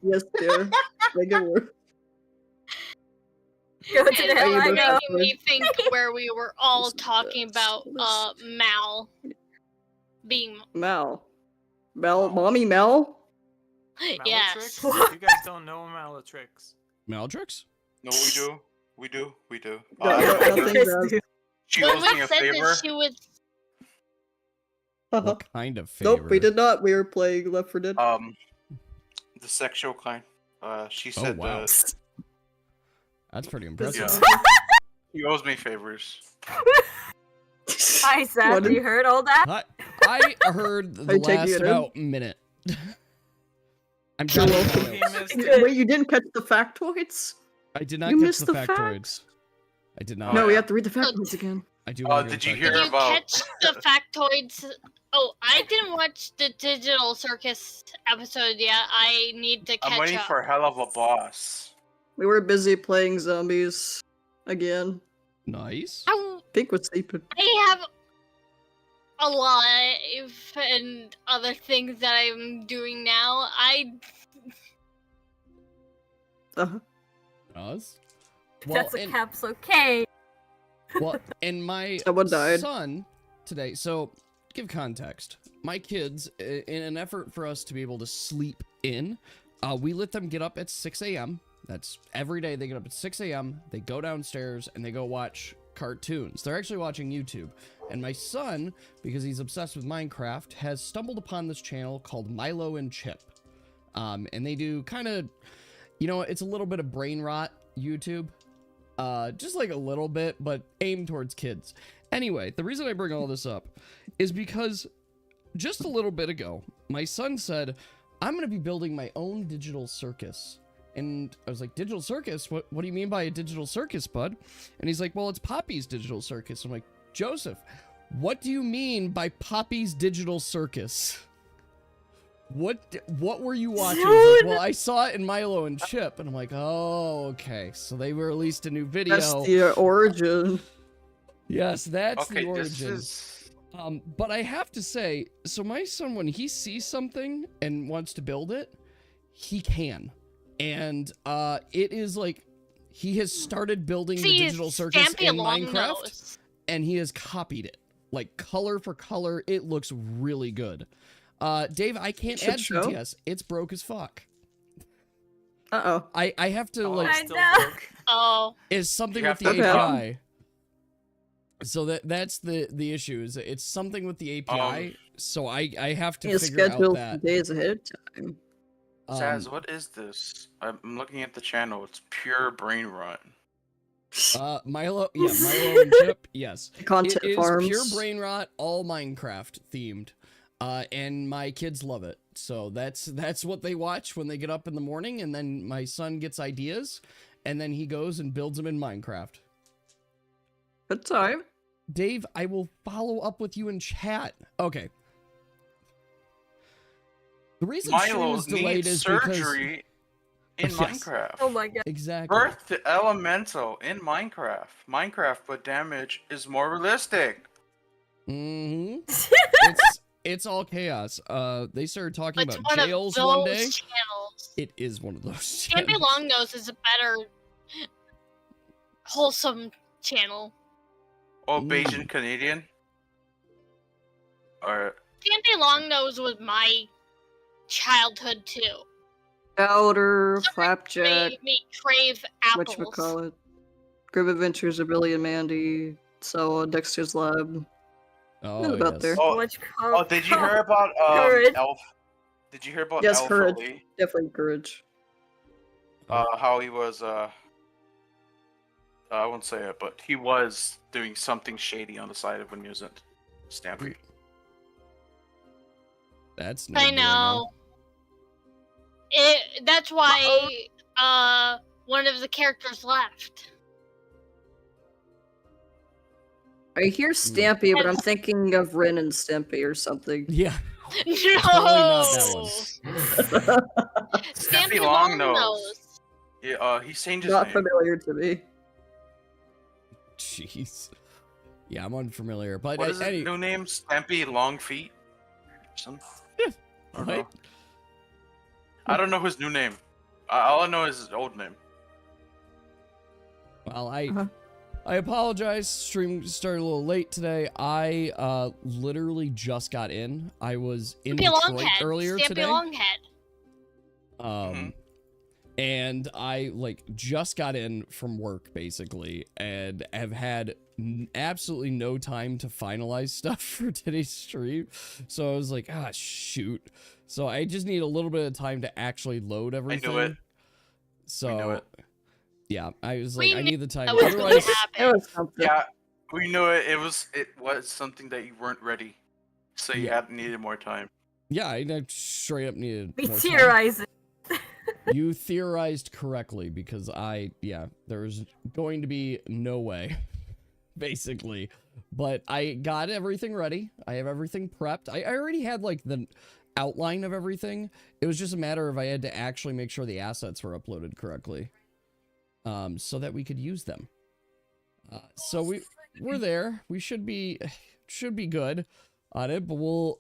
Yes, dear. Make it work. Go to the hell I You're go. making me think where we were all talking about Mal being Mel. Mommy Mel? yes. Malatrix? You guys don't know Malatrix. Malatrix? No, we do. No, nothing does. She When owes we me a said favor. that she was What kind of favor? Nope, we did not. We were playing Left 4 Dead. The sexual kind. She said, wow. That's pretty impressive. yeah. He owes me favors. Hi, Seth. You heard all that? I heard the Are you taking last it in? about minute. I'm You're trying welcome. to He missed Good. it. Wait, you didn't catch the factoids? I did not You catch missed the the factoids. facts? I did not. No, Oh, we yeah. have to read the factoids again. I do. wanna Did read you the hear Did you about- catch the factoids? Oh, I didn't watch the Digital Circus episode yet. I need to catch I'm waiting up. for a hell of a boss. We were busy playing zombies again. Nice. Pink was sleeping. I have a life and other things that I'm doing now. Uh-huh. Us? That's a and- caps okay. Well, and my Someone died. son today. So, give context. My kids, in an effort for us to be able to sleep in, we let them get up at 6 a.m. That's every day. They get up at 6 a.m. They go downstairs and they go watch cartoons. They're actually watching YouTube. And my son, because he's obsessed with Minecraft, has stumbled upon this channel called Milo and Chip. And they do kind of, you know, it's a little bit of brain rot YouTube. Just like a little bit, but aimed towards kids. Anyway, the reason I bring all this up is because just a little bit ago, my son said, I'm going to be building my own digital circus. And I was like, digital circus? What do you mean by a digital circus, bud? And he's like, well, it's Poppy's digital circus. I'm like, Joseph, what do you mean by Poppy's digital circus? What were you watching? He's like, well, I saw it in Milo and Chip. And I'm like, oh, okay. So they released a new video. That's the origin. Yes, that's the Okay, origin. this is... But I have to say, so my son, when he sees something and wants to build it, he can. And it is like, he has started building the digital circus in Minecraft, and he has copied it. Like, color for color, it looks really good. Dave, I can't add CTS. It's broke as fuck. Uh-oh. I have to, like... I know. Oh. Is something You with have the to- API. So that's the issue, is it's something with the API, so I have to You figure out schedule that. days ahead of time. Saz, what is this? I'm looking at the channel. It's pure brain rot. Milo and Chip, yes. Content It is farms. pure brain rot, all Minecraft themed. And my kids love it. So that's what they watch when they get up in the morning, and then my son gets ideas, and then he goes and builds them in Minecraft. Good time. Dave, I will follow up with you in chat. Okay. The reason stream Milo is delayed needs is surgery in Yes. Minecraft. Oh my god. exactly. Birth to elemental in Minecraft. Minecraft, but damage is more realistic. Mm-hmm. It's all chaos. They started talking It's about one jails of one those day. channels. It is one of those. Campy channels. Longnose is a better wholesome channel. Oh, Ooh. Bayesian Canadian? Or Campy Longnose was my childhood too. Chowder, Something flapjack, made me crave apples. whatchamacallit. Grim Adventures of Billy and Mandy. So Dexter's Lab. Oh, about yes. there. Oh, Oh, did you hear about Courage. Elf? Did you hear about Yes, Elf Courage. Ali? Definitely Courage. How he was I won't say it, but he was doing something shady on the side of when he was at Stampede. That's no I bueno. know. That's why one of the characters left. I hear Stampy, but I'm thinking of Ren and Stimpy or something. Yeah. No. not that Stampy Longnose. Longnose. Yeah, he's changed his Not name. familiar to me. Jeez. Yeah, I'm unfamiliar, but What is his any, new name? Stampy Long Feet? Something? I don't know. Right? I don't know his new name. All I know is his old name. Well, Uh-huh. I apologize. Stream started a little late today. I literally just got in. I was in Stampy Detroit Longhead. earlier Stampy today. Longhead. And I like just got in from work basically, and have had absolutely no time to finalize stuff for today's stream. So I was like, ah, shoot. So I just need a little bit of time to actually load everything. I knew it. So knew it. yeah, I was We like, I knew need the time. That was going Otherwise, to It happen. was something. Yeah, we knew it. It was something that you weren't ready, so you Yeah. needed more time. yeah, I straight up needed We more time. theorizing. You theorized correctly because there's going to be no way, basically. But I got everything ready. I have everything prepped. I already had like the outline of everything. It was just a matter of I had to actually make sure the assets were uploaded correctly, so that we could use them. So we're there. We should be good on it, but we'll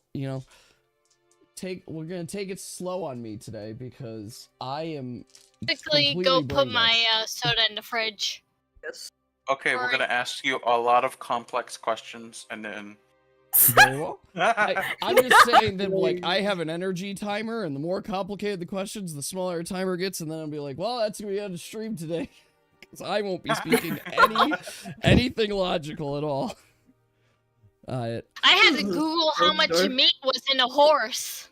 we're gonna take it slow on me today because I am Quickly completely go put brain dead. my soda in the fridge. Yes. Okay, we're Sorry. gonna ask you a lot of complex questions, and then. Very well. I'm just saying that like I have an energy timer, and the more complicated the questions, the smaller the timer gets, and then I'll be like, well, that's gonna be on the stream today, because I won't be speaking anything logical at all. I had to Google how much Sure. meat was in a horse.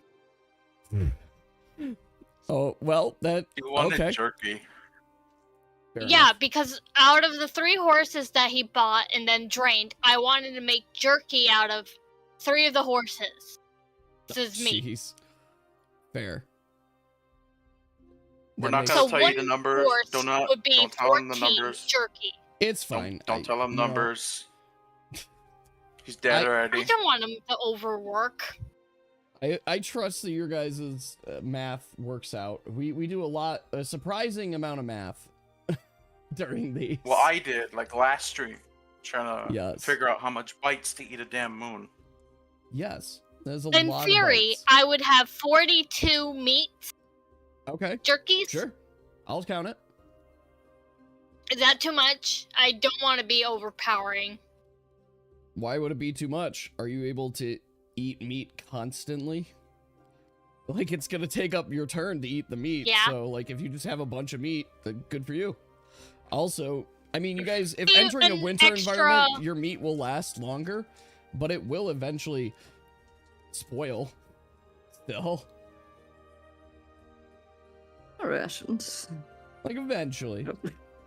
Oh well, that You wanted okay. jerky. Fair Yeah, enough. because out of the 3 horses that he bought and then drained, I wanted to make jerky out of 3 of the horses. This is meat. Jeez. Fair. We're That not makes- gonna So tell you the one numbers. horse Don't would be tell him 14 the numbers. jerky. It's fine. Don't tell him no. numbers. He's dead I- already. I don't want him to overwork. I trust that your guys' math works out. We do a surprising amount of math during these. Well, I did like last stream, trying to Yes. figure out how much bites to eat a damn moon. Yes, there's a In lot theory, of bites. I would have 42 meat Okay, jerkies. sure. I'll count it. Is that too much? I don't want to be overpowering. Why would it be too much? Are you able to eat meat constantly? Like, it's gonna take up your turn to eat the meat. Yeah. So, like, if you just have a bunch of meat, then good for you. Also, I mean, you guys, if You- entering a an winter extra- environment, your meat will last longer, but it will eventually spoil. Still. Rations. Like, eventually.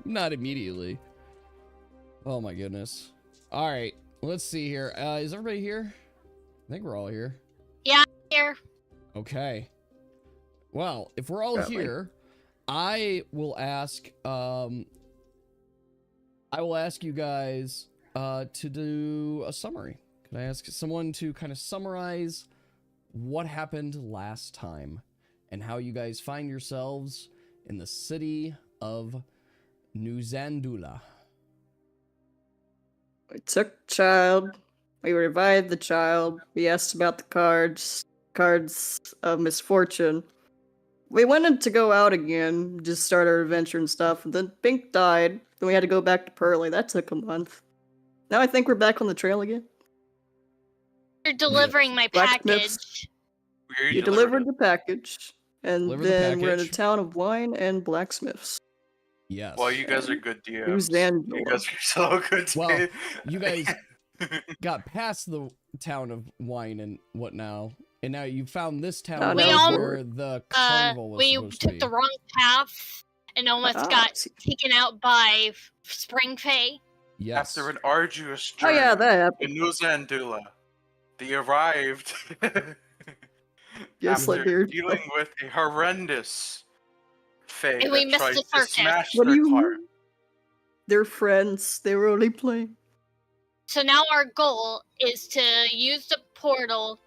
Not immediately. Oh my goodness. Alright, let's see here. Is everybody here? I think we're all here. Here. Okay. Well, if we're all Apparently. here, I will ask you guys to do a summary. Can I ask someone to kind of summarize what happened last time and how you guys find yourselves in the city of Nuzandula? We took the child. We revived the child. We asked about the cards of misfortune. We wanted to go out again, just start our adventure and stuff, and then Pink died. Then we had to go back to Pearly. That took a month. Now I think we're back on the trail again. You're delivering my Blacksmiths. package. We You delivered the package, and Delivered the then we're in a package. town of wine and blacksmiths. Yes. Well, you guys are good DMs. Who's Xandor? You guys are so good. Well, you guys got past the town of wine and what now, and now you found this town Oh, We all- where the carnival was We supposed to took be. the wrong path and almost Ah, got see. taken out by Spring Fae. Yes. After an arduous Oh journey yeah, that happened. in Nuzandula, they arrived Just after like your dealing with a horrendous fate And we that missed tried the to circus. smash What do their you cart. mean? They're friends. They were only playing. So now our goal is to use the portal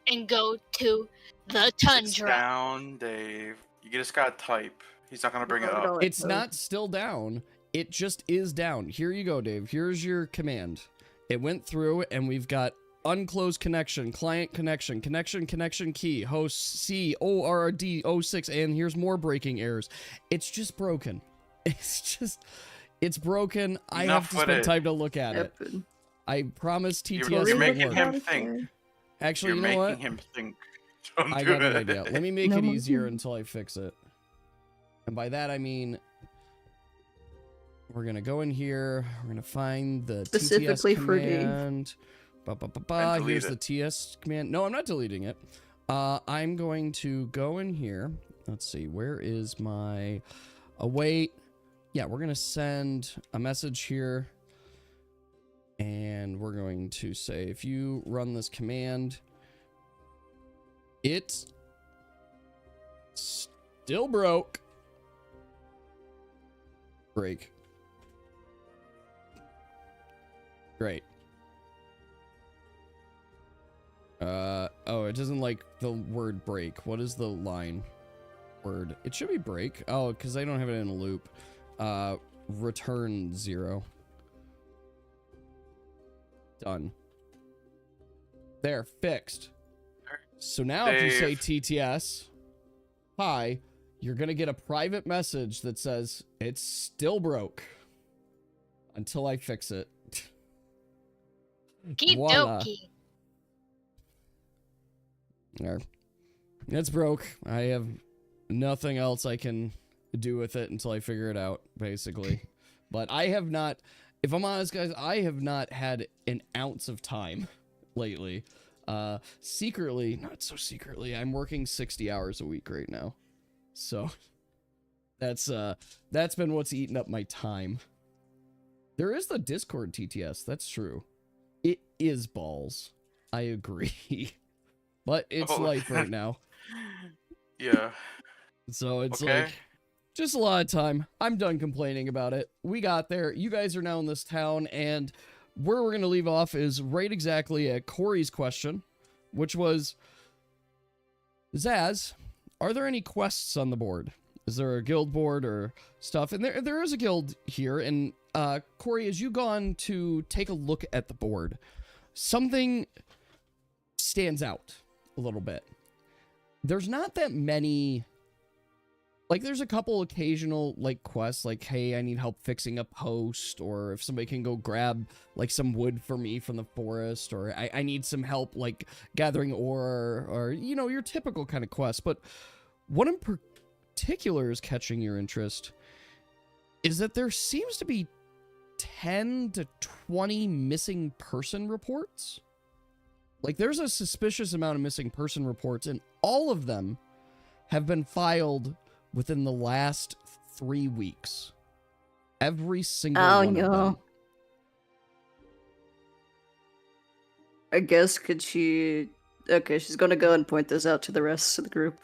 and go to the It's Tundra. down, Dave. You just gotta type. He's not gonna bring it up. It's not still down. It just is down. Here you go, Dave. Here's your command. It went through, and we've got unclosed connection, client connection key, host CORD06, and here's more breaking errors. It's just broken. It's broken. I have to spend time to look at it. I promise TTS You're won't making work. him think. Actually, You're you know what? making him think. Don't I do got an it. idea. Let me make it easier until I fix it. And by that I mean we're gonna go in here. We're gonna find the Specifically TTS for D. command. Here's the TS command. No, I'm not deleting it. I'm going to go in here. Let's see. Where is my await? Yeah, we're gonna send a message here, and we're going to say if you run this command, it's still broke. Break. Great. Oh, it doesn't like the word break. What is the line word? It should be break. Oh, because I don't have it in a loop. Return 0. Done. There, fixed. So now if you say TTS, hi, you're going to get a private message that says, it's still broke until I fix it. Okie There. It's broke. I have nothing else I can do with it until I figure it out, basically. But I have not, if I'm honest, guys, I have not had an ounce of time lately. Secretly, not so secretly, I'm working 60 hours a week right now. So that's been what's eating up my time. There is the Discord TTS, that's true. It is balls. I agree. But it's life right now. Yeah. So it's like just a lot of time. I'm done complaining about it. We got there. You guys are now in this town, and where we're going to leave off is right exactly at Corey's question, which was, Zaz, are there any quests on the board? Is there a guild board or stuff? And there is a guild here, and Corey, as you've gone to take a look at the board, something stands out a little bit. There's not that many, like there's a couple occasional like quests like, hey, I need help fixing a post, or if somebody can go grab like some wood for me from the forest, or I need some help like gathering ore, or you know, your typical kind of quest. But what in particular is catching your interest is that there seems to be 10 to 20 missing person reports. Like, there's a suspicious amount of missing person reports, and all of them have been filed within the last 3 weeks. Every single one of them. I guess, could she... Okay, she's gonna go and point this out to the rest of the group.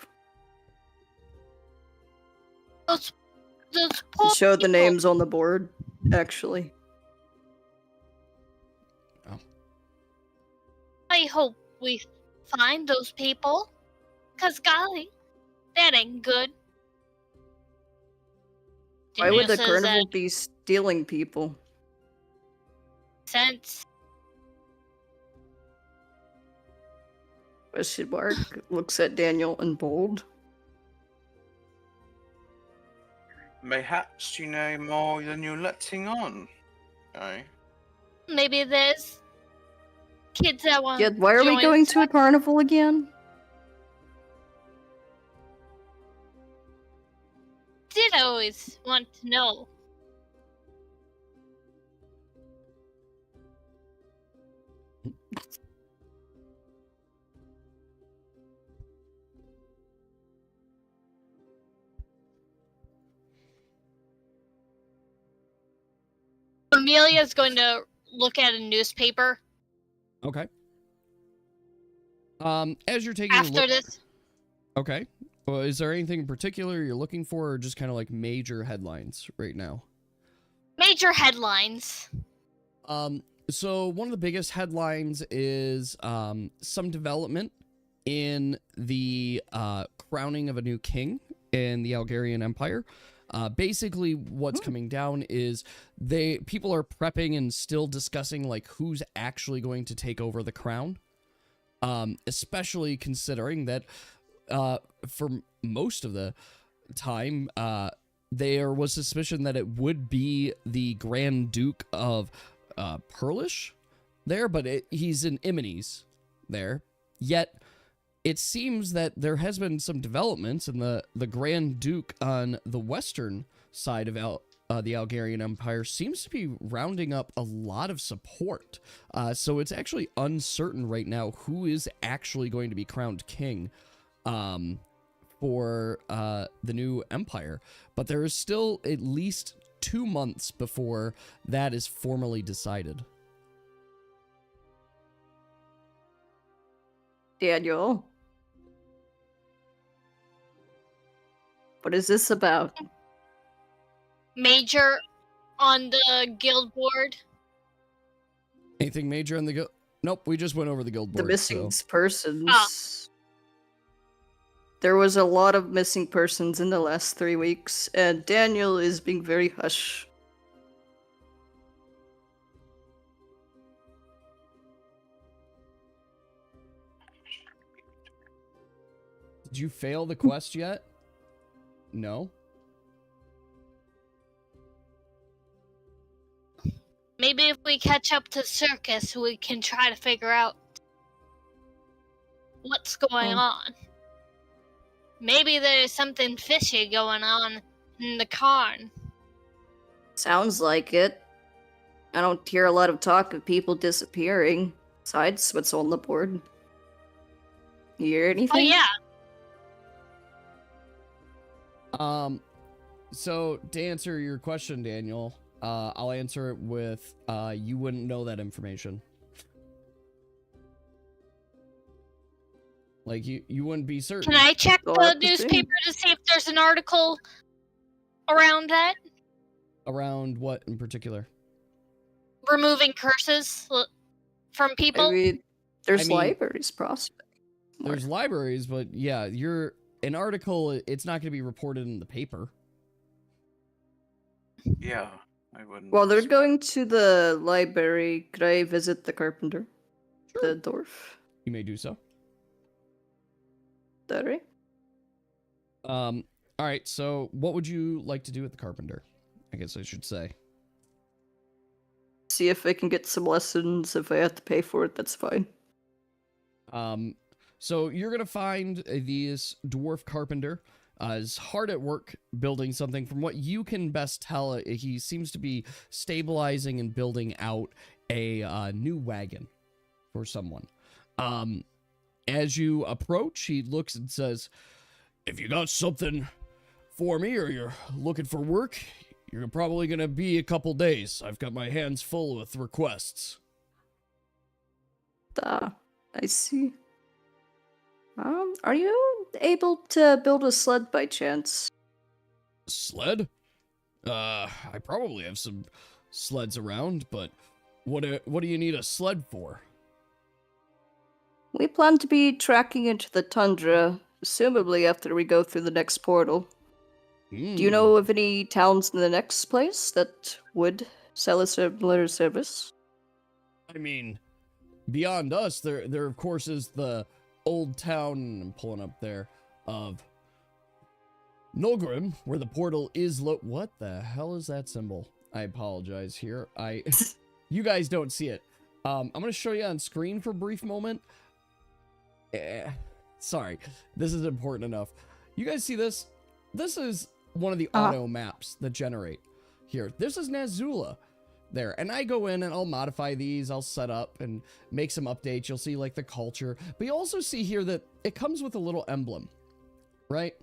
Those poor Show the people. names on the board, actually. I hope we find those people. 'Cause golly, that ain't good. Why would the Says carnival that be stealing people? Sense. Question mark. Looks at Daniel and bold. Mayhaps you know more than you're letting on. Okay. Maybe there's kids that want. Yeah, why are we going to a carnival again? Did always want to know. Amelia's going to look at a newspaper. Okay. As you're taking After a look, this. Okay. Well, is there anything in particular you're looking for, or just kind of like major headlines right now? Major headlines. So one of the biggest headlines is some development in the crowning of a new king in the Algarian Empire. Basically, what's coming down is people are prepping and still discussing like who's actually going to take over the crown. Especially considering that for most of the time, there was suspicion that it would be the Grand Duke of Perlish there, but he's in Imines there. Yet, it seems that there has been some developments, and the Grand Duke on the western side of the Algarian Empire seems to be rounding up a lot of support. So it's actually uncertain right now who is actually going to be crowned king for the new empire. But there is still at least 2 months before that is formally decided. Daniel, what is this about? Major on the guild board. Anything major on the guild? Nope, we just went over the guild board. The missing so. persons. There was a lot of missing persons in the last 3 weeks, and Daniel is being very hush. Did you fail the quest yet? No? Maybe if we catch up to Circus, we can try to figure out what's going on. Maybe there's something fishy going on in the Karn. Sounds like it. I don't hear a lot of talk of people disappearing, besides what's on the board. You hear anything? Oh, yeah. So to answer your question, Daniel, I'll answer it with, you wouldn't know that information. Like, you wouldn't be certain. Can I check Go the up the newspaper thing. to see if there's an article around that? Around what in particular? Removing curses from people? I mean, there's I mean, libraries, prospect. There's libraries, but yeah, an article, it's not going to be reported in the paper. Yeah, I wouldn't. While they're going to the library, could I visit the carpenter? Sure. The dwarf? You may do so. That right? All right, so what would you like to do with the carpenter? I guess I should say. See if I can get some lessons. If I have to pay for it, that's fine. So you're gonna find this dwarf carpenter is hard at work building something. From what you can best tell, he seems to be stabilizing and building out a new wagon for someone. As you approach, he looks and says, "If you got something for me, or you're looking for work, you're probably gonna be a couple days. I've got my hands full with requests." I see. Are you able to build a sled by chance? Sled? I probably have some sleds around, but what do you need a sled for? We plan to be tracking into the Tundra, presumably after we go through the next portal. Do you know of any towns in the next place that would sell a similar service? I mean, beyond us, there of course is the old town, I'm pulling up there, of Nulgrim, where the portal is what the hell is that symbol? I apologize here. You guys don't see it. I'm gonna show you on screen for a brief moment. Sorry, this is important enough. You guys see this? This is one of the auto maps that generate here. This is Nazula there, and I go in and I'll modify these. I'll set up and make some updates. You'll see like the culture, but you also see here that it comes with a little emblem, right?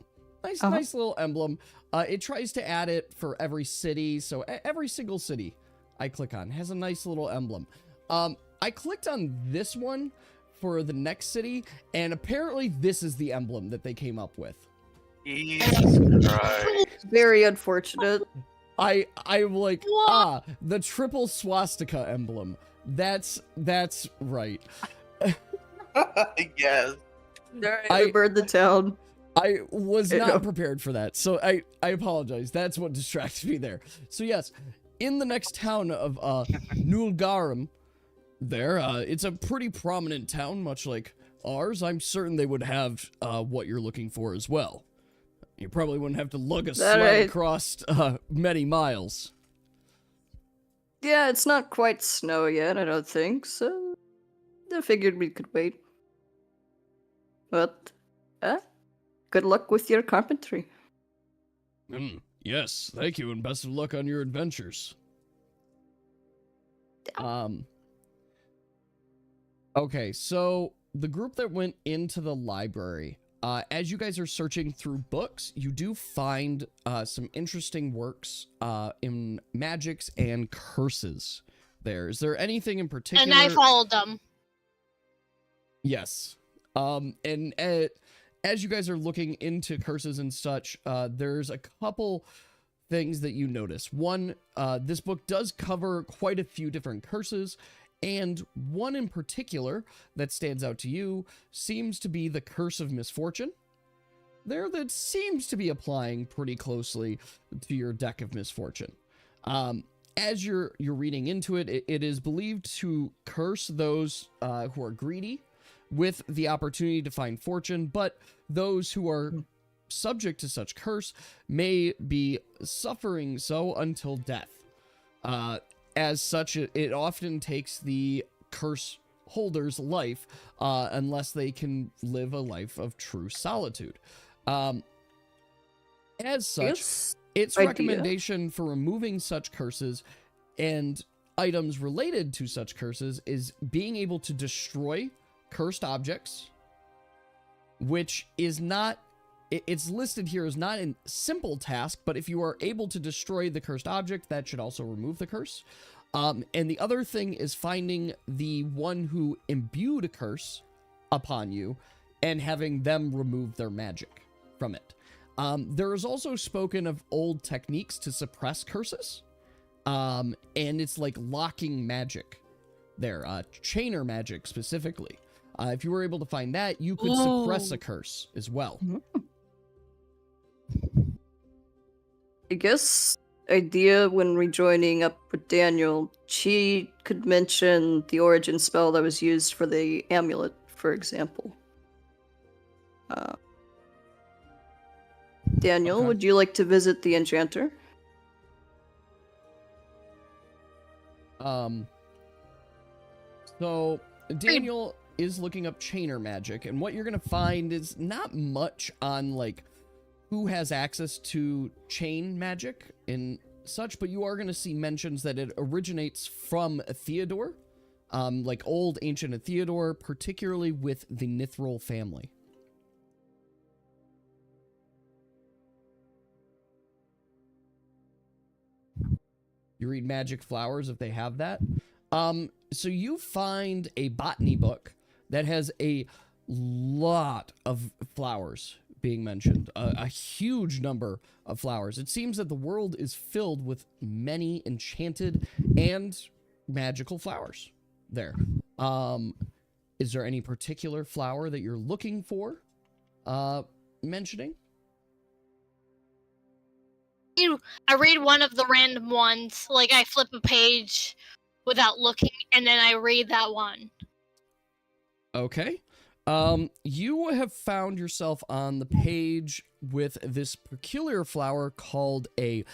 Nice little emblem. It tries to add it for every city, so every single city I click on has a nice little emblem. I clicked on this one for the next city, and apparently this is the emblem that they came up with. Jesus Christ. Very unfortunate. I'm like, What? the triple swastika emblem. That's right. Yes. I burned the town. I was You know. not prepared for that, so I apologize. That's what distracted me there. So yes, in the next town of Nulgarum, there, it's a pretty prominent town, much like ours. I'm certain they would have what you're looking for as well. You probably wouldn't have to lug a sled right. across many miles. Yeah, it's not quite snow yet, I don't think, so I figured we could wait. But, good luck with your carpentry. Yes, thank you, and best of luck on your adventures. Okay, so the group that went into the library, as you guys are searching through books, you do find some interesting works in magics and curses there. Is there anything in particular? And I followed them. Yes. And as you guys are looking into curses and such, there's a couple things that you notice. One, this book does cover quite a few different curses, and one in particular that stands out to you seems to be the Curse of Misfortune. There, that seems to be applying pretty closely to your deck of misfortune. As you're reading into it, it is believed to curse those who are greedy with the opportunity to find fortune, but those who are subject to such curse may be suffering so until death. As such, it often takes the curse holder's life unless they can live a life of true solitude. As such, its recommendation for removing such curses and items related to such curses is being able to destroy cursed objects, which is not, it's listed here as not a simple task, but if you are able to destroy the cursed object, that should also remove the curse. And the other thing is finding the one who imbued a curse upon you and having them remove their magic from it. There is also spoken of old techniques to suppress curses, and it's like locking magic there, chainer magic specifically. If you were able to find that, you could suppress a curse as well. I guess idea when rejoining up with Daniel, she could mention the origin spell that was used for the amulet, for example. Daniel, Okay. would you like to visit the enchanter? So Daniel is looking up chainer magic, and what you're gonna find is not much on like who has access to chain magic and such, but you are gonna see mentions that it originates from Theodore, like old ancient Theodore, particularly with the Nithril family. You read magic flowers if they have that. So you find a botany book that has a lot of flowers being mentioned, a huge number of flowers. It seems that the world is filled with many enchanted and magical flowers there. Is there any particular flower that you're looking for mentioning? I read one of the random ones, like I flip a page without looking, and then I read that one. Okay. You have found yourself on the page with this peculiar flower called a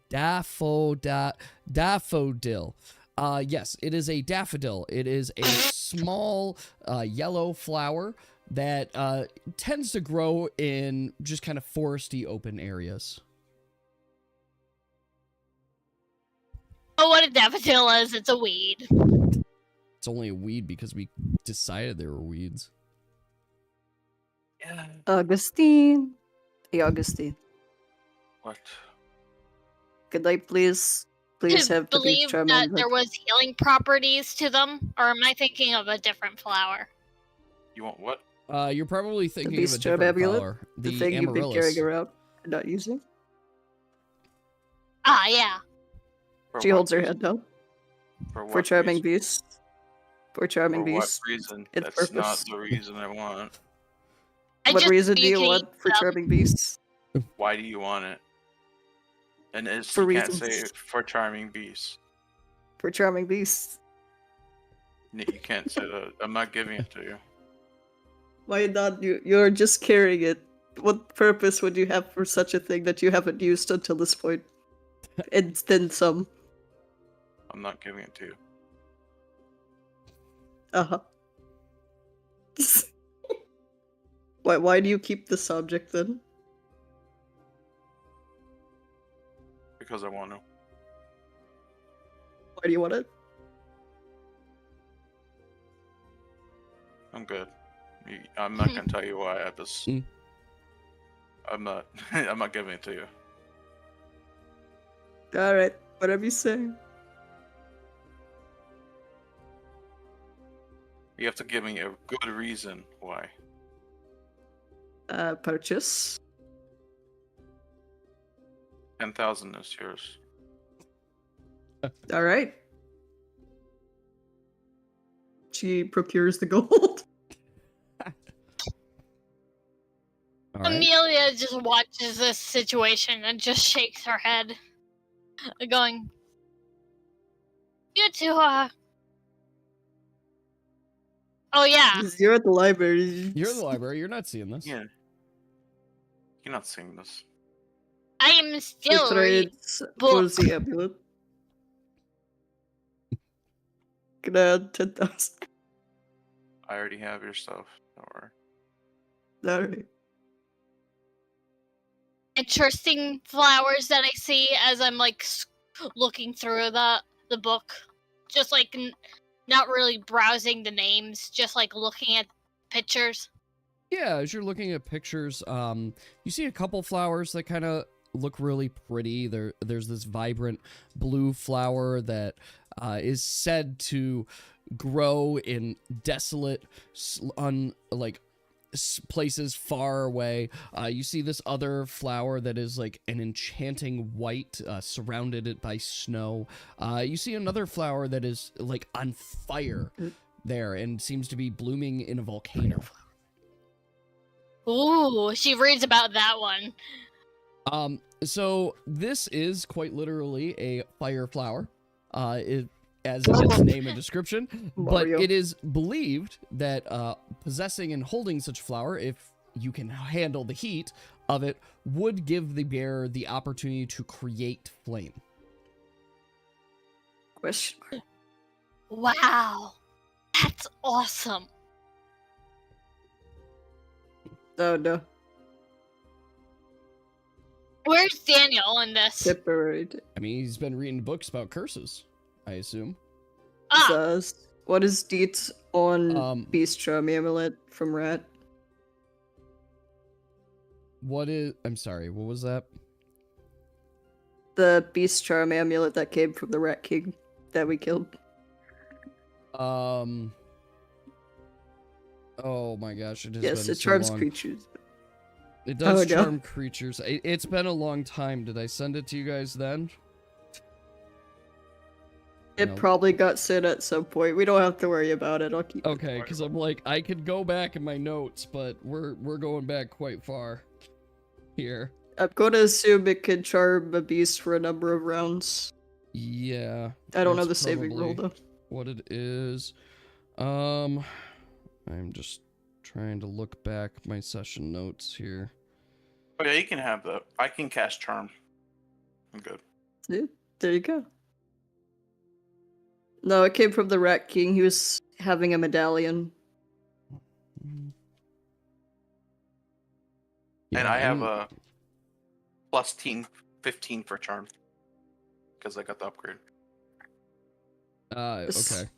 daffodil. Yes, it is a daffodil. It is a small yellow flower that tends to grow in just kind of foresty open areas. Oh, what a daffodil is! It's a weed. It's only a weed because we decided they were weeds. Yeah. Augustine. Hey, Augustine. What? Could I please have the beast Believe charming that look? there was healing properties to them, or am I thinking of a different flower? You want what? You're probably thinking of a beast charm different amulet? flower. The thing you've been carrying amaryllis. around and not using? Ah, yeah. For She what holds her reason? head down. For For what charming reason? beast. For charming For what beast. reason? Its That's not purpose. the reason I want. What just reason do you you can want eat for them. charming beasts? Why do you want it? And it's For you can't say reasons. for charming beasts. For charming beasts. You can't say that. I'm not giving it to you. Why not? You're just carrying it. What purpose would you have for such a thing that you haven't used until this point? And then some. I'm not giving it to you. Uh-huh. Why do you keep this object then? Because I want to. Why do you want it? I'm good. I'm not gonna tell you why. I'm not. I'm not giving it to you. Alright, whatever you say. You have to give me a good reason why. Purchase. 10,000 is yours. Alright. She procures the gold. All right. Amelia just watches this situation and just shakes her head, going, "You two, oh yeah, You're at the library. You're in the library. You're not seeing this. Yeah. You're not seeing this. I am still Trades for book. the amulet. Can I add 10,000? I already have your stuff. Don't worry. Alright. Interesting flowers that I see as I'm like looking through the book, just like not really browsing the names, just like looking at pictures." Yeah, as you're looking at pictures, you see a couple flowers that kind of look really pretty. There's this vibrant blue flower that is said to grow in desolate, places far away. You see this other flower that is like an enchanting white, surrounded it by snow. You see another flower that is like on fire there and seems to be blooming in a volcano. Ooh, she reads about that one. So this is quite literally a fire flower, as in its name and description, but Mario. it is believed that possessing and holding such flower, if you can handle the heat of it, would give the bearer the opportunity to create flame. Question mark. Wow, that's awesome. Oh no. Where's Daniel in this? Separate. I mean, he's been reading books about curses, I assume. Ah, Says, what is deets on Beast Charm Amulet from Rat? I'm sorry, what was that? The Beast Charm Amulet that came from the Rat King that we killed. Oh my gosh, it has Yes, been it so charms long. creatures. It does Oh, no. charm creatures. It's been a long time. Did I send it to you guys then? It No. probably got sent at some point. We don't have to worry about it. I'll keep Okay, because I'm like, I could go back in my notes, but we're going back quite far here. I'm gonna assume it can charm a beast for a number of rounds. Yeah. I don't know the that's saving roll probably though. what it is. I'm just trying to look back my session notes here. Oh yeah, you can have that. I can cast charm. I'm good. See? There you go. No, it came from the Rat King. He was having a medallion. And Yeah, I have a plus 15 for charm. Because I got the upgrade. Okay.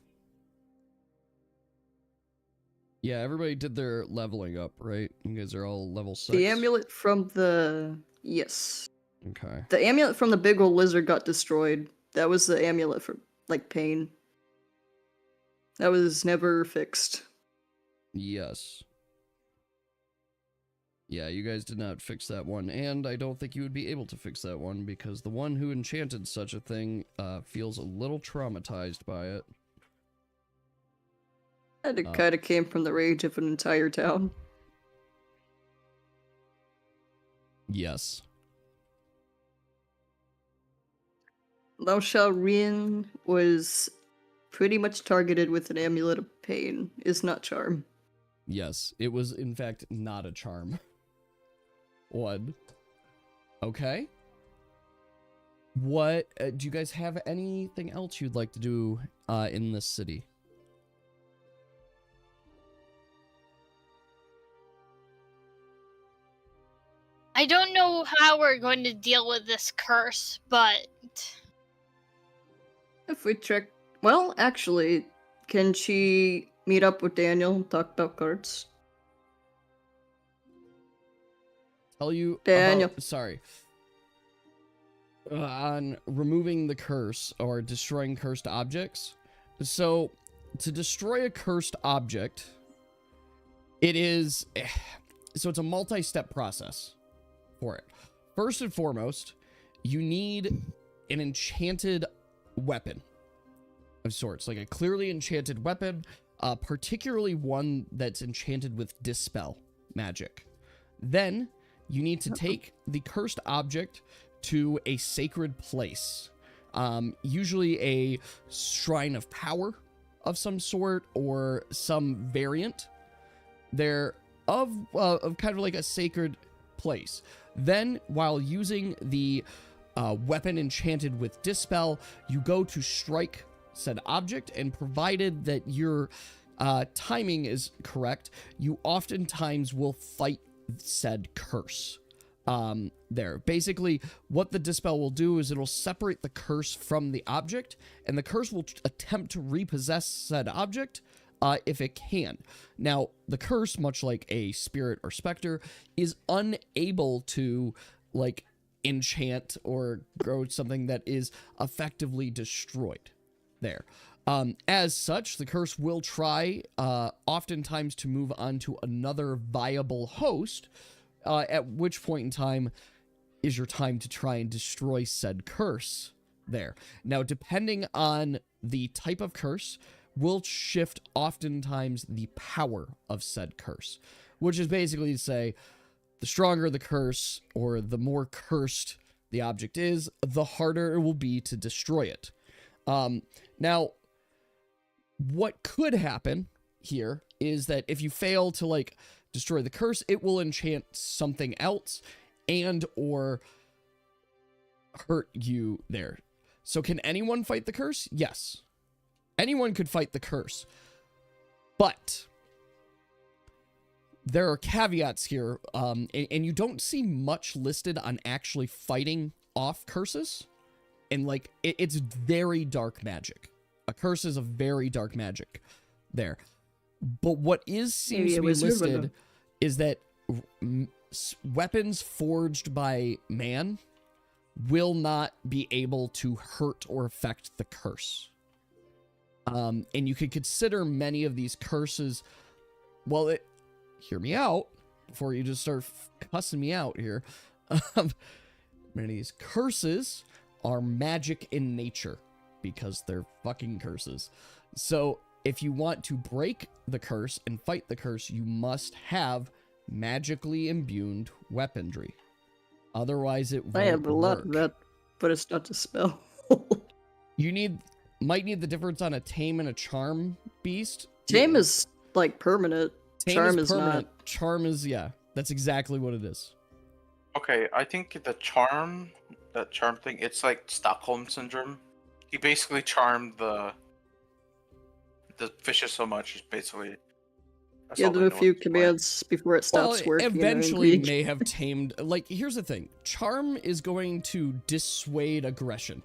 Yeah, everybody did their leveling up, right? You guys are all level 6. The amulet from the... Yes. Okay. The amulet from the big old lizard got destroyed. That was the amulet for, like, pain. That was never fixed. Yes. Yeah, you guys did not fix that one, and I don't think you would be able to fix that one, because the one who enchanted such a thing feels a little traumatized by it. And it kind of came from the rage of an entire town. Yes. Lao Rin was pretty much targeted with an amulet of pain, is not charm. Yes. It was, in fact, not a charm. One. Okay. What, do you guys have anything else you'd like to do in this city? I don't know how we're going to deal with this curse, but If we check... Well, actually, can she meet up with Daniel and talk about cards? Tell you Daniel. about, sorry. On removing the curse or destroying cursed objects. So, to destroy a cursed object, it is... So it's a multi-step process for it. First and foremost, you need an enchanted weapon of sorts, like a clearly enchanted weapon, particularly one that's enchanted with dispel magic. Then you need to take the cursed object to a sacred place, usually a shrine of power of some sort or some variant there of kind of like a sacred place. Then, while using the weapon enchanted with dispel, you go to strike said object, and provided that your timing is correct, you oftentimes will fight said curse. There. Basically, what the dispel will do is it'll separate the curse from the object, and the curse will attempt to repossess said object if it can. Now, the curse, much like a spirit or specter, is unable to, like, enchant or grow something that is effectively destroyed. There. As such, the curse will try, oftentimes, to move on to another viable host, at which point in time is your time to try and destroy said curse there. Now, depending on the type of curse, will shift oftentimes the power of said curse, which is basically to say the stronger the curse or the more cursed the object is, the harder it will be to destroy it. Now, what could happen here is that if you fail to, like, destroy the curse, it will enchant something else and or hurt you there. So can anyone fight the curse? Yes. Anyone could fight the curse. But there are caveats here, and you don't see much listed on actually fighting off curses. And, like, it's very dark magic. A curse is a very dark magic there. But what seems to be listed is that weapons forged by man will not be able to hurt or affect the curse. And you could consider many of these curses, well, hear me out before you just start cussing me out here. Many of these curses are magic in nature because they're fucking curses. So if you want to break the curse and fight the curse, you must have magically imbued weaponry. Otherwise, it won't I have a lot work. of that, but it's not a spell. You might need the difference on a tame and a charm beast. Tame is, like, permanent. Tame Charm is is permanent. not. Charm is, yeah, that's exactly what it is. Okay, I think that charm thing, it's like Stockholm syndrome. He basically charmed the fishes so much, basically. That's all Give them they a know few at this point. commands before it stops Well, working. eventually may have tamed, like, here's the thing. Charm is going to dissuade aggression,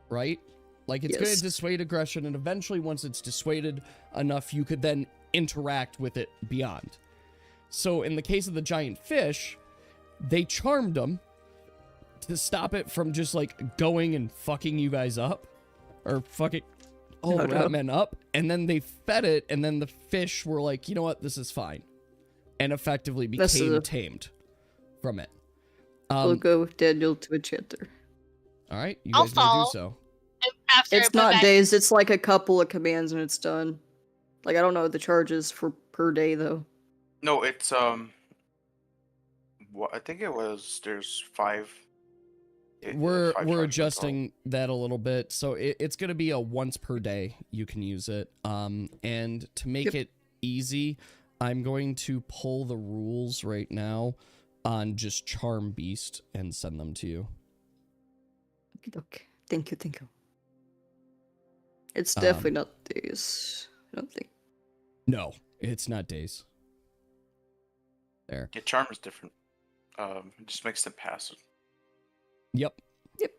right? Like, it's going Yes. to dissuade aggression, and eventually, once it's dissuaded enough, you could then interact with it beyond. So, in the case of the giant fish, they charmed them to stop it from just, like, going and fucking you guys up. Or fucking all No, no. men up. And then they fed it, and then the fish were like, you know what, this is fine. And effectively This is became a- tamed from it. We'll go with Daniel to Enchanter. Alright, you I'll guys may do follow. so. After I It's put not back- days, it's like a couple of commands and it's done. Like, I don't know the charges for per day, though. No, it's I think it was there's 5. We're 5 charges in total. adjusting that a little bit, so it's gonna be a once per day you can use it. And to make it easy, I'm going to pull the rules right now on just Charm Beast and send them to you. Okay. Thank you. It's definitely not days. I don't think. No, it's not days. There. Yeah, charm is different. It just makes them passive. Yep. Yep.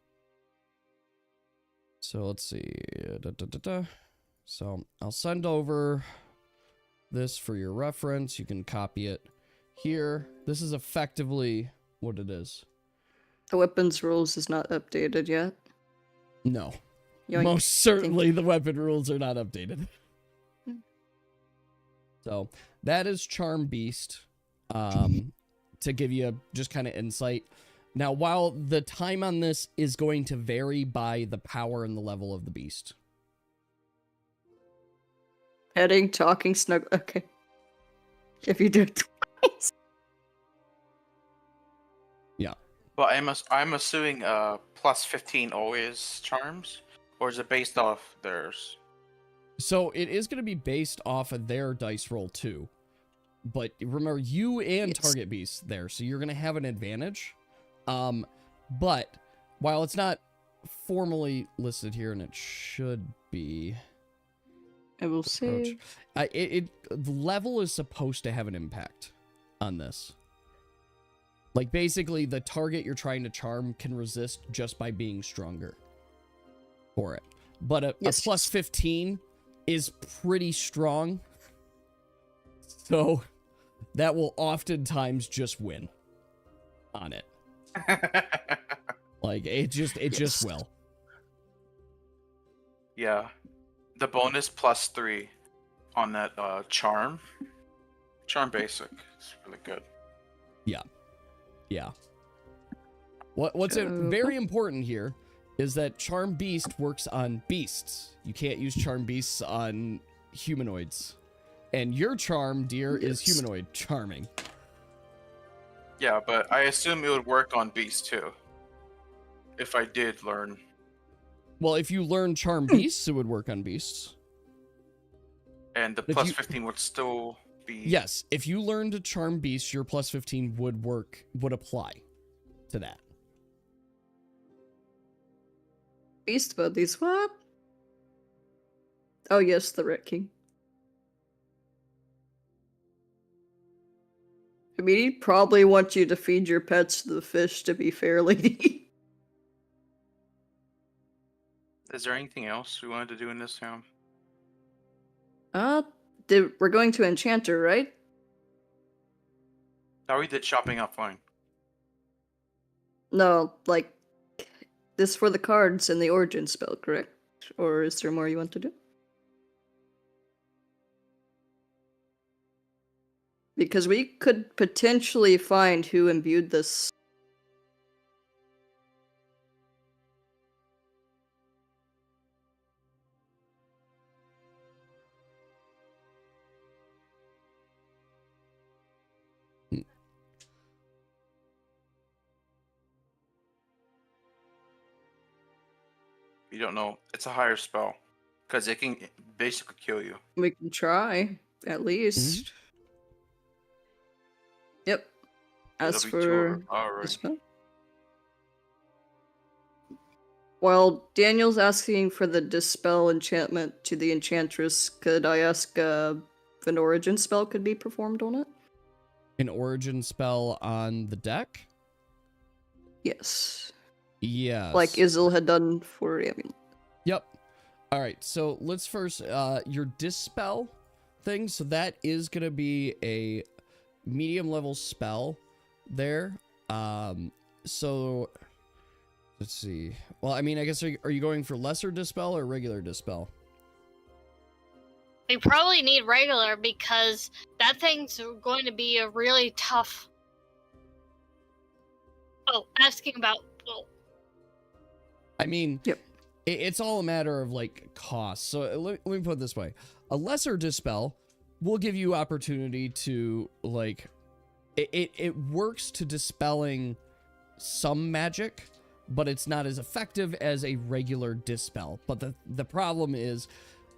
So let's see. So I'll send over this for your reference. You can copy it here. This is effectively what it is. The weapons rules is not updated yet. No. Yoink. Most certainly the weapon rules are not updated. So that is Charm Beast. To give you just kind of insight. Now, while the time on this is going to vary by the power and the level of the beast. Heading, talking, snug. Okay. If you do it twice. Yeah. But I'm assuming plus 15 always charms, or is it based off theirs? So it is going to be based off of their dice roll too. But remember, you and target beast there, so you're going to have an advantage. But while it's not formally listed here, and it should be, I will say the level is supposed to have an impact on this. Like basically, the target you're trying to charm can resist just by being stronger for it. But a plus 15 is pretty strong, so that will oftentimes just win on it. Like it just will. Yeah, the bonus plus 3 on that charm basic is really good. Yeah. What's very important here is that Charm Beast works on beasts. You can't use Charm Beasts on humanoids. And your charm, dear, is humanoid charming. Yeah, but I assume it would work on beasts too. If I did learn. Well, if you learn Charm Beasts, it would work on beasts. And the plus 15 would still be... Yes, if you learned to Charm Beasts, your plus 15 would apply to that. Beast buddies, what? Oh yes, the Red King. I mean, he'd probably want you to feed your pets to the fish, to be fair, lady. Is there anything else we wanted to do in this town? We're going to Enchanter, right? No, we did shopping offline. No, like, this for the cards and the origin spell, correct? Or is there more you want to do? Because we could potentially find who imbued this. You don't know. It's a higher spell. Because it can basically kill you. We can try, at least. Yep. As It'll be for alright. the spell. While Daniel's asking for the Dispel enchantment to the Enchantress, could I ask if an origin spell could be performed on it? An origin spell on the deck? Yes. Yes. Like Isil had done for Amulet. Yep. All right, so let's first, your Dispel thing, so that is going to be a medium level spell there. So let's see. Well, I mean, I guess, are you going for lesser Dispel or regular Dispel? We probably need regular because that thing's going to be a really tough... Oh, asking about... Oh. I mean, yep. It's all a matter of, like, cost. So let me put it this way. A lesser Dispel will give you opportunity to, like, it works to dispelling some magic, but it's not as effective as a regular dispel. But the problem is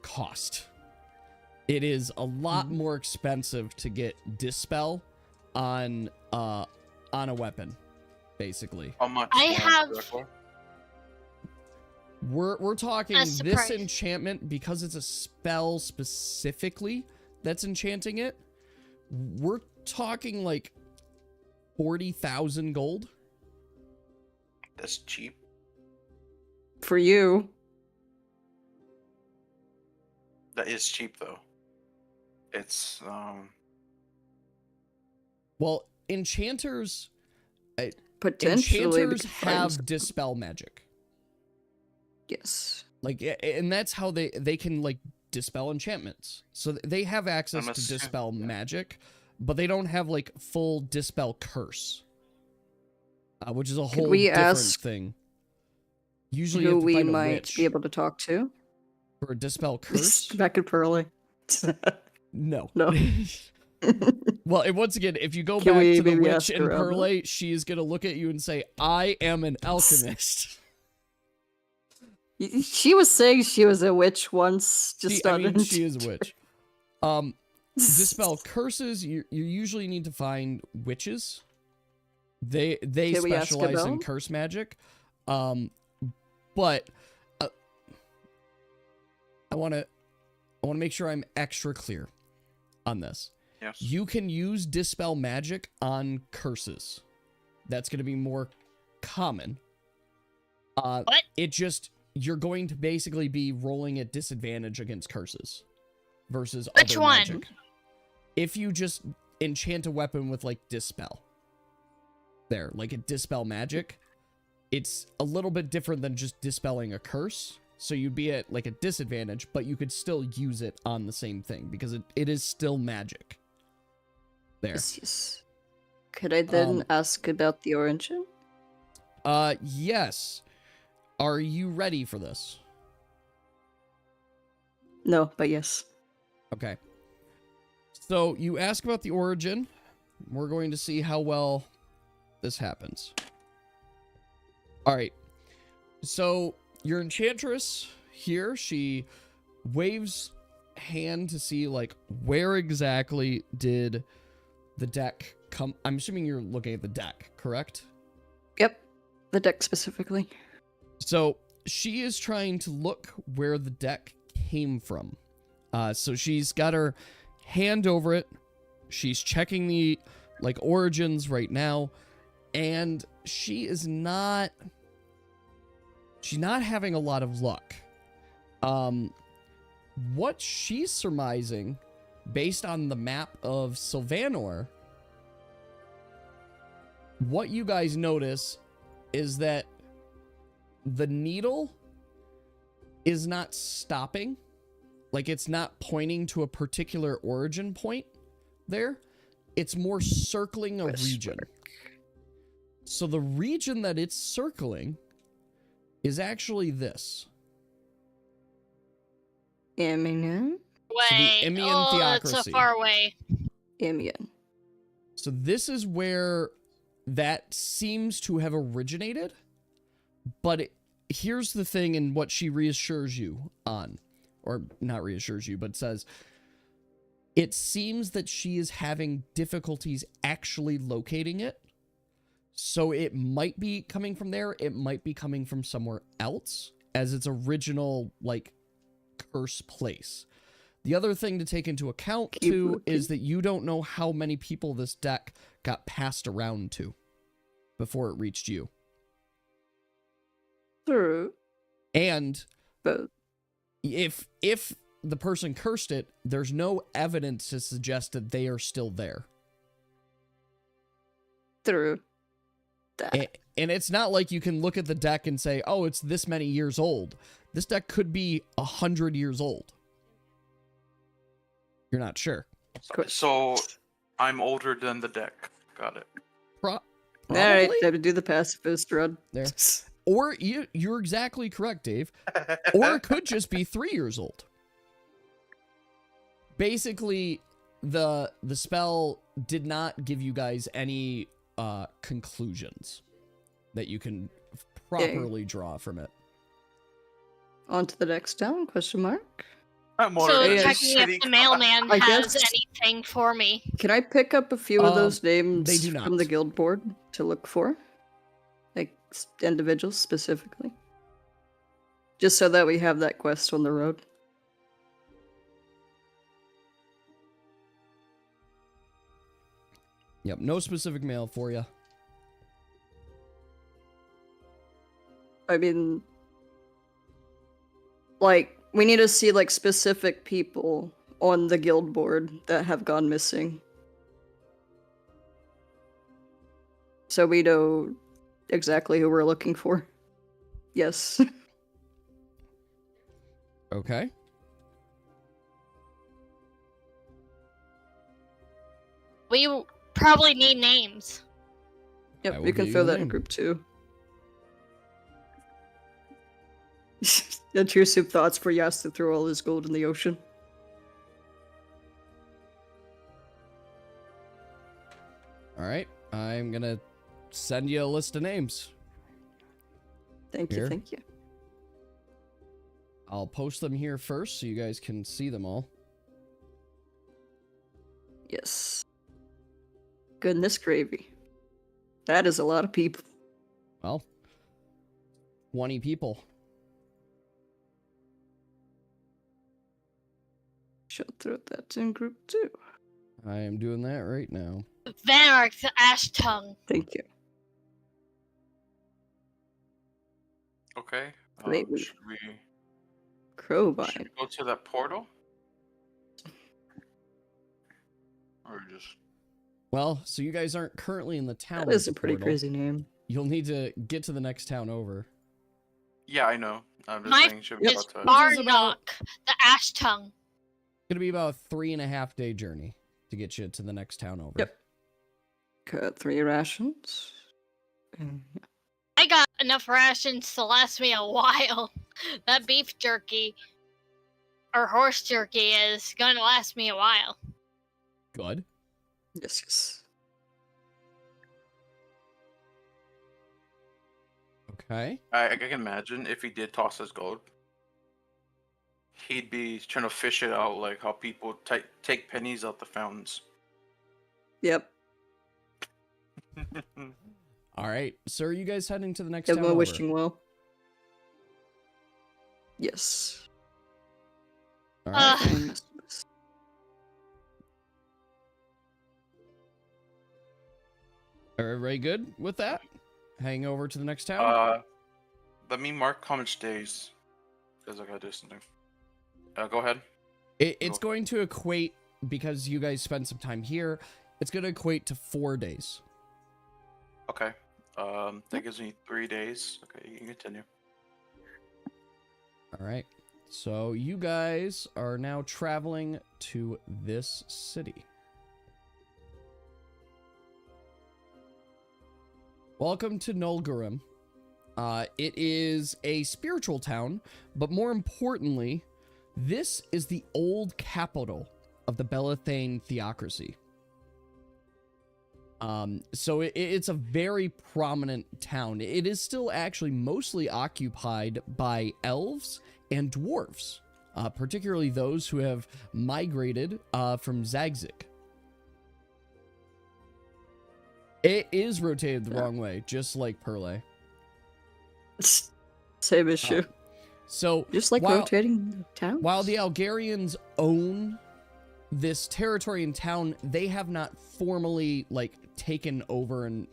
cost. It is a lot more expensive to get dispel on a weapon, basically. How much? I more have- exactly? We're talking A this surprise. enchantment, because it's a spell specifically that's enchanting it. We're talking like 40,000 gold. That's cheap. For you. That is cheap though. It's Well, enchanters Potentially. enchanters we could find have dispel magic. Yes. Like, and that's how they can like dispel enchantments. So they have access to dispel magic, but they don't have like full dispel curse, which is a whole we different ask thing. Usually, you who have to we find a might witch be able to talk to. for a dispel curse. Back at Pearly. No. No. Well, and once again, if you go Can back we to the maybe witch ask in her about Perle, she is gonna look at you and say, "I am an alchemist." She was saying she was a witch once. Just I mean, not she is a witch. Dispel curses. You usually need to find witches. They Can we ask specialize in about? curse magic. But I want to make sure I'm extra clear on this. yes. You can use dispel magic on curses. That's going to be more common. What? It just, you're going to basically be rolling at disadvantage against curses versus Which other one? magic. If you just enchant a weapon with like dispel, there, like a dispel magic, it's a little bit different than just dispelling a curse. So you'd be at like a disadvantage, but you could still use it on the same thing because it is still magic. There. Yes. Could I then ask about the origin? Yes. Are you ready for this? No, but yes. Okay. So you ask about the origin. We're going to see how well this happens. All right. So your enchantress here, she waves hand to see like where exactly did the deck come. I'm assuming you're looking at the deck, correct? Yep. The deck specifically. So she is trying to look where the deck came from. So she's got her hand over it. She's checking the like origins right now, and she's not having a lot of luck. What she's surmising, based on the map of Sylvanor, what you guys notice is that the needle is not stopping. Like, it's not pointing to a particular origin point there. It's more circling a region. So the region that it's circling is actually this. Emian? Wait. Emian Oh, that's so theocracy. far away. Emian. So this is where that seems to have originated. But here's the thing, and what she reassures you on. Or not reassures you, but says, it seems that she is having difficulties actually locating it. So it might be coming from there. It might be coming from somewhere else as its original, like, curse place. The other thing to take into account, too, is that you don't know how many people this deck got passed around to before it reached you. True. And But if the person cursed it, there's no evidence to suggest that they are still there. true. And it's not like you can look at the deck and say, oh, it's this many years old. This deck could be 100 years old. You're not sure. So I'm older than the deck. Got it. Alright, Probably? time to do the pacifist run. There. Or you're exactly correct, Dave. Or it could just be 3 years old. Basically, the spell did not give you guys any conclusions that you can properly draw from it. On to the next town, question mark. I'm So ordering a checking if city the mailman I has guess- anything for me. Can I pick up a few of those names they do from the not. guild board to look for? Like, individuals specifically? Just so that we have that quest on the road. Yep, no specific mail for you. I mean, like, we need to see, like, specific people on the guild board that have gone missing. So we know exactly who we're looking for. Yes. Okay. We probably need names. I Yep, will you can give throw you a that in name. group too. Intrusive thoughts for Yas to throw all his gold in the ocean. All right. I'm going to send you a list of names. Thank Here. you, thank you. I'll post them here first so you guys can see them all. Yes. Goodness gravy. That is a lot of people. Well, 20 people. Should throw that in group too. I am doing that right now. Vanark's Ash Tongue. Thank you. Okay. Wait, Should we Crowvine. go to that portal? Or just... Well, so you guys aren't currently in the town. That is with a the pretty portal. crazy name. You'll need to get to the next town over. Yeah, I know. I'm just My saying, should we is go to it? Which is about- Barnock, the Ash Tongue. Gonna be about a 3.5 day journey to get you to the next town over. Yep. Cut 3 rations. Mm, I got enough rations to last me a while. That beef jerky, or horse jerky, is going to last me a while. Good. Yes, yes. Okay. I can imagine if he did toss his gold, he'd be trying to fish it out like how people take pennies out the fountains. Yep. All right. So are you guys heading to the next Give town him a over? wishing well. Yes. All right. Are everybody good with that? Heading over to the next town? Let me mark how much days. Because I gotta do something. Go ahead. It's going to equate, because you guys spent some time here, it's going to equate to 4 days. Okay. That gives me 3 days. Okay, you can continue. All right. So you guys are now traveling to this city. Welcome to Nulgarim. It is a spiritual town, but more importantly, this is the old capital of the Belathane theocracy. So it's a very prominent town. It is still actually mostly occupied by elves and dwarves, particularly those who have migrated from Zagzik. It is rotated the wrong way, just like Perle. Same issue. So Just like rotating towns. while the Algarians own this territory and town, they have not formally taken over and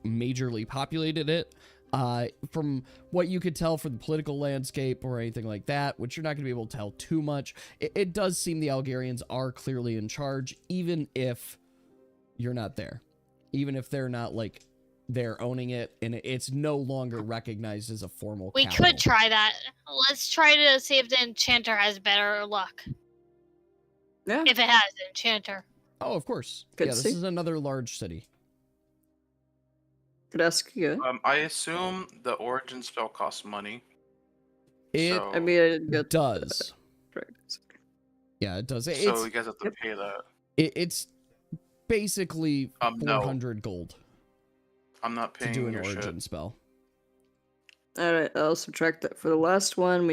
majorly populated it. From what you could tell from the political landscape or anything like that, which you're not going to be able to tell too much, it does seem the Algarians are clearly in charge, even if you're not there. Even if they're not they're owning it, and it's no longer recognized as a formal We capital. could try that. Let's try to see if the enchanter has better luck. Yeah. If it has an enchanter. Oh, of course. Could Yeah, this see. is another large city. Could ask you. I assume the origin spell costs money. It So, I mean, I didn't get does. right. Yeah, it does. so It's, you guys have to pay that. It's basically No. 400 gold I'm not to paying do an your origin shit. spell. Alright, I'll subtract that for the last one.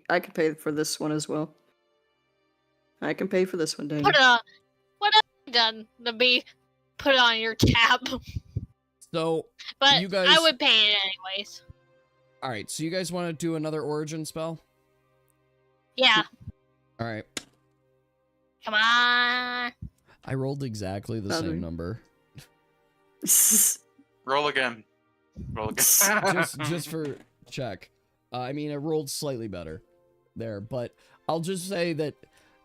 I can pay for this one as well. I can pay for this one, Daniel. Put a what have you done to be put on your tab? So, But you guys... I would pay it anyways. Alright, so you guys want to do another origin spell? Yeah. Alright. Come on. I rolled exactly the same number. Roll again. Roll again. just for check. I mean, I rolled slightly better there, but I'll just say that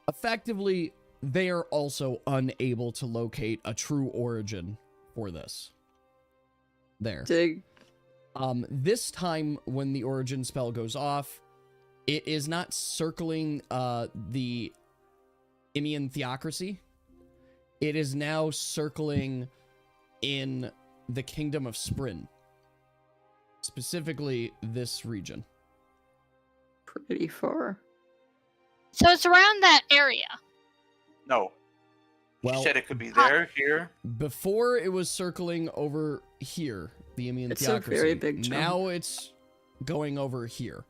effectively they are also unable to locate a true origin for this. There. Dig. This time when the origin spell goes off, it is not circling the Imian theocracy. It is now circling in the Kingdom of Sprin. Specifically, this region. Pretty far. So it's around that area. No. Well, You said it could be there, here. before it was circling over here, the Imian It's a theocracy. very big chunk. Now it's going over here.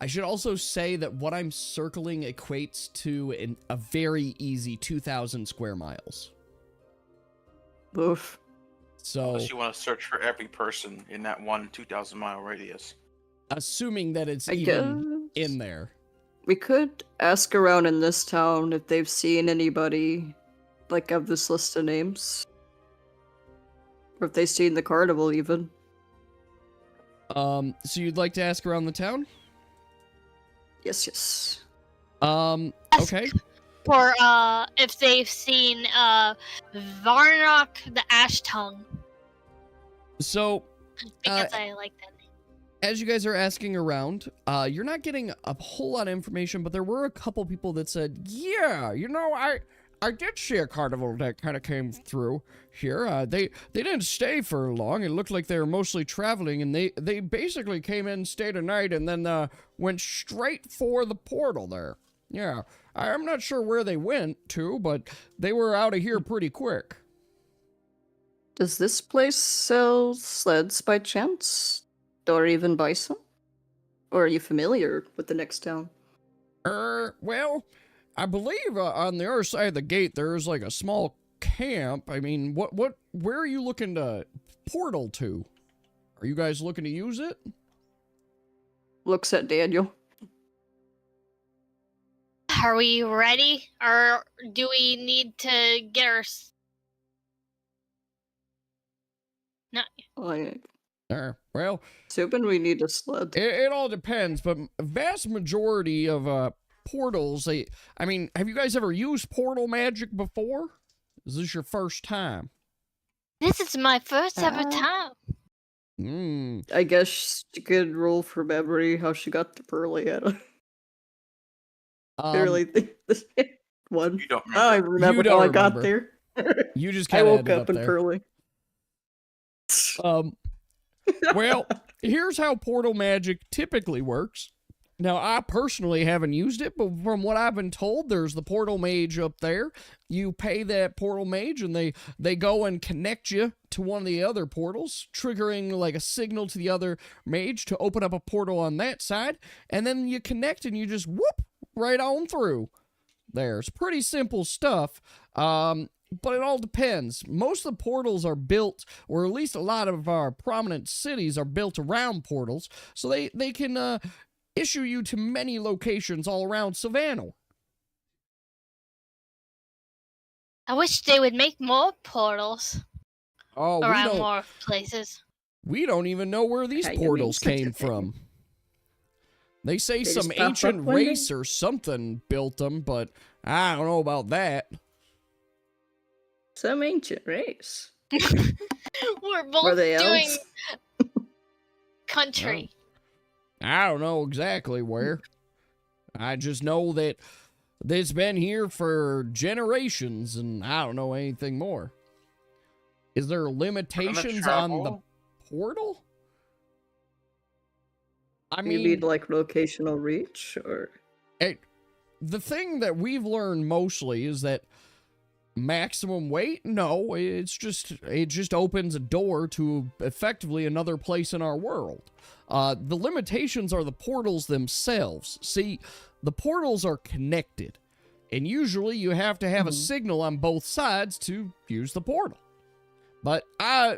I should also say that what I'm circling equates to a very easy 2,000 square miles. Oof. So, Unless you want to search for every person in that 2,000-mile radius. assuming that it's I even guess in there. we could ask around in this town if they've seen anybody, like, of this list of names. Or if they've seen the carnival, even. So you'd like to ask around the town? Yes, yes. Okay. For if they've seen Varnock the Ash Tongue. So, Because I like that name. as you guys are asking around, you're not getting a whole lot of information, but there were a couple people that said, yeah, you know, I did see a carnival that kind of came through here. They didn't stay for long. It looked like they were mostly traveling, and they basically came in, stayed a night, and then went straight for the portal there. Yeah, I'm not sure where they went to, but they were out of here pretty quick. Does this place sell sleds by chance? Or even bison? Or are you familiar with the next town? Well, I believe on the other side of the gate there's like a small camp. I mean, where are you looking to portal to? Are you guys looking to use it? Looks at Daniel. Are we ready? Or do we need to get our... No. Well, Subin, we need a sled. it all depends, but a vast majority of portals, I mean, have you guys ever used portal magic before? Is this your first time? This is my first ever time. I guess she could roll for memory how she got to Pearly at a... I really think this one. You don't I remember. remember how I got there. You just I kind of woke ended up in there. Pearly. Well, here's how portal magic typically works. Now, I personally haven't used it, but from what I've been told, there's the portal mage up there. You pay that portal mage, and they go and connect you to one of the other portals, triggering like a signal to the other mage to open up a portal on that side, and then you connect and you just whoop right on through. There's pretty simple stuff. But it all depends. Most of the portals are built, or at least a lot of our prominent cities are built around portals, so they can issue you to many locations all around Savannah. I wish they would make more portals Oh, around more places. we don't even know where these How you mean portals such a came thing? from. They say They some just pop up ancient one day? race or something built them, but I don't know about that. Some ancient race. We're both Were they doing elves? country. I don't know exactly where. I just know that it's been here for generations, and I don't know anything more. Is there limitations on the travel? portal? I You mean, mean like locational reach, or the thing that we've learned mostly is that maximum weight? No, it just opens a door to effectively another place in our world. The limitations are the portals themselves. See, the portals are connected, and usually you have to have a signal on both sides to use the portal. But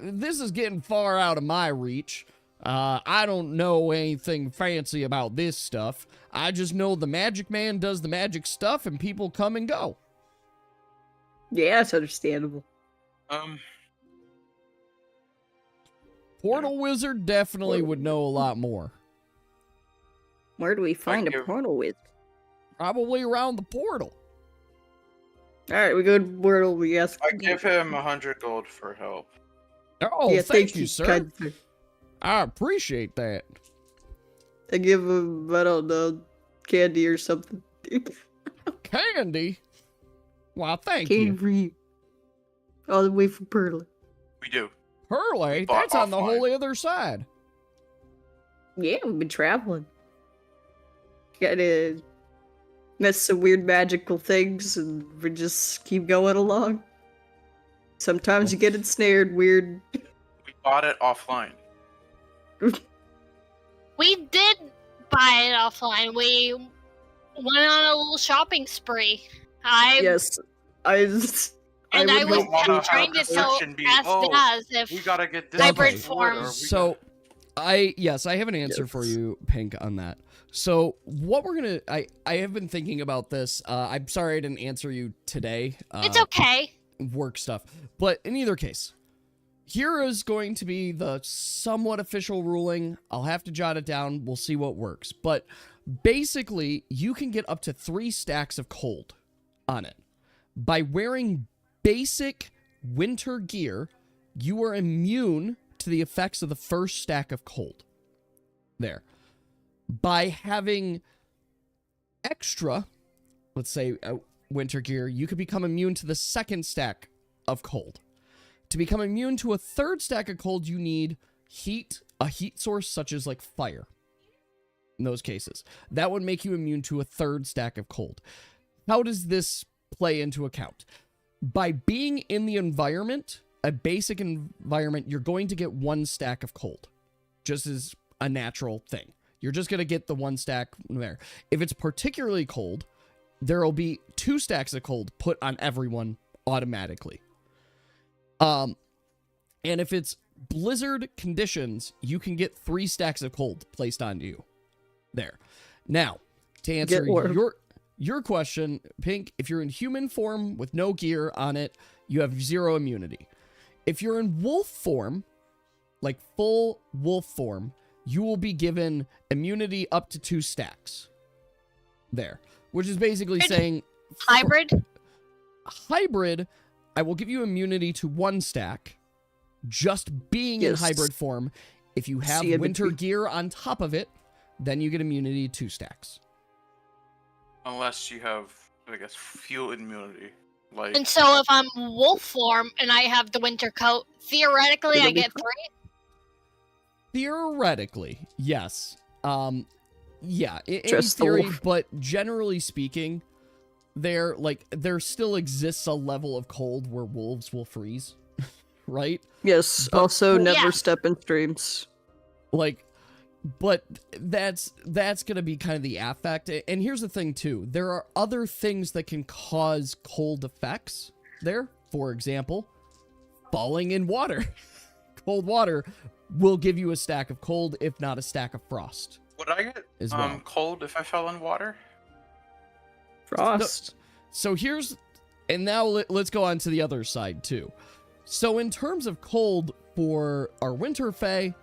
this is getting far out of my reach. I don't know anything fancy about this stuff. I just know the magic man does the magic stuff and people come and go. Yeah, it's understandable. Portal wizard definitely would know a lot more. Where do we find a give- portal wizard? Probably around the portal. Alright, we go to portal, we ask... I give him 100 gold for help. Oh, yeah, thank you, sir. kind sir. I appreciate that. I give him, I don't know, candy or something. Candy? Well, thank Candy you. for you. All the way from Pearly. We do. Hurley? Bought That's on the offline. whole other side. Yeah, we've been traveling. Gotta met some weird magical things, and we just keep going along. Sometimes you get ensnared weird. We bought it offline. We did buy it offline. We went on a little shopping spree. Yes, I was hope to trying to have tell section be, Daz if We gotta get this hybrid much wood, form. or we So, I have an answer for Yes. you, Pink, on that. So, what we're gonna... I have been thinking about this. I'm sorry I didn't answer you today. it's okay. Work stuff. But in either case, here is going to be the somewhat official ruling. I'll have to jot it down. We'll see what works. But basically, you can get up to 3 stacks of cold on it. By wearing basic winter gear, you are immune to the effects of the first stack of cold. There. By having extra, let's say, winter gear, you could become immune to the second stack of cold. To become immune to a third stack of cold, you need heat, a heat source such as like fire. In those cases, that would make you immune to a third stack of cold. How does this play into account? By being in the environment, a basic environment, you're going to get 1 stack of cold, just as a natural thing. You're just going to get the 1 stack there. If it's particularly cold, there will be 2 stacks of cold put on everyone automatically. And if it's blizzard conditions, you can get 3 stacks of cold placed on you. There. Now, to answer your question, Pink, if you're in human form with no gear on it, you have 0 immunity. If you're in wolf form, like full wolf form, you will be given immunity up to 2 stacks. There. Which is basically saying... Hybrid? Hybrid, I will give you immunity to 1 stack. Just being in hybrid form. If you have winter gear on top of it, then you get immunity to 2 stacks. Unless you have, I guess, fuel immunity. Like, And so if I'm wolf form and I have the winter coat, theoretically I get 3? Theoretically, yes. Yeah, in Just the theory, wolf. but generally speaking, there still exists a level of cold where wolves will freeze, right? Yes, But- also Yeah. never step in streams. Like, but that's gonna be kind of the affect. And here's the thing too: there are other things that can cause cold effects. There, for example, falling in water. Cold water will give you a stack of cold, if not a stack of frost. would I get As well. cold if I fell in water? Frost. So here's, and now let's go on to the other side too. So in terms of cold for our winter fae,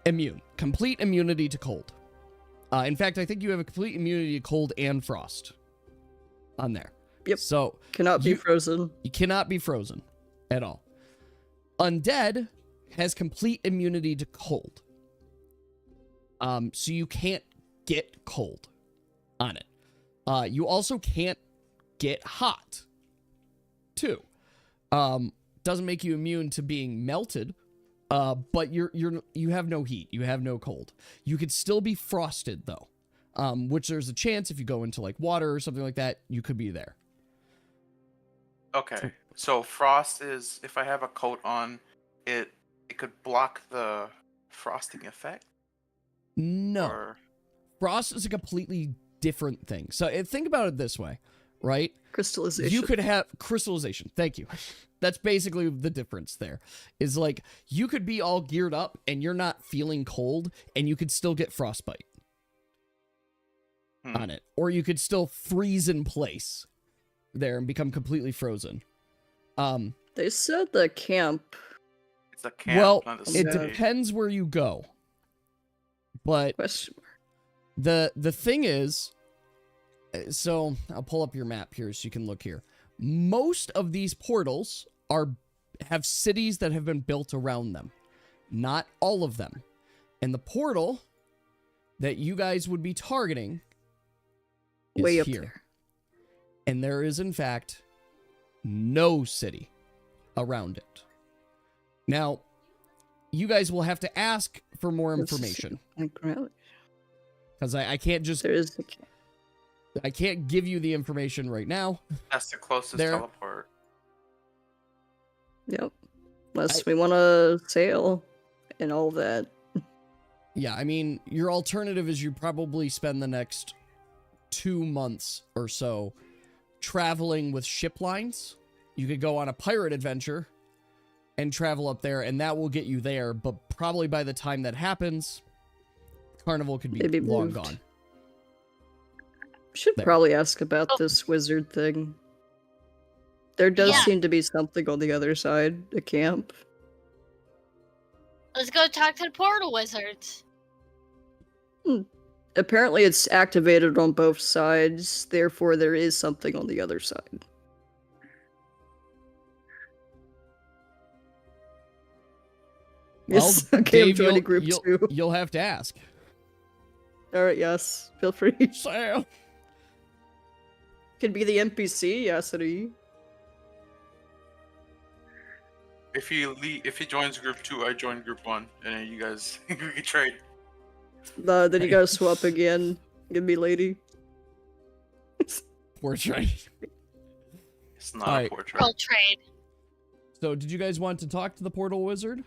immune, complete immunity to cold. In fact, I think you have a complete immunity to cold and frost on there. Yep. So Cannot be you- frozen. you cannot be frozen at all. Undead has complete immunity to cold. So you can't get cold on it. You also can't get hot, too. Doesn't make you immune to being melted, but you have no heat. You have no cold. You could still be frosted though, which there's a chance if you go into like water or something like that, you could be there. Okay. So frost is if I have a coat on, it could block the frosting effect. No. Or Frost is a completely different thing. So think about it this way, right? Crystallization. You could have crystallization. Thank you. That's basically the difference there. Is like you could be all geared up and you're not feeling cold and you could still get frostbite on it. Or you could still freeze in place there and become completely frozen. They said the camp. it's a camp. Well, not a it city. depends where you go. But Question mark. the thing is, so I'll pull up your map here so you can look here. Most of these portals have cities that have been built around them. Not all of them. And the portal that you guys would be targeting is Way up here. there. And there is, in fact, no city around it. Now, you guys will have to ask for more information. Because I can't just... There is the camp. I can't give you the information right now. That's the closest There. teleport. Yep. Unless we want to sail and all that. Yeah, I mean, your alternative is you probably spend the next 2 months or so traveling with ship lines. You could go on a pirate adventure and travel up there, and that will get you there, but probably by the time that happens, Carnival could be Maybe long moved. gone. Should There. probably ask about this wizard thing. There does Yeah. seem to be something on the other side, a camp. Let's go talk to the portal wizards. Apparently it's activated on both sides, therefore there is something on the other side. Yes, okay, I'm Dave, joining group you'll, 2. you'll have to ask. Alright, yes, feel free. Sam. Could be the NPC, Yasuri. If he joins group 2, I join group 1, and then you guys we can trade. Then you gotta swap again. Give me lady. Portrait. It's not Alright. a portrait. World trade. So, did you guys want to talk to the portal wizard?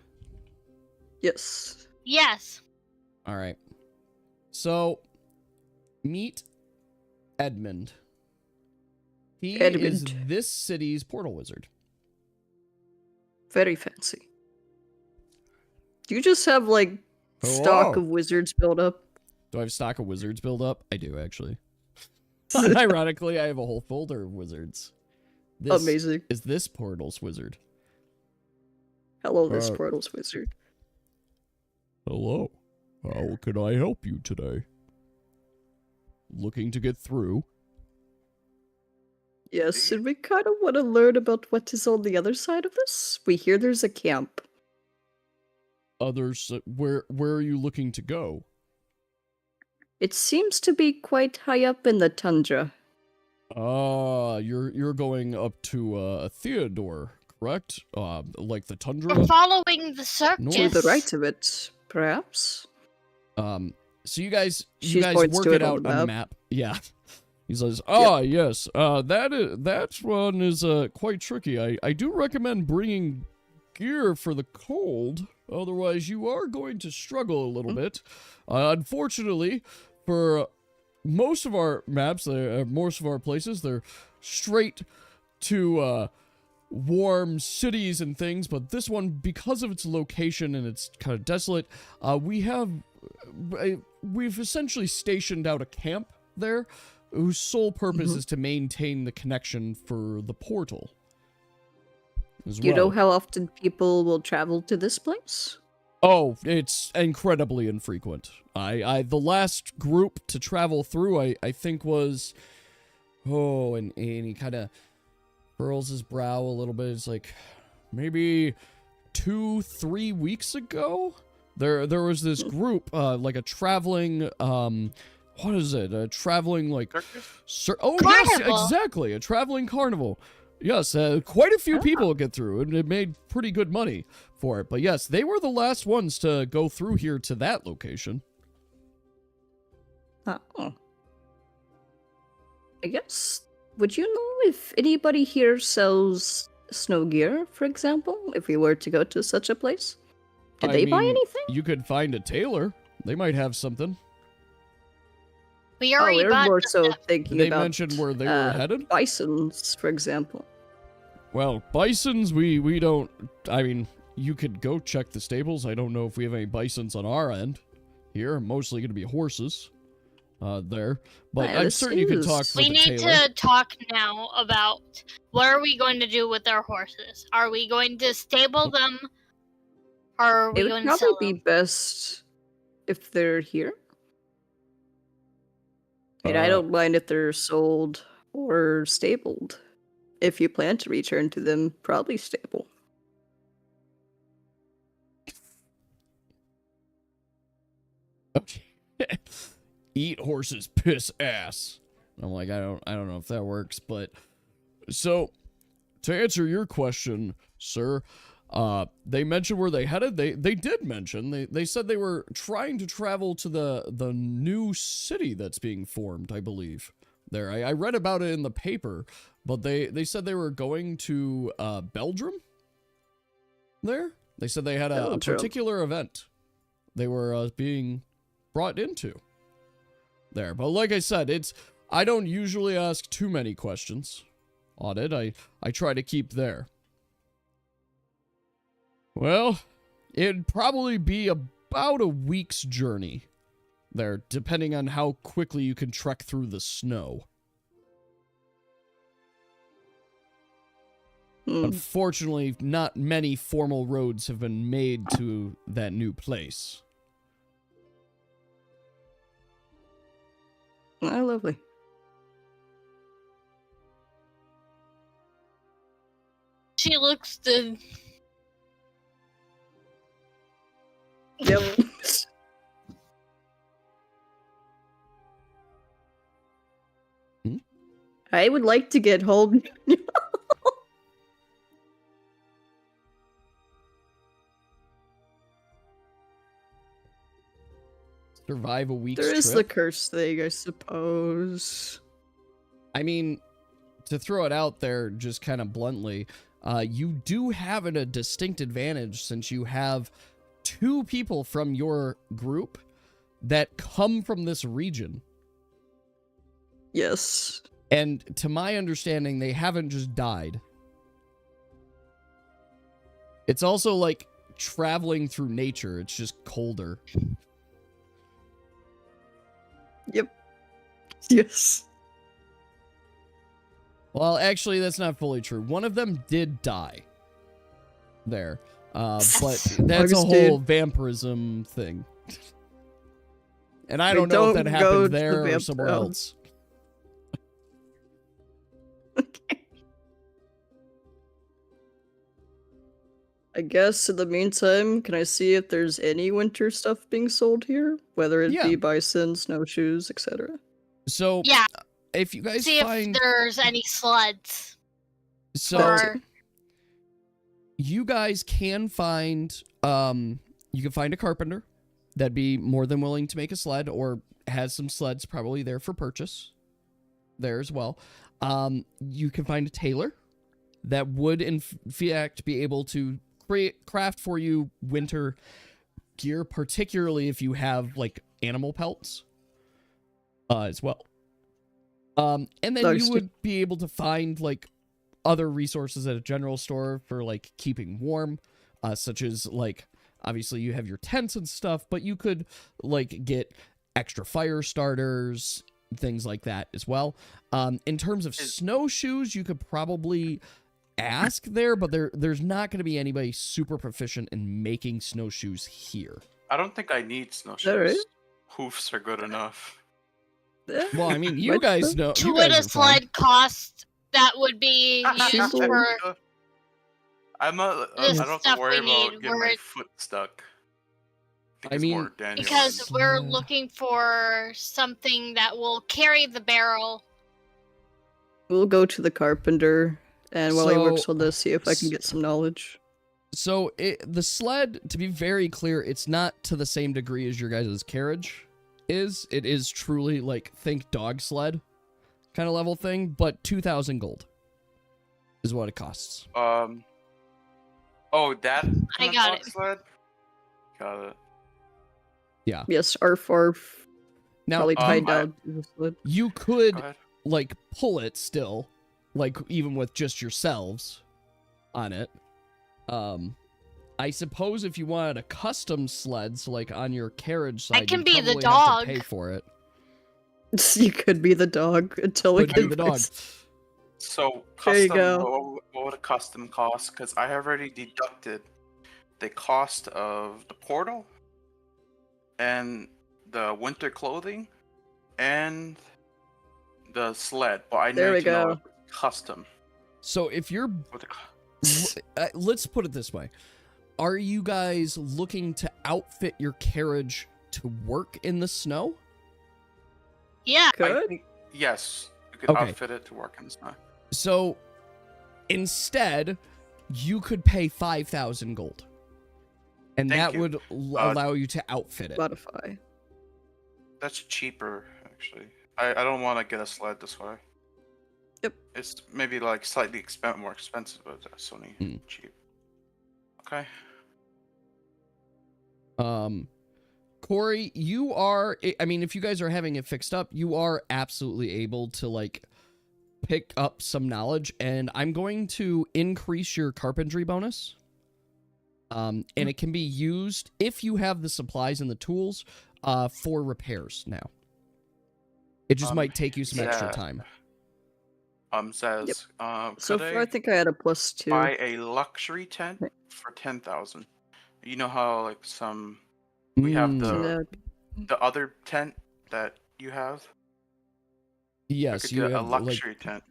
Yes. Yes. All right. So, meet Edmund. He is Edmund. this city's portal wizard. Very fancy. Do you just have, like, stock Hello. of wizards built up? Do I have stock of wizards build up? I do, actually. Ironically, I have a whole folder of wizards. This Amazing. is this portal's wizard. Hello, this portal's wizard. Hello. How can I help you today? Looking to get through? Yes, and we kind of want to learn about what is on the other side of this. We hear there's a camp. Others, where are you looking to go? It seems to be quite high up in the tundra. Ah, you're going up to Theodore, correct? Like the Tundra? We're following the circus. To the right of it, perhaps. So you guys She work points to it it on out the on the map. map. Yeah. He says, yes, that one is quite tricky. I do recommend bringing gear for the cold, otherwise you are going to struggle a little bit. Unfortunately, for most of our maps, most of our places, they're straight to warm cities and things, but this one, because of its location and it's kind of desolate, we've essentially stationed out a camp there whose sole purpose is to maintain the connection for the portal. Do you know how often people will travel to this place? Oh, it's incredibly infrequent. The last group to travel through, I think was, and he kind of furrows his brow a little bit. It's like maybe 2-3 weeks ago. There was this group, like a traveling, what is it? A traveling like, yes, Carnival. exactly, a traveling carnival. Yes, quite a few people get through, and it made pretty good money for it. But yes, they were the last ones to go through here to that location. Oh. I guess would you know if anybody here sells snow gear, for example, if we were to go to such a place? Did I they buy mean, anything? You could find a tailor. They might have something. We Oh, already we're bought more the so stuff. thinking They about mentioned where they were headed. bisons, for example. Well, bisons, we don't. I mean, you could go check the stables. I don't know if we have any bisons on our end. Here, mostly going to be horses. There, but Yeah, I'm this certain you could talk is- with We the need tailor. to talk now about what are we going to do with our horses? Are we going to stable them? Or are It we would going to probably sell be them? best if they're here. And I Uh, don't mind if they're sold or stabled. If you plan to return to them, probably stable. Okay. Eat horses, piss ass. I'm like, I don't know if that works, but so to answer your question, sir, they mentioned where they headed. They did mention they said they were trying to travel to the new city that's being formed, I believe. There, I read about it in the paper, but they said they were going to Belgium. There, they said they had a Belgium. particular event they were being brought into. There, but like I said, I don't usually ask too many questions on it. I try to keep there. Well, it'd probably be about a week's journey there, depending on how quickly you can trek through the snow. Unfortunately, not many formal roads have been made to that new place. Oh, lovely. She looks the Yep. I would like to get hold. Survive a week's There is trip. the curse thing, I suppose. I mean, to throw it out there just kind of bluntly, you do have a distinct advantage since you have 2 people from your group that come from this region. Yes. And to my understanding, they haven't just died. It's also like traveling through nature. It's just colder. Yep. Yes. Well, actually, that's not fully true. One of them did die. There. But that's a Augustine. whole vampirism thing. And I We don't know if that don't go to happened the there or vamp somewhere house. else. Okay. I guess in the meantime, can I see if there's any winter stuff being sold here? Whether it Yeah. be bison, snowshoes, etc. So, yeah. if you guys See find... if there's any sleds. So, Or you guys can find... you can find a carpenter that'd be more than willing to make a sled, or has some sleds probably there for purchase there as well. You can find a tailor that would in fact be able to craft for you winter gear, particularly if you have like animal pelts as well. And then Nice. you would be able to find like other resources at a general store for like keeping warm, such as like obviously you have your tents and stuff, but you could like get extra fire starters, things like that as well. In terms of snowshoes, you could probably ask there, but there's not going to be anybody super proficient in making snowshoes here. I don't think I need snowshoes. Alright. Hoofs are good enough. Well, I mean, you Might guys be. know. to You what guys a are fine. sled cost that would be used People- for I'm not. The I don't have stuff to worry we need, about getting where my it- foot stuck. I it's mean, more Daniel because and- we're Yeah. looking for something that will carry the barrel. We'll go to the carpenter, and while he works So- on this, see if I can get some knowledge. So the sled, to be very clear, it's not to the same degree as your guys' carriage is. It is truly like think dog sled. kind of level thing, but 2,000 gold is what it costs. Oh, that I kind of got dog it. sled? Got it. Yeah. Yes, R4 Now, probably tied I- down to the sled. you Go could, ahead. like, pull it still, like, even with just yourselves on it. I suppose if you wanted a custom sled, so, like, on your carriage side, can you'd be the probably have dog. to pay for it. You could be the dog until we Could be can the dog. So, There you custom, go. what would a custom cost? Because I have already deducted the cost of the portal and the winter clothing and the sled. But I There need we to know go. if it's custom. So if you're, What the let's put it this way. Are you guys looking to outfit your carriage to work in the snow? Yeah. I Good. think, yes, you could Okay. outfit it to work in the snow. So instead, you could pay 5,000 gold. And Thank that you. would allow you to outfit it. Modify. That's cheaper, actually. I don't want to get a sled this way. Yep. It's maybe like slightly more expensive, but that's only cheap. Okay. Corey, you are, I mean, if you guys are having it fixed up, you are absolutely able to, like, pick up some knowledge, and I'm going to increase your carpentry bonus. And it can be used, if you have the supplies and the tools, for repairs now. It just might take you some extra yeah. time. Says, So could far, I think I had a +2. buy a luxury tent for 10,000? You know how like some we have Mm, the other tent that you have. I yes, could you get a have, like, luxury tent.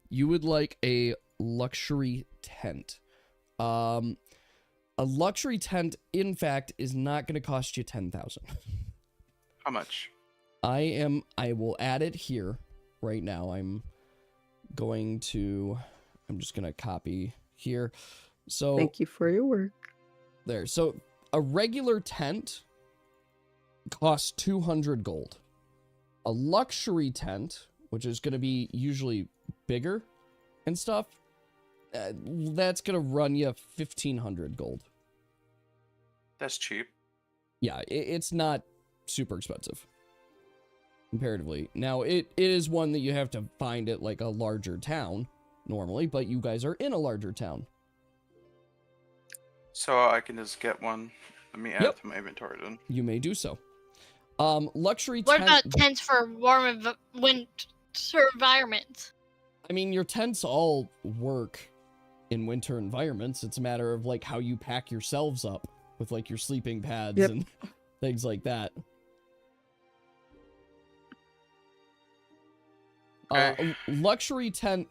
you would like a luxury tent. A luxury tent, in fact, is not going to cost you 10,000. How much? I will add it here right now. I'm just going to copy here. So Thank you for your work. there. So a regular tent costs 200 gold. A luxury tent, which is going to be usually bigger and stuff, that's going to run you 1,500 gold. That's cheap. Yeah, it's not super expensive comparatively. Now, it is one that you have to find at, like, a larger town normally, but you guys are in a larger town. So I can just get one. Let me add Yep. it to my inventory then. You may do so. Luxury What tent. about tents for warm winter environments? I mean, your tents all work in winter environments. It's a matter of, like, how you pack yourselves up with, like, your sleeping pads Yep. and things like that. Okay. Luxury tent.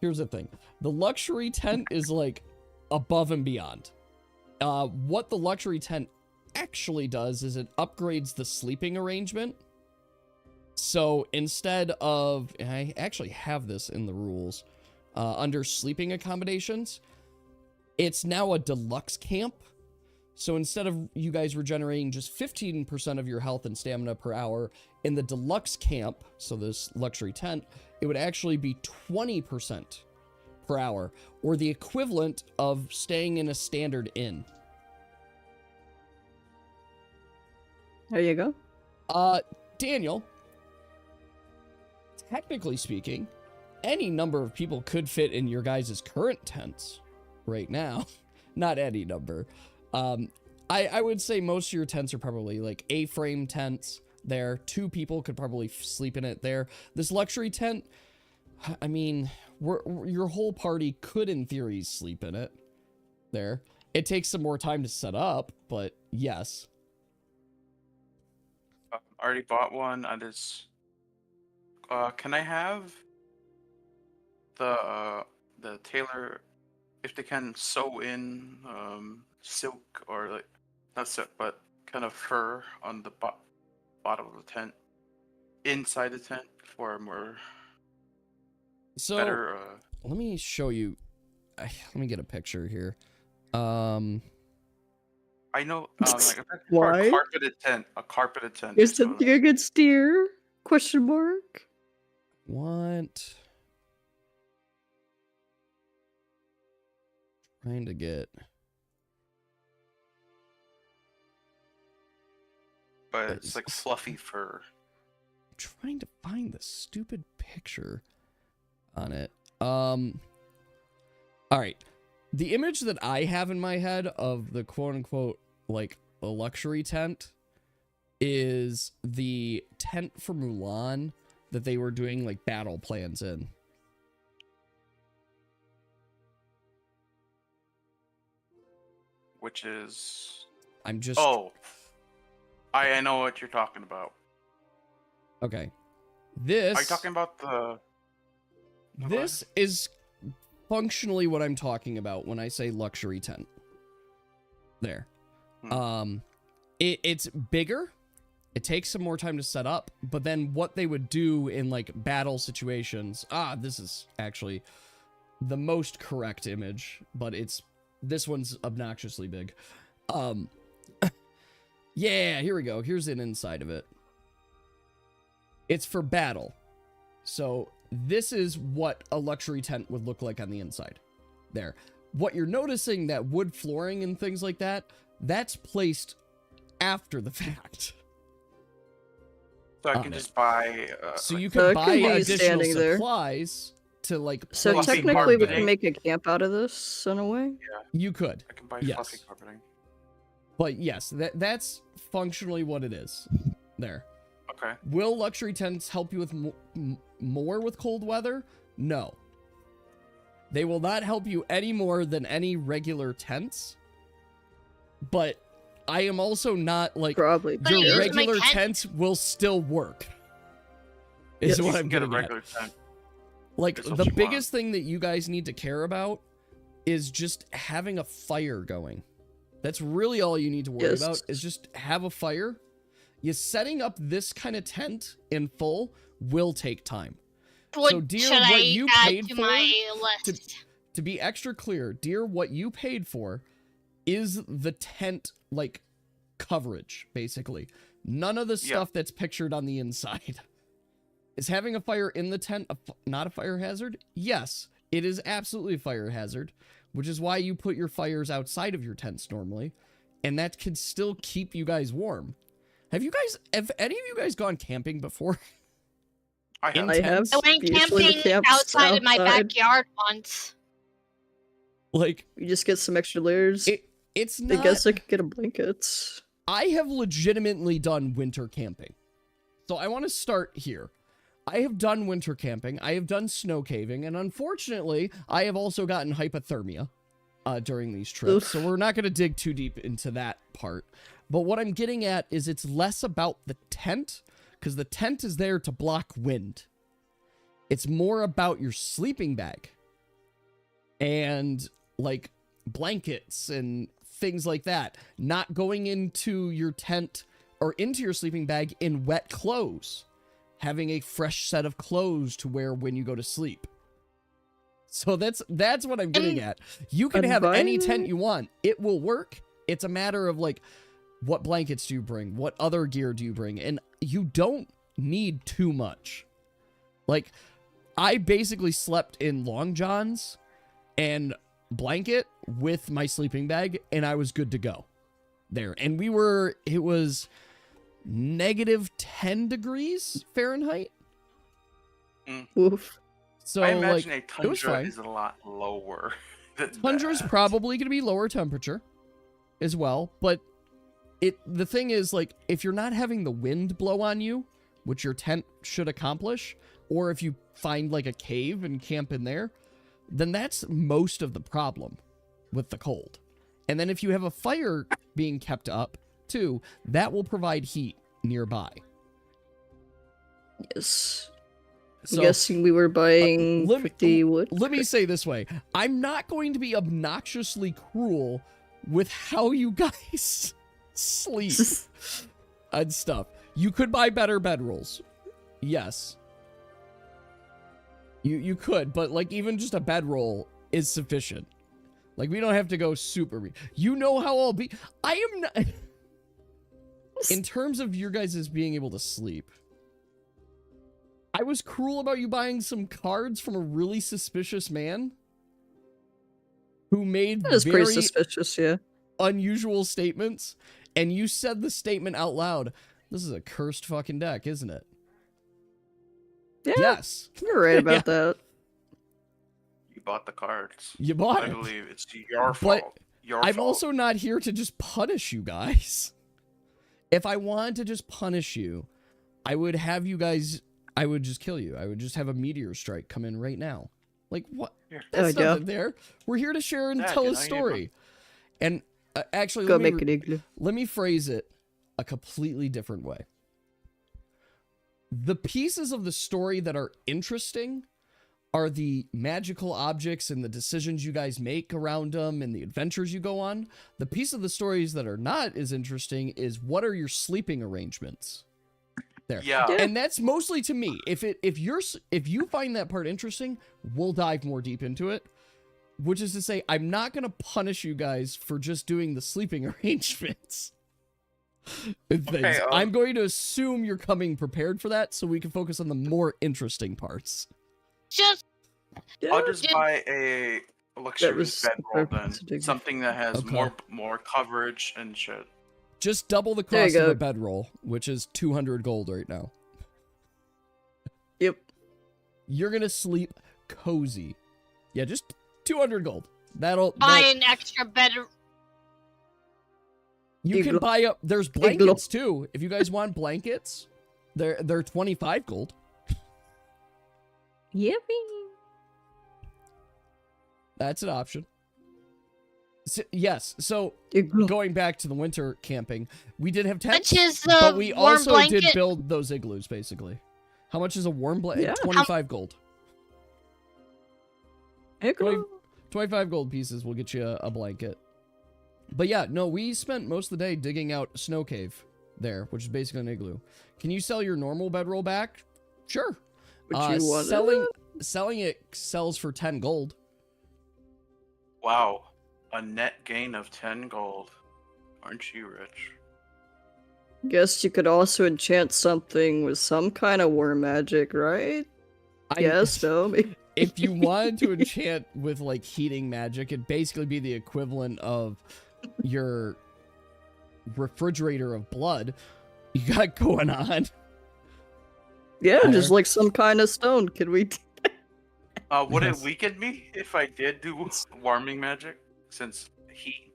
Here's the thing. The luxury tent is, like, above and beyond. What the luxury tent actually does is it upgrades the sleeping arrangement. So instead of, and I actually have this in the rules, under sleeping accommodations, it's now a deluxe camp. So instead of you guys regenerating just 15% of your health and stamina per hour, in the deluxe camp, so this luxury tent, it would actually be 20% per hour, or the equivalent of staying in a standard inn. There you go. Daniel, technically speaking, any number of people could fit in your guys' current tents right now. Not any number. I would say most of your tents are probably like A-frame tents there. 2 people could probably sleep in it there. This luxury tent, I mean, your whole party could in theory sleep in it there. It takes some more time to set up, but yes. I already bought one. I just. Can I have the tailor, if they can sew in silk or like not silk but kind of fur on the bottom of the tent, inside the tent for a more better. Let me show you. Let me get a picture here. I know, like for Why? a carpeted tent. A carpeted tent. Is so, something against deer? Question mark. What? Trying to get. But it's like fluffy fur. I'm trying to find the stupid picture on it. All right. The image that I have in my head of the quote unquote like a luxury tent is the tent for Mulan that they were doing like battle plans in. Which is... I'm just... Oh. I know what you're talking about. Okay. This... Are you talking about the... This is functionally what I'm talking about when I say luxury tent. There. It's bigger. It takes some more time to set up, but then what they would do in like battle situations. This is actually the most correct image, but this one's obnoxiously big. Yeah, here we go. Here's an inside of it. It's for battle. So this is what a luxury tent would look like on the inside. There. What you're noticing, that wood flooring and things like that, that's placed after the fact. So I can just buy... so you So can it buy could be additional standing there. supplies to like... So place Fluffy technically, we carpeting. can make a camp out of this in a way. You could. I can buy Yes. fluffy carpeting. But yes, that's functionally what it is. There. Okay. Will luxury tents help you with more with cold weather? No. They will not help you any more than any regular tents. But I am also not like... Probably. But you Your use my regular tent. tents will still work. Is Yes. what You I'm can get a getting at. regular tent. Like, That's what the you biggest thing that you guys need to care about is just having a fire going. That's really all you need to worry Yes. about, is just have a fire. Setting up this kind of tent in full will take time. What So, dear, should what I you add paid to for my list? To be extra clear, dear, what you paid for is the tent, like, coverage, basically. None of the stuff that's pictured on the inside. Is having a fire in the tent not a fire hazard? Yes, it is absolutely a fire hazard, which is why you put your fires outside of your tents normally, and that can still keep you guys warm. Have any of you guys gone camping before? I have. I have. I went Usually the camping camp's outside of my outside. backyard once. Like, You just get some extra layers. it's I not... guess I could get a blanket. I have legitimately done winter camping. So I want to start here. I have done winter camping. I have done snow caving. And unfortunately, I have also gotten hypothermia during these trips. Oof. So we're not going to dig too deep into that part. But what I'm getting at is it's less about the tent, because the tent is there to block wind. It's more about your sleeping bag and like blankets and things like that. Not going into your tent or into your sleeping bag in wet clothes. Having a fresh set of clothes to wear when you go to sleep. So that's what I'm getting at. You can have any tent you want. It will work. It's a matter of like, what blankets do you bring? What other gear do you bring? And you don't need too much. Like, I basically slept in long johns and blanket with my sleeping bag, and I was good to go there. And it was -10 degrees Fahrenheit. Oof. So I imagine like, a it was tundra fine. is a lot lower than Tundra's that. probably going to be lower temperature as well, but the thing is, like, if you're not having the wind blow on you, which your tent should accomplish, or if you find like a cave and camp in there, then that's most of the problem with the cold. And then if you have a fire being kept up too, that will provide heat nearby. Yes. So, I'm guessing we were buying let me- 50 wood. Let me say this way. I'm not going to be obnoxiously cruel with how you guys sleep and stuff. You could buy better bedrolls. Yes. You could, but like even just a bedroll is sufficient. Like we don't have to go super... You know how I'll be... I am not... In terms of your guys' being able to sleep, I was cruel about you buying some cards from a really suspicious man who made That is pretty very suspicious, yeah. unusual statements, and you said the statement out loud. This is a cursed fucking deck, isn't it? Yeah, Yes. you're right about that. You bought the cards. You bought I it. believe it's your But fault. Your I'm fault. also not here to just punish you guys. If I wanted to just punish you, I would have you guys, I would just kill you. I would just have a meteor strike come in right now. Like, what? Here. That's yeah. nothing there. We're here to share and Dad, tell you a know, you story. And actually, Go let me, make an igloo. let me phrase it a completely different way. The pieces of the story that are interesting are the magical objects and the decisions you guys make around them and the adventures you go on. The piece of the stories that are not as interesting is what are your sleeping arrangements. There. Yeah. Yeah. And that's mostly to me. If you find that part interesting, we'll dive more deep into it. Which is to say, I'm not going to punish you guys for just doing the sleeping arrangements. And things. Okay, I'm going to assume you're coming prepared for that so we can focus on the more interesting parts. Just I'll just Did- buy a luxurious was the bedroll purpose then. of it. Something that has Okay. more coverage and shit. Just double the There you cost of go. a bedroll, which is 200 gold right now. Yep. You're going to sleep cozy. Yeah, just 200 gold. That'll... buy that- an extra bed. You can Igloo. buy up. There's blankets too. If you guys want blankets, they're 25 gold. Yippee. That's an option. Yes. So Igloo. going back to the winter camping, we did have tents, Which is the but we warm also blanket. did build those igloos. Basically, how much is a warm blanket? Yeah. 25 gold. Igloo. 25 gold pieces will get you a blanket. But yeah, no, we spent most of the day digging out a snow cave there, which is basically an igloo. Can you sell your normal bedroll back? Sure. Would you want Selling it sells for 10 gold. Wow. A net gain of 10 gold. Aren't you rich? Guess you could also enchant something with some kind of war magic, right? Yes, no, maybe. If you wanted to enchant with like heating magic, it'd basically be the equivalent of your refrigerator of blood you got going on. Yeah, just There. like some kind of stone. Could we? Would Yes. it weaken me if I did do warming magic? Since heat.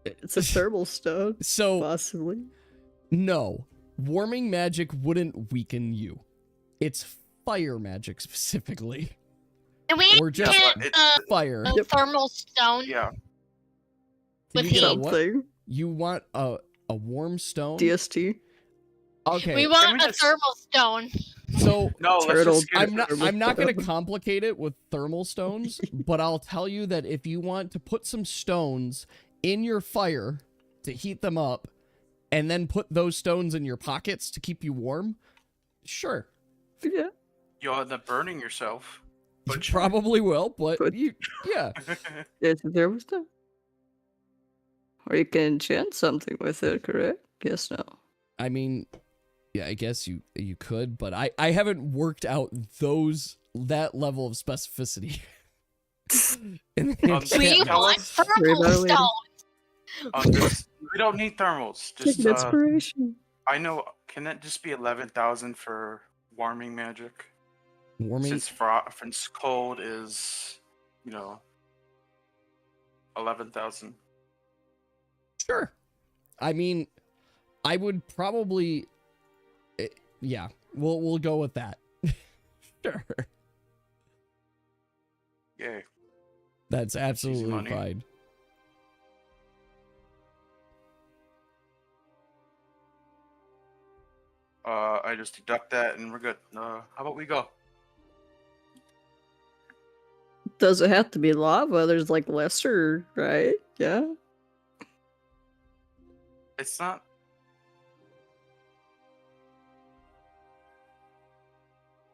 It's a thermal stone, So possibly. no, warming magic wouldn't weaken you. It's fire magic specifically. And we Or just get it- fire. a thermal stone. Yeah. Can with you get a heat. what? Something. You want a warm stone? DST. Okay. We Can want we a just- thermal stone. So No, Turtle. let's just get I'm not going to complicate it with thermal stones, but I'll tell you that if you want to put some stones in your fire to heat them up and then put those stones in your pockets to keep you warm, sure. Yeah. You'll end up burning yourself. You But probably will, but But- yeah. It's a thermal stone. Or you can enchant something with it, correct? Yes, no. I mean, yeah, I guess you could, but I haven't worked out that level of specificity. In the Um, We Yeah, enchantment. want let's- thermal Worry about it stone. we don't need thermals. Take Just an inspiration. I know. Can it just be 11,000 for warming magic? Warming. Since cold is, 11,000. Sure. I mean, I would probably, yeah. We'll go with that. Sure. Yay. That's absolutely money. fine. I just deduct that and we're good. How about we go? Does it have to be lava? There's like lesser, right? Yeah. It's not.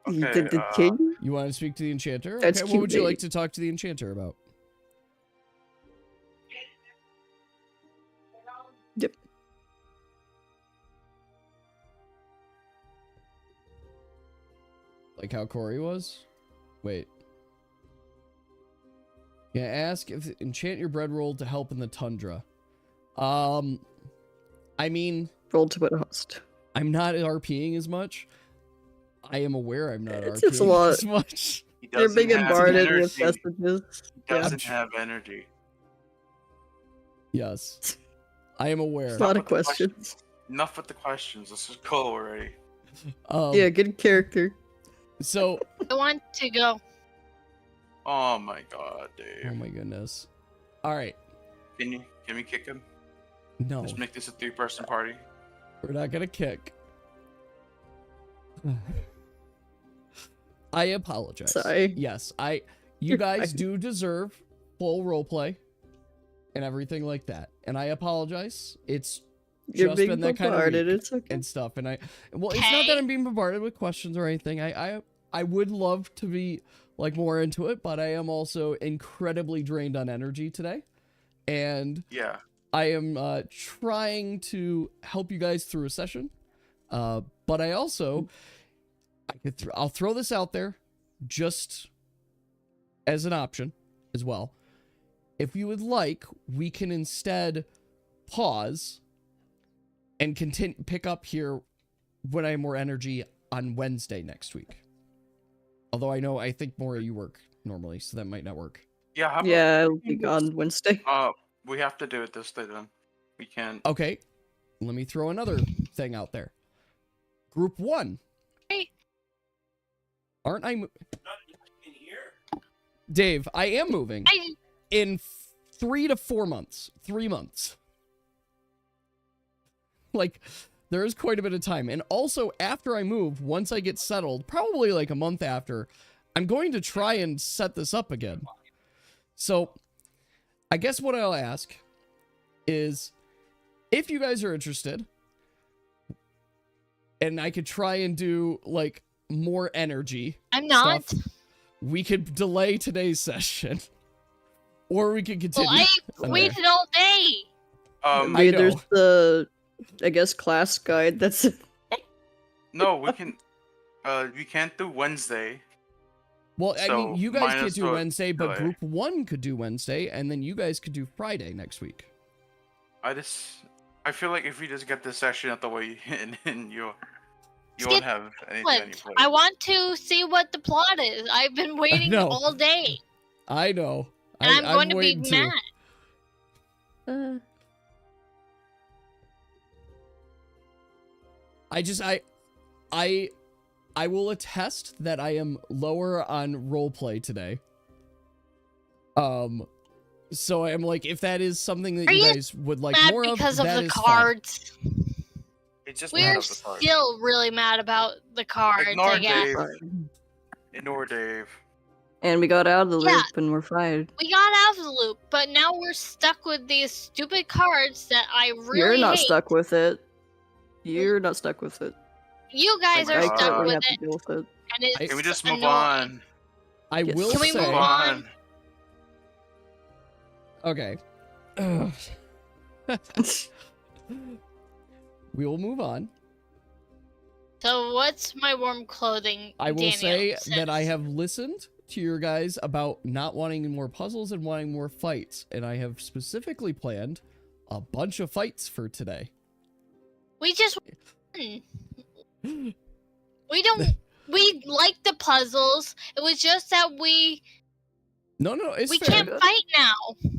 You Okay, did the king? You want to speak to the enchanter? That's Okay, what cute, would you like baby. to talk to the enchanter about? Yep. how Corey was? Wait. Yeah, ask if enchant your bread roll to help in the Tundra. I mean, Roll to a host. I'm not RPing as much. I am aware I'm not It's just a RPing lot. as much. He You're doesn't big and have barded with energy. messages. He Yeah. doesn't have energy. Yes. I am aware. A lot of Enough with the questions. Enough with the questions. Let's just go already. Yeah, good character. So, I want to go. Oh my god, oh Dave. my goodness. All right. Can we kick him? No, Let's make this a 3-person party. we're not gonna kick. I apologize. Sorry. Yes, you You're guys fine. do deserve full roleplay and everything like that. And I apologize. It's You're just being been that kind of bombarded. week It's okay. and stuff. And well, it's not that Okay. I'm being bombarded with questions or anything. I would love to be like more into it, but I am also incredibly drained on energy today. And Yeah. I am trying to help you guys through a session, but I also I'll throw this out there just as an option as well. If you would like, we can instead pause and pick up here when I have more energy on Wednesday next week. Although I think more you work normally, so that might not work. Yeah. How about, Yeah, I'll be gone Wednesday. we have to do it this day then. We can't. Okay, let me throw another thing out there. Group 1. Hey. Aren't I? Dave, I am moving in 3 to 4 months. 3 months. Like, there is quite a bit of time. And also, after I move, once I get settled, probably like a month after, I'm going to try and set this up again. So, I guess what I'll ask is, if you guys are interested, and I could try and do, like, more energy I'm not. stuff, we could delay today's session. Or we could continue. Well, I on waited there. all day. I Maybe know. there's the, I guess, class guide. That's No, we can. We can't do Wednesday. Well, I mean, So, you guys might can't as do well Wednesday, but delay. Group 1 could do Wednesday, and then you guys could do Friday next week. I feel like if we just get this session out the way, and you Skip won't have anything on your What? plate. I want to see what the plot is. I've been waiting know. all day, I know. and I'm going to be waiting too. mad. I will attest that I am lower on roleplay today. So I'm like, if that is something that Are you you guys would like Mad more because of, of that the is fine. cards. It's just We're not of the card. still really mad about the cards, Ignore I guess. Dave. Ignore Dave. and we got out of the Yeah. loop and we're fine. We got out of the loop, but now we're stuck with these stupid cards that I really You're not hate. stuck with it. You're not stuck with it. You guys my are I God. stuck currently with have it, to deal with it. and it's Can we just move annoying. on? I Yes. will Can we say, move Move on? on. okay. We will move on. So what's my warm clothing? I will Daniel say that I says? have listened to your guys about not wanting more puzzles and wanting more fights, and I have specifically planned a bunch of fights for today. We just won. We don't. We like the puzzles. It was just that we No, it's we fair. can't fight now.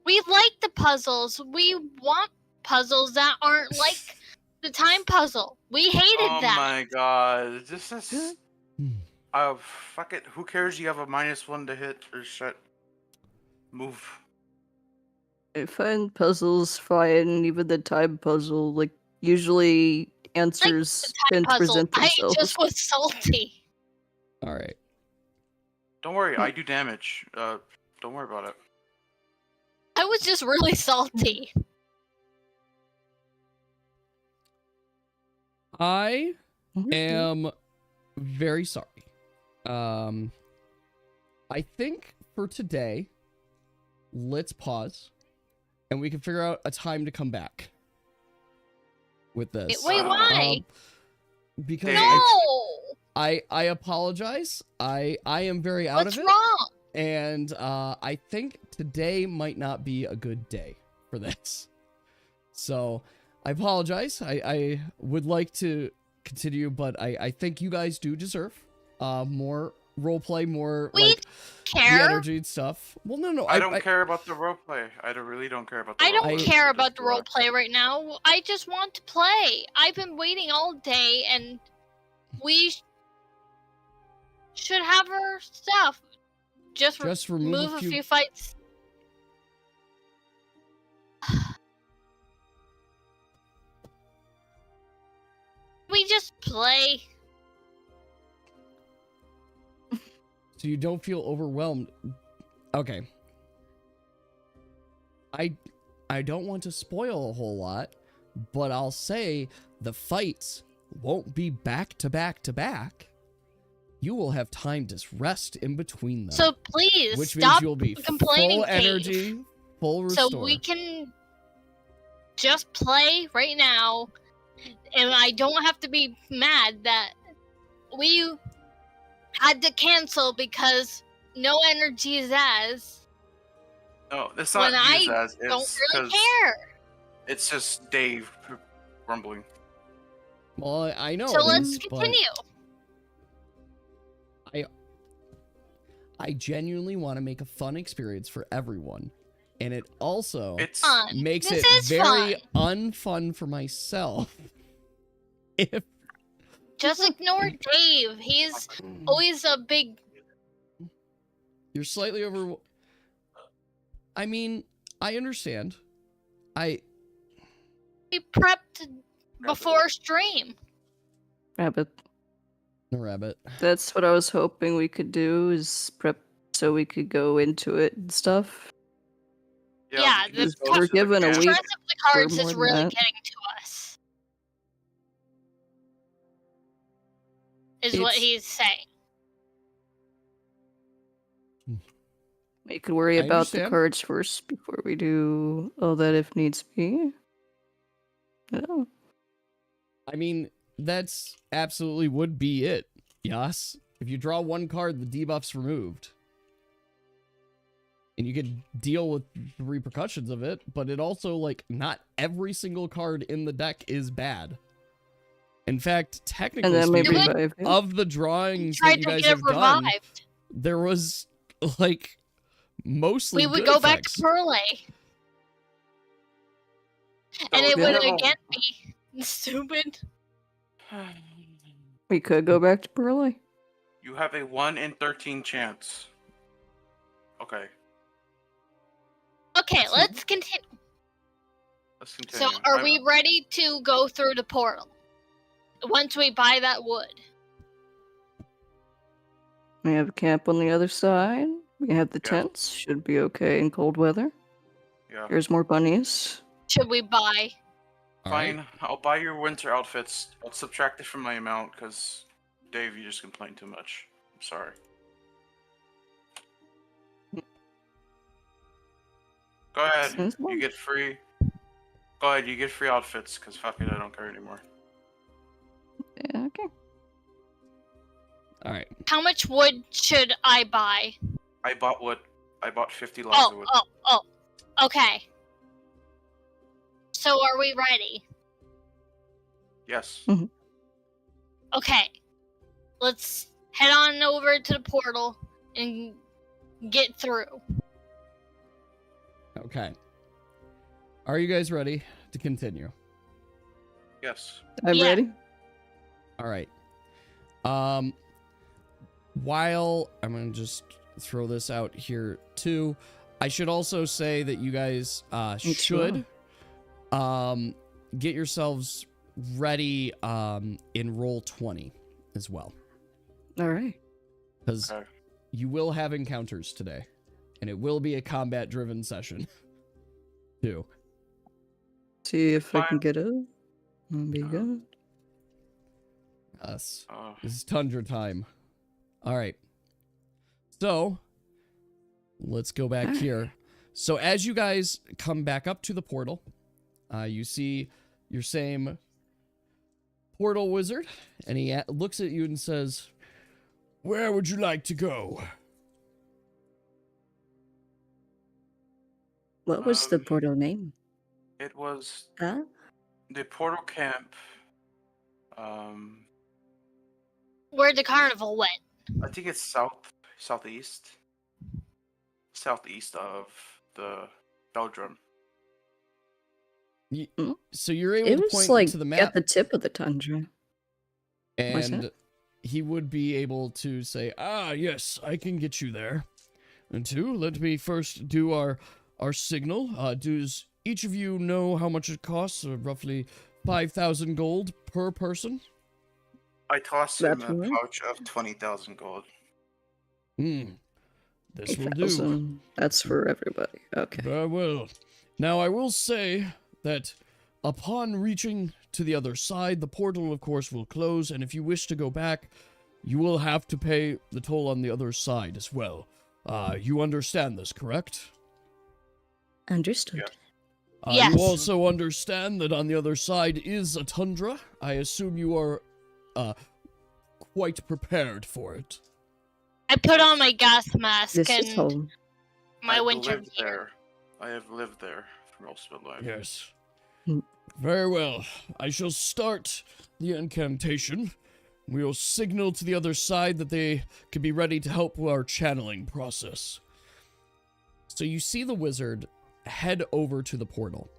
We like the puzzles. We want puzzles that aren't like the time puzzle. We hated Oh that. my god. This is. Hmm. Fuck it. Who cares? You have a -1 to hit or shit. Move. I find puzzles fine, even the time puzzle. Like, usually answers Time tend to puzzle. present I themselves. just was salty. All right. Don't worry. I do damage. Don't worry about it. I was just really salty. I Mhm. am very sorry. I think for today, let's pause, and we can figure out a time to come back with this. Wait, why? Because Dave. No. I apologize. I am very out What's of it. wrong? And I think today might not be a good day for this. So I apologize. I would like to continue, but I think you guys do deserve more roleplay, more We like the care. energy and stuff. Well, no, I don't care about the roleplay. really don't care about the I don't roleplay. care Just about the relax. roleplay right now. I just want to play. I've been waiting all day, and we should have our stuff. Just remove move a few fights. We just play. So you don't feel overwhelmed. Okay. I don't want to spoil a whole lot, but I'll say the fights won't be back to back to back. You will have time to rest in between them. So please which means stop you'll be complaining, full Cave. energy, full restore. So we can just play right now, and I don't have to be mad that we had to cancel because no energy is as. No, it's When not I used as. don't It's really 'cause care. It's just Dave grumbling. Well, I know. So it let's is, but continue. I genuinely want to make a fun experience for everyone, and it also It's Fun. makes This it is very fun. unfun for myself. If Just ignore Dave. He's always a big. you're slightly over, I mean, I understand. We prepped before stream. Rabbit. The rabbit. That's what I was hoping we could do, is prep so we could go into it and stuff. Yeah, we can the just go we're to the given a camp. The week stress of the cards more is than really that. getting to us. Is what It's- he's saying. We could worry I about the understand. cards first before we do all that if needs be. Yeah. I mean, that's absolutely would be it. Yes. If you draw one card, the debuff's removed. And you could deal with the repercussions of it, but it also, like, not every single card in the deck is bad. In fact, And technically then maybe speaking, revive you. of the drawings that Tried you to guys get it have done, revived. there was, like, mostly We would good go effects. back to Perle. And it we would have a- again be stupid. We could go back to Burley. You have a 1 in 13 chance. Okay, Okay, let's continue. let's continue. So, are we ready to go through the portal? Once we buy that wood. We have a camp on the other side. We have the Yeah. tents. Should be okay in cold weather. Yeah. Here's more bunnies. Should we buy? All right. Fine, I'll buy your winter outfits. I'll subtract it from my amount because Dave, you just complained too much. I'm sorry. Go ahead. Sensible. You get free. Go ahead. You get free outfits because fuck it, I don't care anymore. Yeah, okay. All right. How much wood should I buy? I bought wood. I bought 50 logs of wood. Okay. So, are we ready? Yes. Okay. Let's head on over to the portal and get through. Okay. Are you guys ready to continue? Yes. I'm Yeah. ready. All right. While I'm going to just throw this out here too, I should also say that you guys should get yourselves ready in roll 20 as well, All right. because Okay. you will have encounters today, and it will be a combat driven session too. See if I can Fine. get it. That'll be good. Yes. Oh, This is Tundra time. All right. So, let's go back here. So, as you guys come back up to the portal, you see your same portal wizard, and he looks at you and says, "Where would you like to go?" What was the Um, portal name? It was Huh? the portal camp. Where the carnival went. I think it's southeast of the Belgium. So you're able It to was point like to the at map, the tip of the tundra. What's and that? he would be able to say, "Ah, yes, I can get you there." And two, let me first do our signal. Does each of you know how much it costs? Roughly 5,000 gold per person. I tossed him That's a right. pouch of 20,000 gold. This will do. 8,000. That's for everybody. Okay. Very well. Now, I will say that upon reaching to the other side, the portal, of course, will close, and if you wish to go back, you will have to pay the toll on the other side as well. You understand this, correct? Understood. Yeah. Yes. You also understand that on the other side is a tundra. I assume you are quite prepared for it. I put on my gas mask This is and home. my I've winter lived gear. there. I have lived there for most of my life. Yes. Mm. Very well. I shall start the incantation. We will signal to the other side that they can be ready to help with our channeling process. So you see the wizard head over to the portal.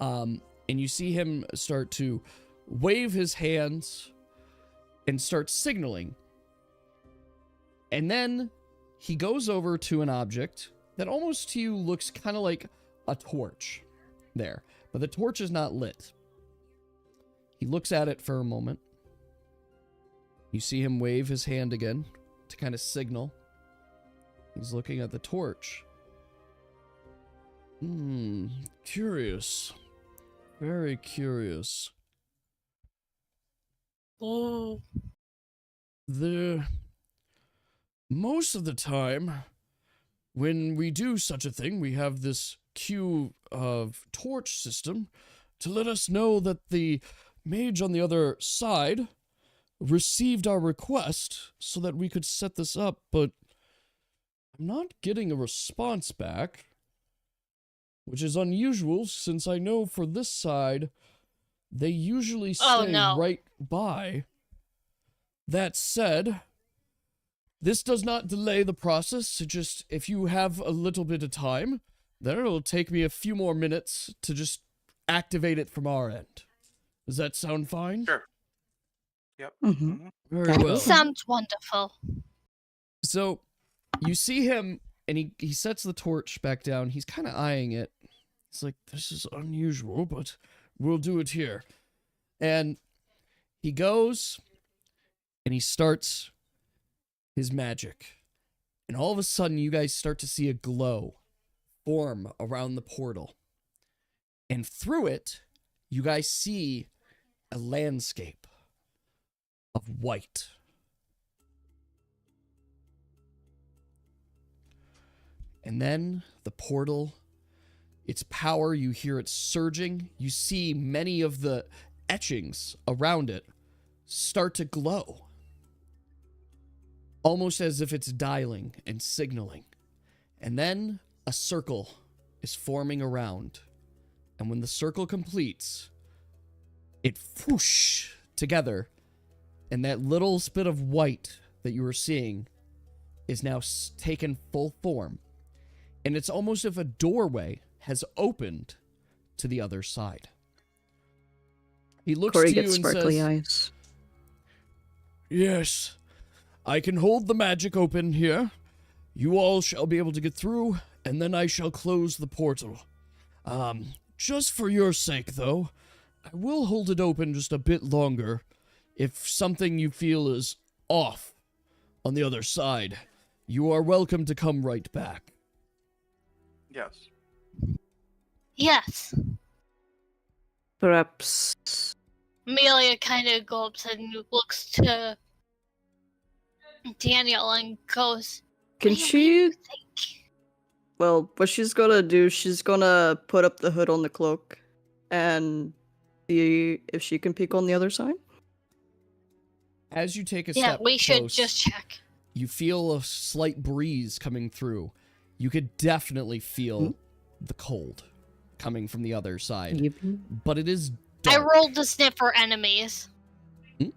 And you see him start to wave his hands and start signaling. And then he goes over to an object that almost to you looks kind of like a torch there. But the torch is not lit. He looks at it for a moment. You see him wave his hand again to kind of signal. He's looking at the torch. Curious. Very curious. Ooh. Most of the time, when we do such a thing, we have this queue of torch system to let us know that the mage on the other side received our request so that we could set this up, but I'm not getting a response back, which is unusual since I know for this side, they usually stay right by. That said, this does not delay the process. It just, if you have a little bit of time, then it'll take me a few more minutes to just activate it from our end. Does that sound fine? Sure. Yep. Mm-hmm. Very well. Sounds wonderful. So, you see him, and he sets the torch back down. He's kind of eyeing it. It's like, this is unusual, but we'll do it here. And he goes, and he starts his magic. And all of a sudden, you guys start to see a glow form around the portal. And through it, you guys see a landscape of white. And then the portal, its power, you hear it surging. You see many of the etchings around it start to glow. Almost as if it's dialing and signaling. And then a circle is forming around. And when the circle completes, it whoosh together. And that little bit of white that you were seeing is now taken full form. And it's almost as if a doorway has opened to the other side. He looks Corey to you gets and sparkly says, eyes. "Yes, I can hold the magic open here. You all shall be able to get through, and then I shall close the portal. Just for your sake, though, I will hold it open just a bit longer. If something you feel is off on the other side, you are welcome to come right back." Yes. Yes. Perhaps. Amelia kind of gulps and looks to Daniel and goes, Can "What do you she? think?" Well, what she's gonna do, she's gonna put up the hood on the cloak and see if she can peek on the other side. As you take a Yeah, step we should close, just check. you feel a slight breeze coming through. You could definitely feel the cold coming from the other side. Yippee. But it is I dark. rolled to sniff for enemies. In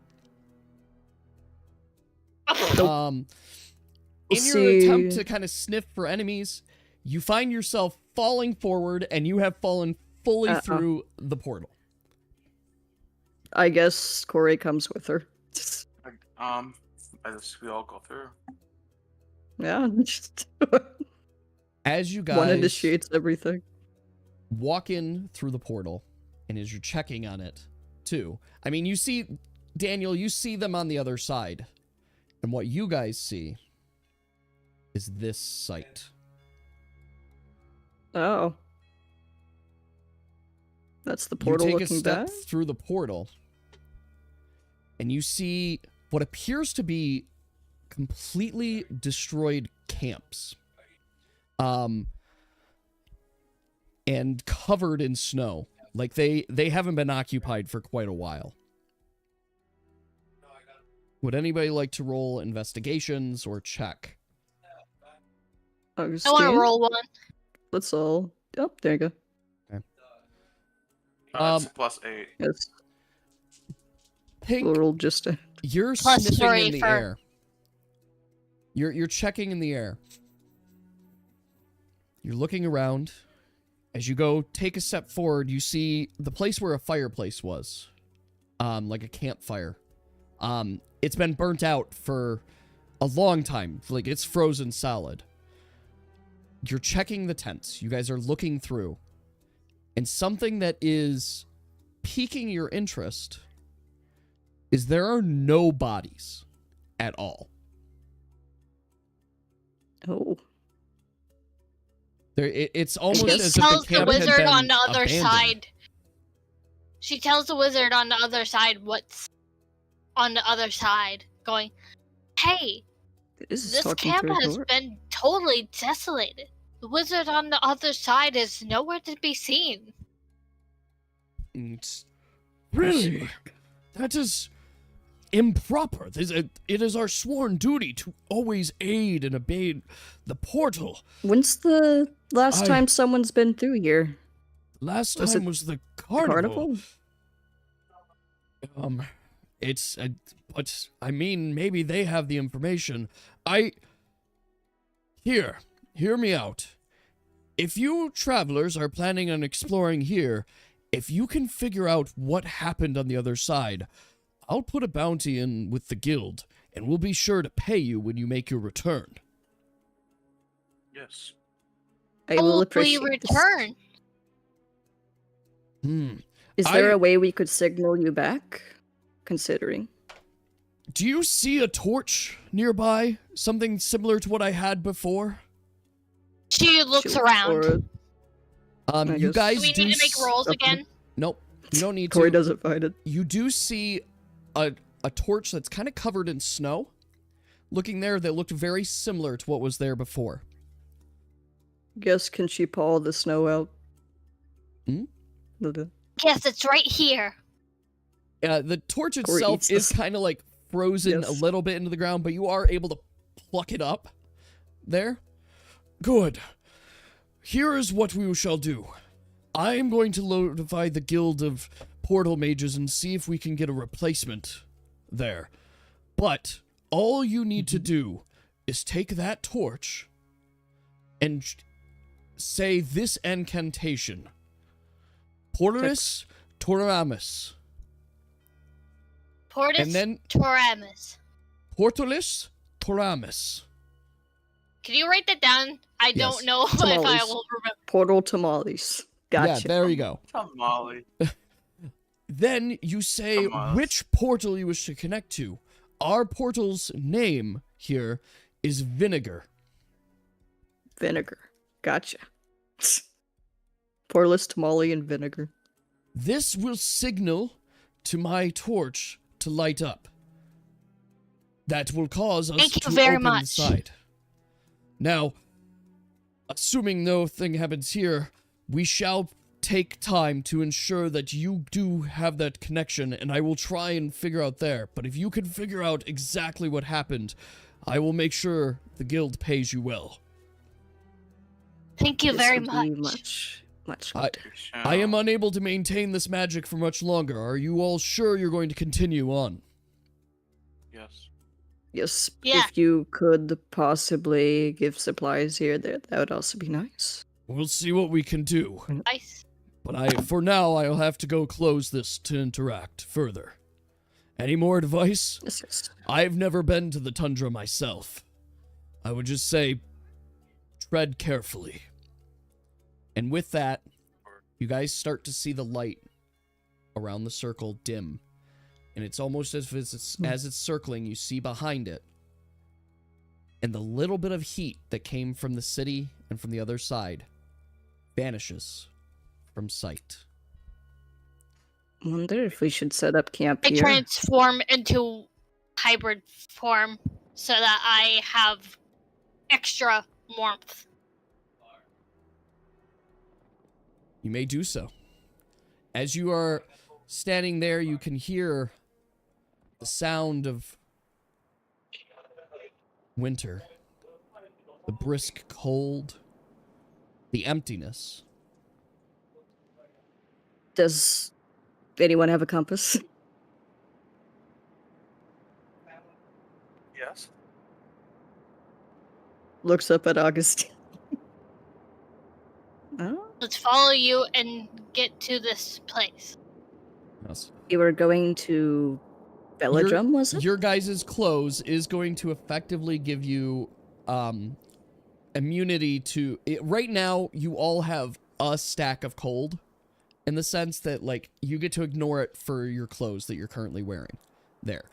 your attempt to kind of sniff for enemies, you find yourself falling forward, and you have fallen fully through the portal. I guess Corey comes with her. I guess we all go through. Yeah. As you One guys initiates everything. walk in through the portal, and as you're checking on it, too. I mean, you see, Daniel, you see them on the other side. And what you guys see is this sight. Oh. That's the portal you take looking a step back? through the portal, and you see what appears to be completely destroyed camps. And covered in snow. Like they haven't been occupied for quite a while. Would anybody like to roll investigations or check? I want Augustine? to roll one. Let's all... Oh, there you go. It's a +8. Yes. Pink, We'll roll just a... you're Plus sniffing 3 in the for- air. You're checking in the air. You're looking around. As you go, take a step forward, you see the place where a fireplace was. Like a campfire. It's been burnt out for a long time. Like, it's frozen solid. You're checking the tents. You guys are looking through. And something that is piquing your interest is there are no bodies at all. Oh. It's almost She as if the tells the camp had wizard been on the other abandoned. side. She tells the wizard on the other side what's on the other side, going, "Hey, this talking camp through a has door. been totally desolated. The wizard on the other side is nowhere to be seen." Really? That is improper. It is our sworn duty to always aid and obey the portal. When's the last I- time someone's been through here? Last Was time it was the The carnival. carnival? But I mean, maybe they have the information. Hear me out. If you travelers are planning on exploring here, if you can figure out what happened on the other side, I'll put a bounty in with the guild, and we'll be sure to pay you when you make your return. Yes. I How will will we appreciate this. return? Is there I- a way we could signal you back? Considering. Do you see a torch nearby? Something similar to what I had before? She looks She'll around. forward. I You guess. guys Do we do need to make rolls Okay. again? Nope, you don't need Corey to. doesn't find it. You do see a torch that's kind of covered in snow. Looking there, that looked very similar to what was there before. Guess, can she paw the snow out? Hmm? Yes, it's right here. The torch Corey itself eats is this. kind of like frozen a Yes. little bit into the ground, but you are able to pluck it up there. Good. Here is what we shall do. I am going to notify the guild of portal mages and see if we can get a replacement there. But all you need to do is take that torch and say this incantation. Portalis Toramus. Portus And then Toramus. Portalis Toramus. Can you write that down? I Yes. don't know if I Tamales. will remember. Portal tamales. Gotcha. Yeah, there you go. Tamale. Then you say Tamales. which portal you wish to connect to. Our portal's name here is Vinegar. Vinegar. Gotcha. Portless tamale and vinegar. This will signal to my torch to light up. That will cause us Thank you to very open much. inside. Now, assuming no thing happens here, we shall take time to ensure that you do have that connection, and I will try and figure out there. But if you can figure out exactly what happened, I will make sure the guild pays you well. Thank you This very would be much. much. I am unable to maintain this magic for much longer. Are you all sure you're going to continue on? Yes. Yes, Yeah. if you could possibly give supplies here, that would also be nice. We'll see what we can do. Nice. But for now, I'll have to go close this to interact further. Any more advice? Yes. I've never been to the Tundra myself. I would just say, tread carefully. And with that, you guys start to see the light around the circle dim. And it's almost as if as it's circling, you see behind it. And the little bit of heat that came from the city and from the other side vanishes from sight. Wonder if we should set up camp I here. transform into hybrid form so that I have extra warmth. You may do so. As you are standing there, you can hear the sound of winter, the brisk cold, the emptiness. Does anyone have a compass? Yes. Looks up at Augustine. Oh, Let's follow you and get to this place. Yes. you were going to Belladrum, was it? Your guys' clothes is going to effectively give you immunity to it. Right now, you all have a stack of cold in the sense that, like, you get to ignore it for your clothes that you're currently wearing. There.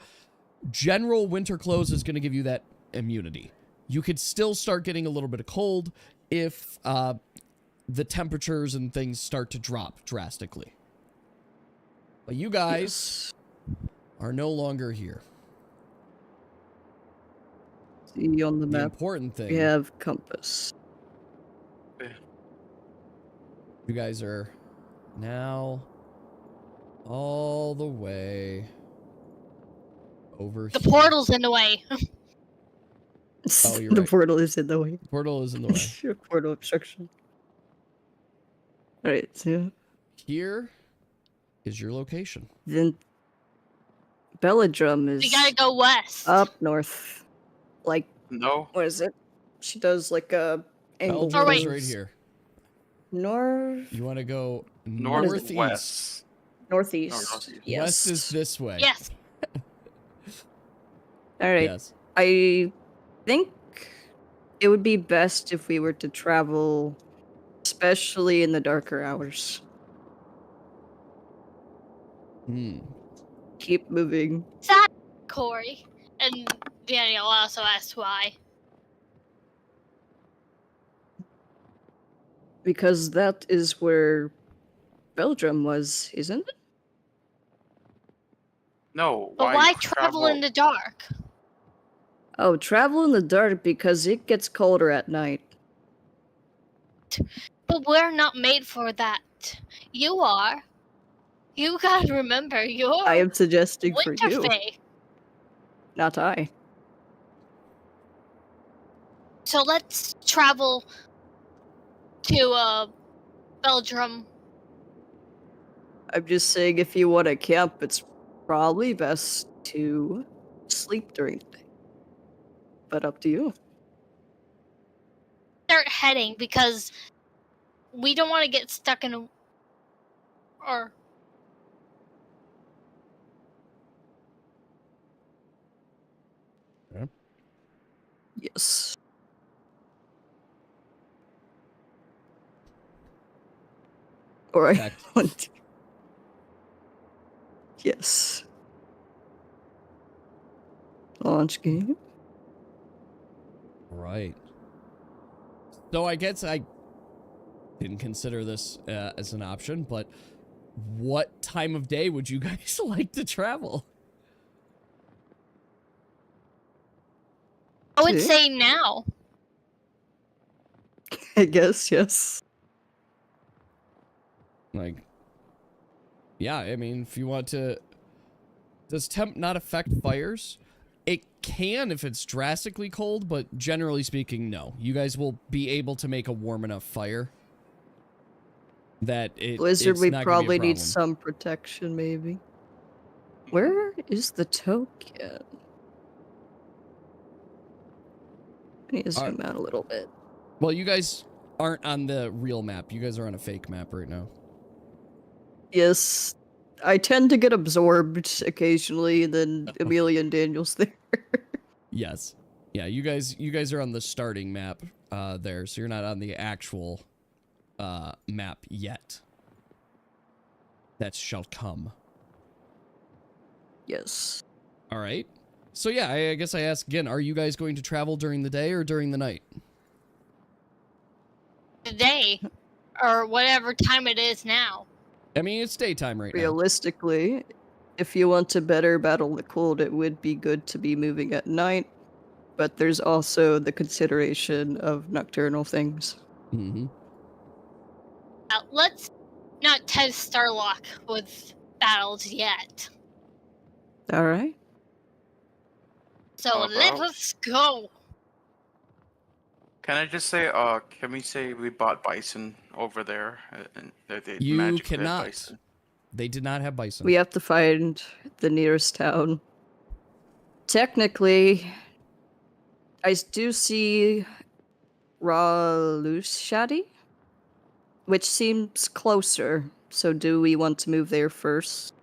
General winter clothes is going to give you that immunity. You could still start getting a little bit of cold if the temperatures and things start to drop drastically. But you guys are no longer here. See on the The map. important thing, We have compass. you guys are now all the way over The here. portal's in the way. Oh, you're The right. portal is in the way. Portal is in the way. Portal obstruction. Alright, so Here is your location. then Belladrum is We gotta go west. up north. Like, No. what is it? She does like a angle. Belgium is wait. right here. North, You want to go Northwest. northeast. northeast. northeast. Yes. West is this way. Yes. Alright. Yes. I think it would be best if we were to travel, especially in the darker hours. Hmm. Keep moving. That Corey. And Daniel also asked why. Because that is where Belgium was, isn't it? No. But why travel in the dark? Oh, travel in the dark because it gets colder at night. But we're not made for that. You are. You gotta remember, you're I am suggesting for Winter you, Fae. not I. So let's travel to Belgium. I'm just saying if you want to camp, it's probably best to sleep during the day. But up to you. Start heading because we don't want to get stuck in a or Yes. Or I Correct. want to. Yes. Launch game. Right. So I guess I didn't consider this as an option, but what time of day would you guys like to travel? I would Okay. say now. I guess, yes. Like, yeah, I mean, if you want to... Does temp not affect fires? It can if it's drastically cold, but generally speaking, no. You guys will be able to make a warm enough fire that Blizzard, it's we not gonna be a probably need problem. some protection, maybe. Where is the token? I need to zoom out a little bit. Well, you guys aren't on the real map. You guys are on a fake map right now. Yes, I tend to get absorbed occasionally, and then Amelia and Daniel's there. Yes. Yeah, you guys are on the starting map there, so you're not on the actual map yet. That shall come. Yes. All right. So yeah, I guess I ask again, are you guys going to travel during the day or during the night? Today, or whatever time it is now. I mean, it's daytime right now. Realistically, if you want to better battle the cold, it would be good to be moving at night, but there's also the consideration of nocturnal things. Mm-hmm. Let's not test our luck with battles yet. All right. So Oh, let bro. us go. Can I just say, can we say we bought bison over there? And they You magically had cannot. bison? They did not have bison. We have to find the nearest town. Technically, I do see Ralushadi, which seems closer. So do we want to move there first?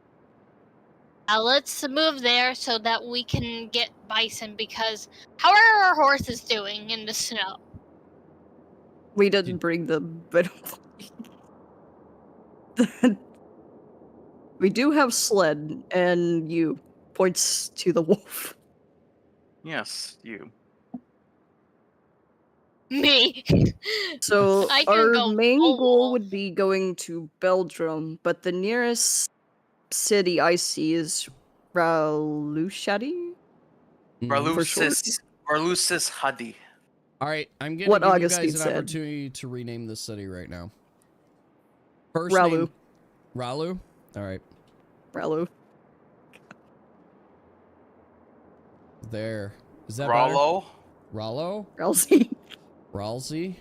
Let's move there so that we can get bison, because how are our horses doing in the snow? We didn't bring them, but we do have sled, and you points to the wolf. Yes, you. Me. So I can our go main full goal wolf. would be going to Beldrum, but the nearest city I see is Ralushadi. Mhm. For sure. Ralusis Hadi. All right, I'm going to What give Augustine you guys an said. opportunity to rename the city right now. First Ralu. name, Ralu? All right. Ralu. There. Is that Rollo? better? Rollo? Rousey. Ralsei?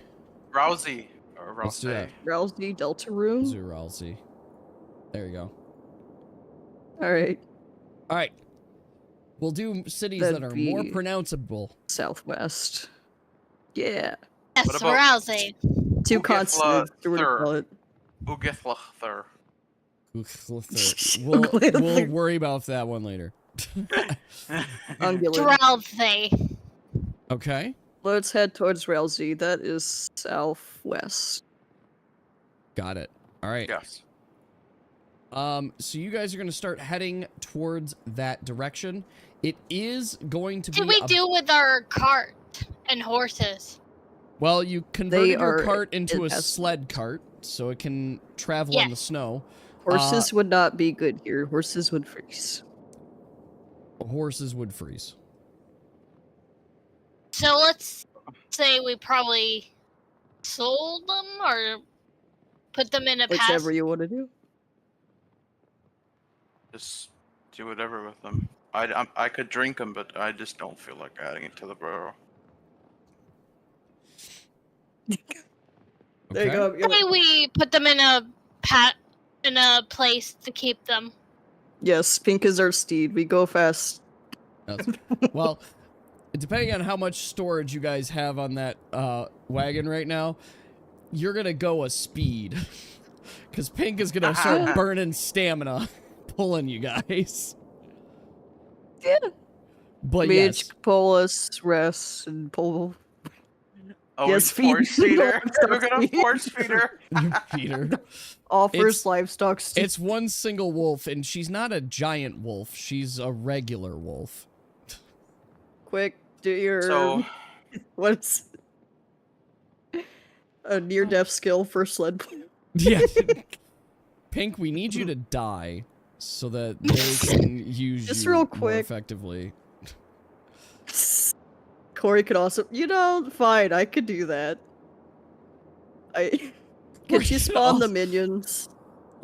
Rousey. Or Let's do that. Rousey, Let's Deltarune. do Ralsei. There you go. Alright. All right. We'll do cities That'd that are more be- pronounceable. Southwest. Yeah. Yes, What about- Rousey. Two Ugithla consonants. Or what do you Thur. call it? Ugithlachther. We'll worry about that one later. Ungulate. Rousey. Okay. Let's head towards Rousey. That is southwest. Got it. All right. Yes. So you guys are going to start heading towards that direction. It is going to be What did we do with our cart and horses? Well, you converted your are cart into a investments. sled cart, so it can travel on the Yes. snow. Horses would not be good here. Horses would freeze. Horses would freeze. So let's say we probably sold them or put them in a Whichever pass. you want to do. Just do whatever with them. I could drink them, but I just don't feel like adding it to the barrel. There you go. I'm gonna- Say we put them in a place to keep them. Yes, Pink is our steed. We go fast. Well, depending on how much storage you guys have on that wagon right now, you're going to go a speed. Because Pink is going to start burning stamina pulling you guys. Yeah. But We yes. each pull us, rest, and pull. Oh, Yes, we force feed- feeder. We're gonna feed. force feeder. Peter. Offers It's- livestock steed. It's one single wolf, and she's not a giant wolf. She's a regular wolf. Quick, do your. So What's. A near death skill for sled. Yeah. Pink, we need you to die so that they can use Just you real more quick. effectively. Corey could also. Fine, I could do that. Could you spawn the minions?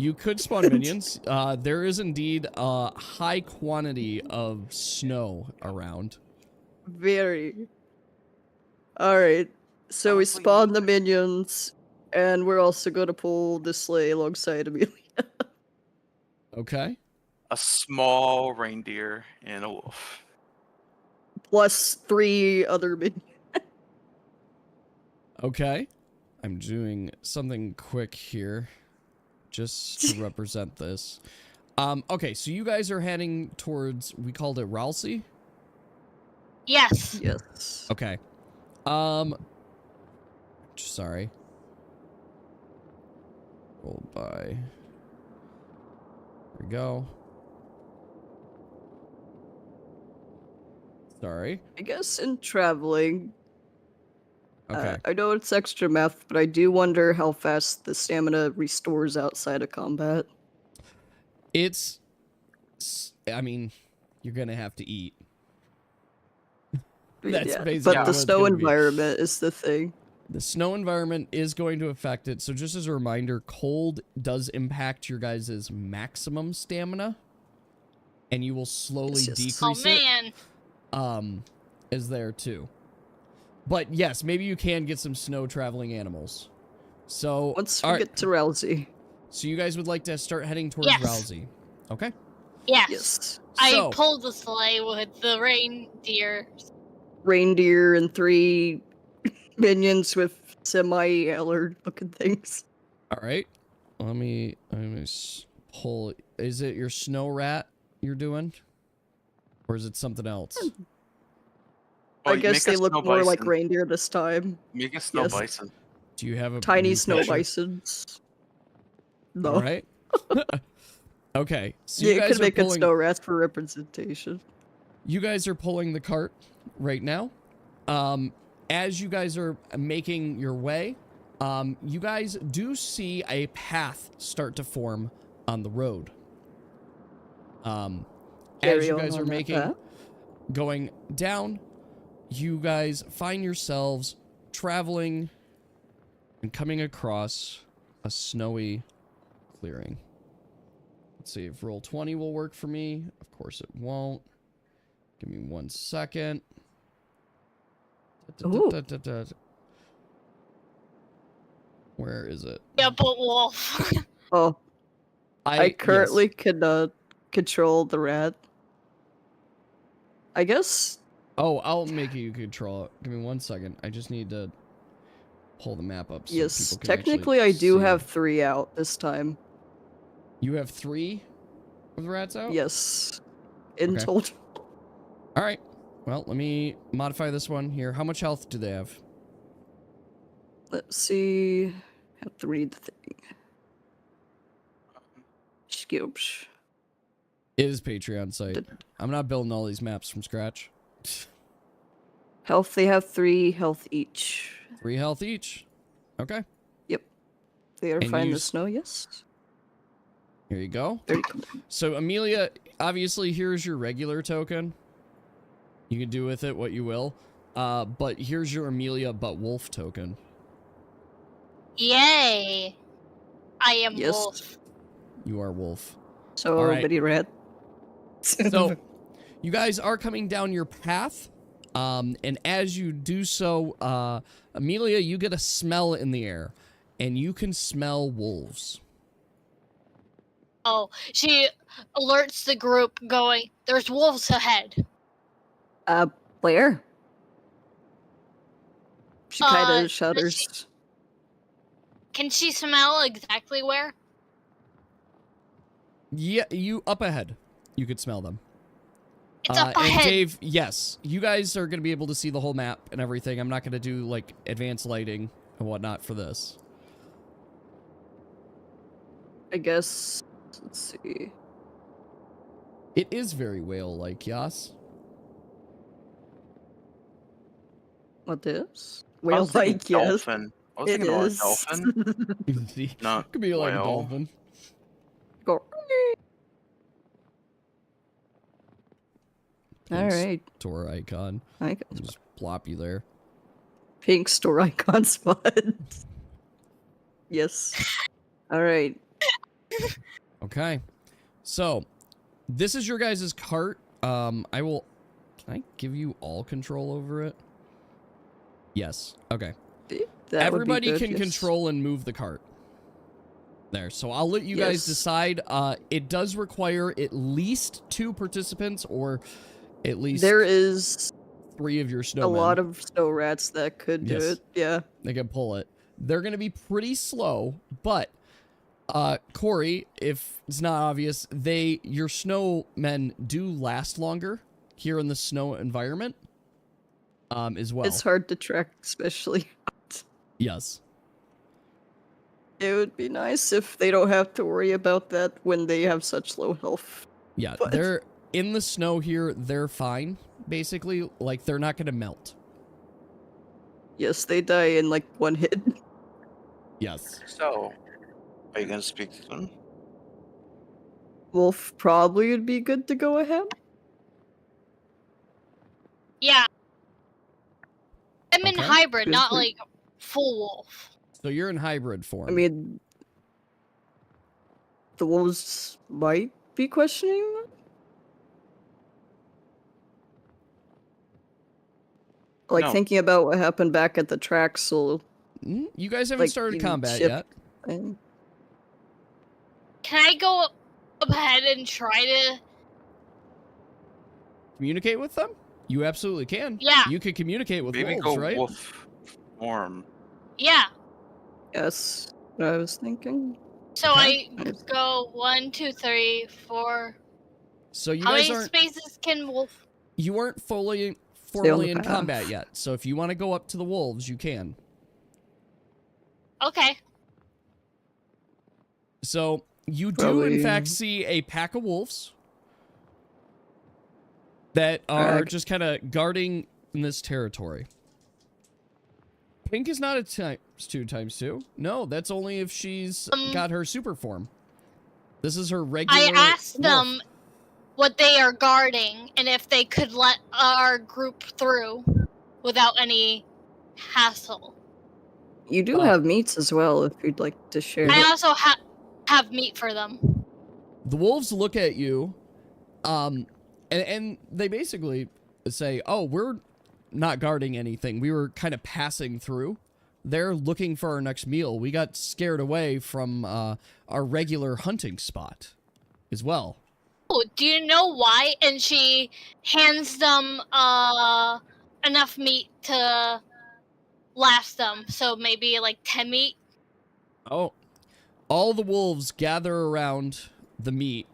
You could spawn minions. There is indeed a high quantity of snow around. Very. Alright. So we Honestly, spawn the minions, and we're also going to pull the sleigh alongside Amelia. Okay. a small reindeer and a wolf. Plus 3 other minions. Okay. I'm doing something quick here just to represent this. Okay, so you guys are heading towards, we called it Ralsei? Yes. Yes. Okay. Sorry. Roll by. There we go. Sorry. I guess in traveling, Okay. I know it's extra math, but I do wonder how fast the stamina restores outside of combat. I mean, you're gonna have to eat. That's Yeah, basically but what the it's snow gonna be. environment is the thing. The snow environment is going to affect it. So just as a reminder, cold does impact your guys' maximum stamina. And you will slowly Yes. decrease Oh man. it. Is there too. But yes, maybe you can get some snow traveling animals. So Once we alright, get to Rousey. so you guys would like to start heading towards Yes. Ralsei. Okay. Yes. Yes. I So- pulled the sleigh with the reindeer. Reindeer and 3 minions with semi-antlered looking things. All right. Let me pull. Is it your snow rat you're doing? Or is it something else? Oh, I guess make a they look snow more like bison. reindeer this time. Make a snow Yes. bison. Do you have a Tiny new snow picture? bisons. No. All right. Okay. So Yeah, you you guys could are make it pulling. snow rats for representation. You guys are pulling the cart right now. As you guys are making your way, you guys do see a path start to form on the road. As Carry you on guys on are that making, path. going down, you guys find yourselves traveling and coming across a snowy clearing. Let's see if roll 20 will work for me. Of course it won't. Give me 1 second. Ooh. Where is it? Yeah, but wolf. Oh, I yes. currently can control the rat. I guess. Oh, I'll make you control it. Give me 1 second. I just need to pull the map up so Yes, people can actually technically I do see. have 3 out this time. You have 3 of the rats out? Yes. In Okay. total. All right. Well, let me modify this one here. How much health do they have? Let's see. Have to read the thing. Skills. It is Patreon site. I'm not building all these maps from scratch. Health, they have 3 health each. 3 health each. Okay. They are And fine in you the snow, yes. Here you go. There you go. So, Amelia, obviously, here's your regular token. You can do with it what you will. But here's your Amelia but Wolf token. Yay. I am Yes. wolf. You are Wolf. So, All right. bitty rat. So, you guys are coming down your path. And as you do so, Amelia, you get a smell in the air. And you can smell wolves. Oh, she alerts the group going, there's wolves ahead. Where? She kind does of shudders. Can she smell exactly where? Yeah, you up ahead. You could smell them. It's up And ahead. Dave, yes, you guys are going to be able to see the whole map and everything. I'm not going to do, like, advanced lighting and whatnot for this. I guess. Let's see. It is very whale-like, yes. What is? I Whale was thinking like, yes. dolphin. I was It thinking about a is. dolphin. Not Could be like a whale. dolphin. Go. Pink Alright. Store icon. I got Just plop you there. pink store icon spot. Yes. Alright. Okay. So, this is your guys' cart. I will... Can I give you all control over it? Yes. Okay. That Everybody would be good, can yes. control and move the cart. There. So I'll let you guys Yes. decide. It does require at least 2 participants or at least There is 3 of your a snowmen. lot of snow rats that could do Yes. it. Yeah. They can pull it. They're going to be pretty slow, but Corey, if it's not obvious, your snowmen do last longer here in the snow environment as well. It's hard to track, especially. Yes. It would be nice if they don't have to worry about that when they have such low health. Yeah, But- they're in the snow here. They're fine, basically. Like, they're not going to melt. Yes, they die in like 1 hit. Yes. So, are you gonna speak to them? Wolf probably would be good to go ahead. Yeah. I'm in Okay. hybrid, Good not for- like full wolf. So you're in hybrid form. I mean, the wolves might be questioning that. Like, No. thinking about what happened back at the tracks, so... You guys haven't like, started you combat ship- yet. and- Can I go up ahead and try to... Communicate with them? You absolutely can. Yeah. You could communicate with Maybe wolves, go right? wolf form. Yeah. Yes, what I was thinking. So Okay. I go 1, 2, 3, 4. So you How guys many aren't... spaces can wolf? You aren't formally the in path. combat yet. So if you want to go up to the wolves, you can. Okay. So you do, in Probably- fact, see a pack of wolves that are Pack. just kind of guarding in this territory. Pink is not a ×2. No, that's only if she's got her super form. This is her regular I asked wolf. them what they are guarding and if they could let our group through without any hassle. You do have meats as well, if you'd like to share. I also have meat for them. The wolves look at you, and they basically say, "Oh, we're not guarding anything. We were kind of passing through. They're looking for our next meal. We got scared away from our regular hunting spot as well." Oh, do you know why? And she hands them enough meat to last them. So maybe like 10 meat. Oh, all the wolves gather around the meat,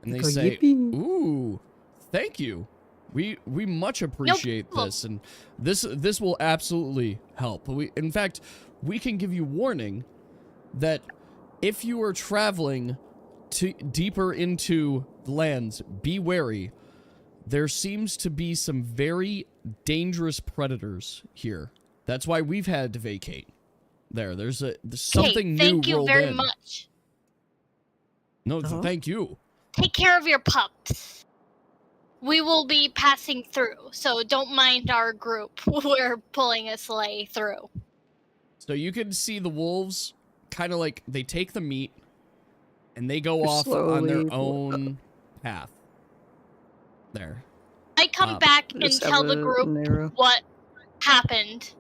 and they Go, say, "Yippee." "Ooh, thank you. We much appreciate problem. this, and this will absolutely help. In fact, we can give you warning that if you are traveling deeper into the lands, be wary. There seems to be some very dangerous predators here. That's why we've had to vacate. There's something new thank you rolled very in. much. No, Uh-huh. thank you. Take care of your pups. We will be passing through, so don't mind our group. We're pulling a sleigh through. So you can see the wolves kind of like they take the meat and they go They're off on their slowly- own path. There. I come back and Just tell have the a- group an arrow. what happened.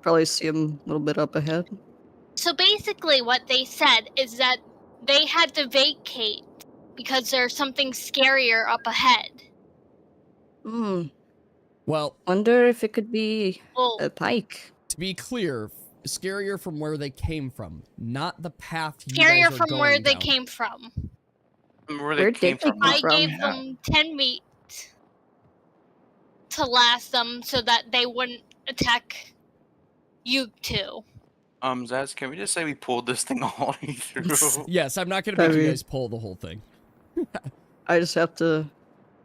Probably see them a little bit up ahead. So basically what they said is that they had to vacate because there's something scarier up ahead. Hmm. Well, Wonder if it could be Well, a pike. to be clear, scarier from where they came from, not the path you scarier guys are from where going they down. came from. Where they Where'd came they from. come I from? gave Yeah. them 10 meat to last them so that they wouldn't attack you two. Zaz, can we just say we pulled this thing all the way through? Yes, I'm not going to make you Heavy. guys pull the whole thing. I just have to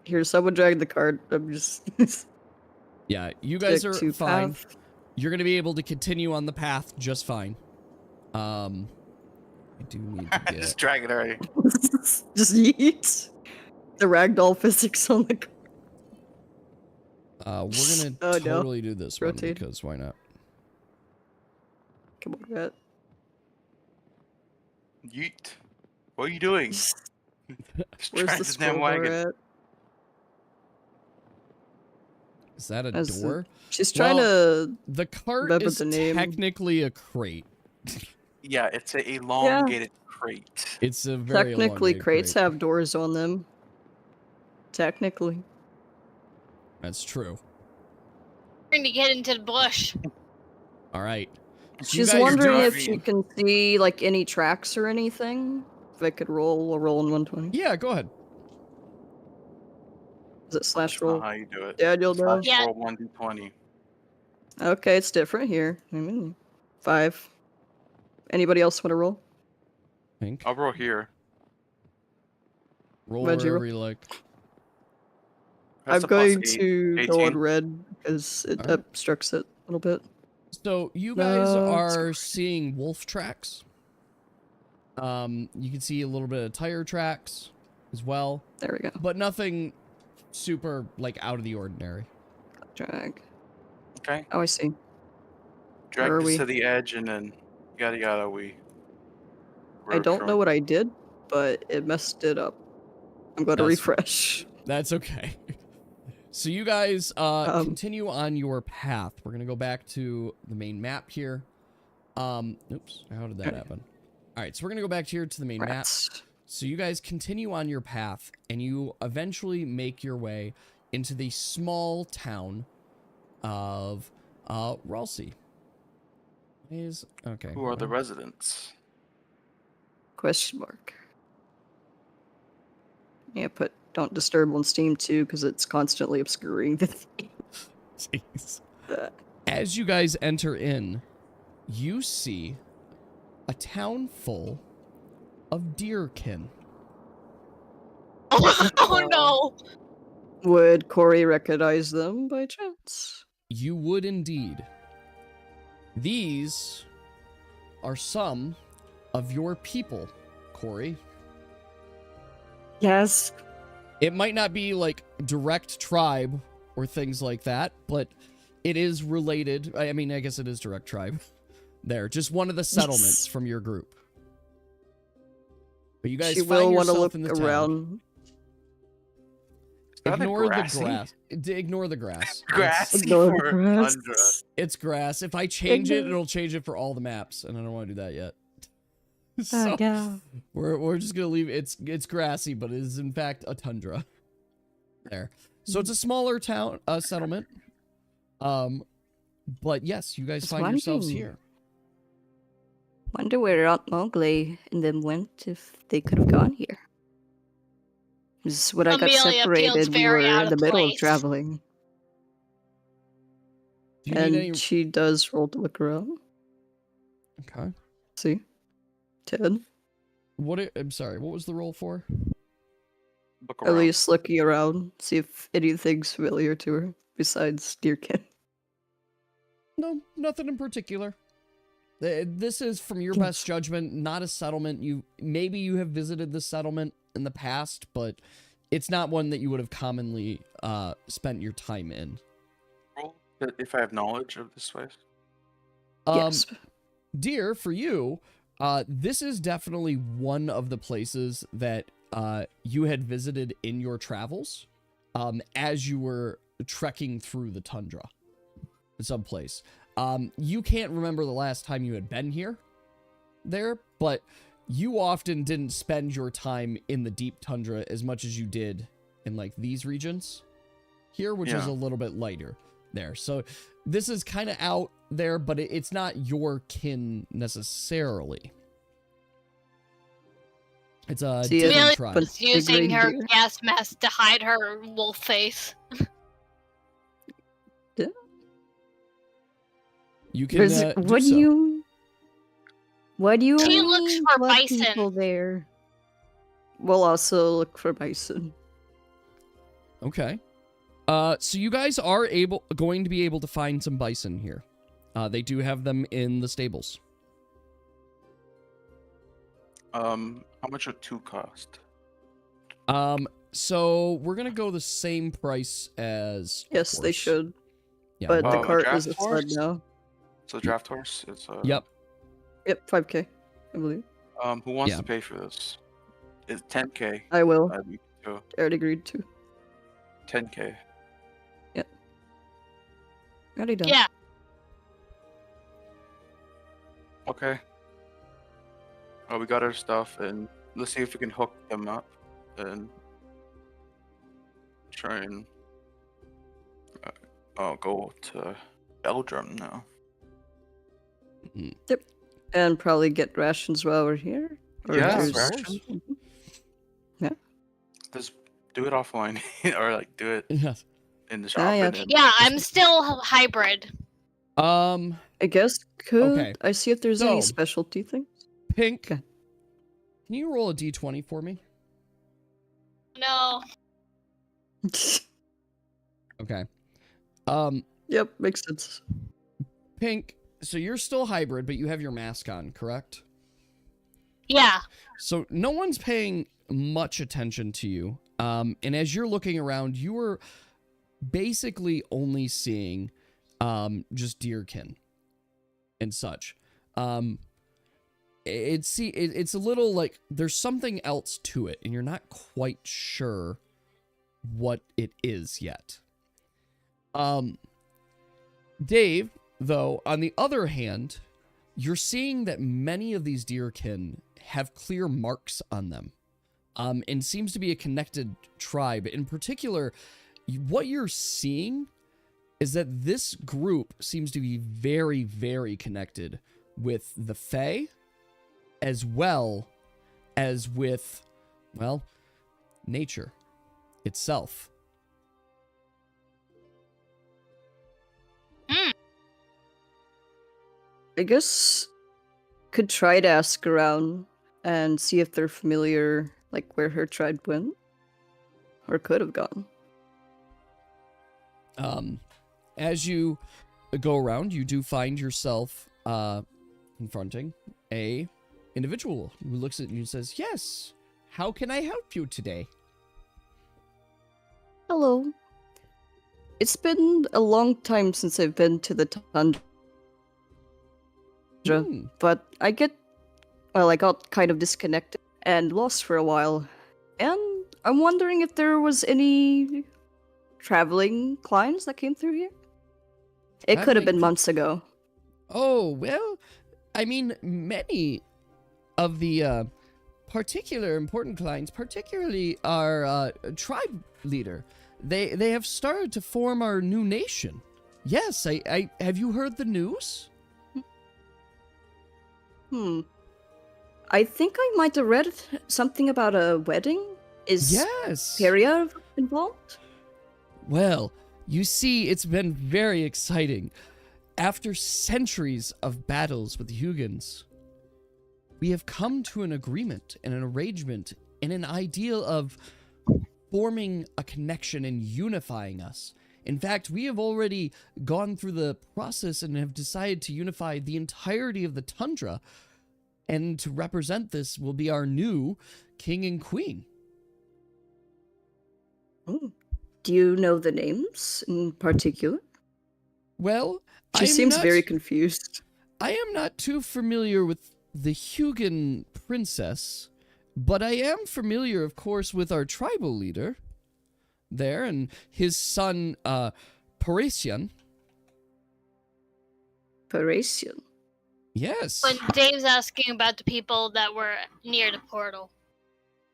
hear someone drag the cart. I'm just Yeah, you guys stick are to fine. path. You're going to be able to continue on the path just fine. I do need to get... Just drag it already. Just yeet. The ragdoll physics on the cart. We're going to Oh, no. totally do this one Rotate. because why not? Come on, Rat. Yeet. What are you doing? Just Where's drive the this damn scroll bar wagon. at? Is that a That's door? She's trying Well, to The cart remember is the name. technically a crate. Yeah, it's a elongated crate. It's a very technically elongated crates crate. have doors on them. Technically. That's true. Trying to get into the bush. All right. So you She's guys wondering do- if she can see like any tracks or anything. If I could roll a roll in 120. Yeah, go ahead. Is it slash That's roll? not how you do it. Yeah, you'll know. Slash Yeah. roll 1d20. Okay, it's different here. 5. Anybody else want to roll? Pink. I'll roll here. Roll What'd you wherever roll? you like. That's I'm a plus going 8. to go on 18. red because it Alright. obstructs it a little bit. So you guys No, are seeing wolf tracks. You can see a little bit of tire tracks as well, There we go. but nothing super like out of the ordinary. Drag. Okay. Oh, I see. Drag Where are this we? to the edge and then yada yada I don't know what I did, but it messed it up. I'm going to That's- refresh. That's okay. So you guys continue on your path. We're gonna go back to the main map here. Oops, how did that happen? All right, so we're gonna go back here to the main map. Rats. So you guys continue on your path, and you eventually make your way into the small town of Ralsei. Okay. Who are the residents? Question mark. Yeah, put don't disturb on Steam too, because it's constantly obscuring the thing. Jeez. As you guys enter in, you see a town full of deerkin. Oh no! Would Corey recognize them by chance? You would indeed. These are some of your people, Corey. Yes. It might not be like direct tribe or things like that, but it is related. I mean, I guess it is direct tribe. There, just one of the settlements from your group. But you guys She find will want to yourself look in the town. around. that Ignore the grassy? grass. Ignore the grass. Grassy Ignore the for grass. Tundra. It's grass. If I change it, Ignore- it'll change it for all the maps, and I don't want to do that yet. Oh, So yeah. we're just gonna leave it's grassy, but it is in fact a tundra. There. So it's a smaller town settlement. But yes, you guys Just find yourselves wondering. here. Wonder where Aunt Mowgli and them went if they could have gone here. This is when I got Amelia feels separated. We were very out in the of middle of place. traveling. Do you And need any she does roll to look around. Okay. See? 10. I'm sorry, what was the roll for? Look At around. least looking around, see if anything's familiar to her besides Deerkin. No, nothing in particular. This is from your best judgment, not a settlement. Maybe you have visited the settlement in the past, but it's not one that you would have commonly spent your time in. Roll if I have knowledge of this place. Yes. Dear, for you, this is definitely one of the places that you had visited in your travels as you were trekking through the tundra someplace. You can't remember the last time you had been there, but you often didn't spend your time in the deep tundra as much as you did in like these regions here, which is Yeah. a little bit lighter there. So this is kind of out there, but it's not your kin necessarily. It's a See, different Amelia tribe. but- is using Big her reindeer. gas mask to hide her wolf face. You can do What do so. you? What do you She mean? looks for What bison. people there? We'll also look for bison. Okay. So you guys are going to be able to find some bison here. They do have them in the stables. How much would 2 cost? So we're gonna go the same price as. Yes, they horse. should. Yeah. But the Oh, a cart draft is a sled horse? now. So draft horse. It's Yep. Yep, 5K, I believe. Who wants Yeah. to pay for this? It's 10k. I will. So Already agreed to. 10k. Already done. Yeah. Okay. We got our stuff, and let's see if we can hook them up and try and go to Belgium now. And probably get rations while we're here. Or Yeah, there's- rations. Yeah. Just do it offline, or like do it Yes. in the shop. yeah. And then... Yeah, I'm still hybrid. I guess could Okay. I see if there's any So- specialty things? Pink, Okay. can you roll a d20 for me? No. Okay. Yep, makes sense. Pink, so you're still hybrid, but you have your mask on, correct? Yeah. So no one's paying much attention to you. And as you're looking around, you are basically only seeing just deerkin and such. It's a little like there's something else to it, and you're not quite sure what it is yet. Dave, though, on the other hand, you're seeing that many of these deerkin have clear marks on them, and seems to be a connected tribe. In particular, what you're seeing is that this group seems to be very, very connected with the Fae, as well as with, well, nature itself. I guess could try to ask around and see if they're familiar, like where her tribe went, or could have gone. As you go around, you do find yourself confronting a individual who looks at you and says, "Yes, how can I help you today?" Hello. It's been a long time since I've been to the Tundra, but I got kind of disconnected and lost for a while. And I'm wondering if there was any traveling clients that came through here? It could have been months ago. Oh, well, I mean, many of the particular important clients, particularly our tribe leader, they have started to form our new nation. Yes, I have you heard the news? I think I might have read something about a wedding. Is Yes. Peria involved? Well, you see, it's been very exciting. After centuries of battles with the Huguens, we have come to an agreement and an arrangement and an ideal of forming a connection and unifying us. In fact, we have already gone through the process and have decided to unify the entirety of the Tundra, and to represent this will be our new king and queen. Oh. Do you know the names in particular? Well, She seems very confused. I am not too familiar with the Huguen princess, but I am familiar, of course, with our tribal leader there and his son, Parisian. Parisian. Yes. When Dave's asking about the people that were near the portal.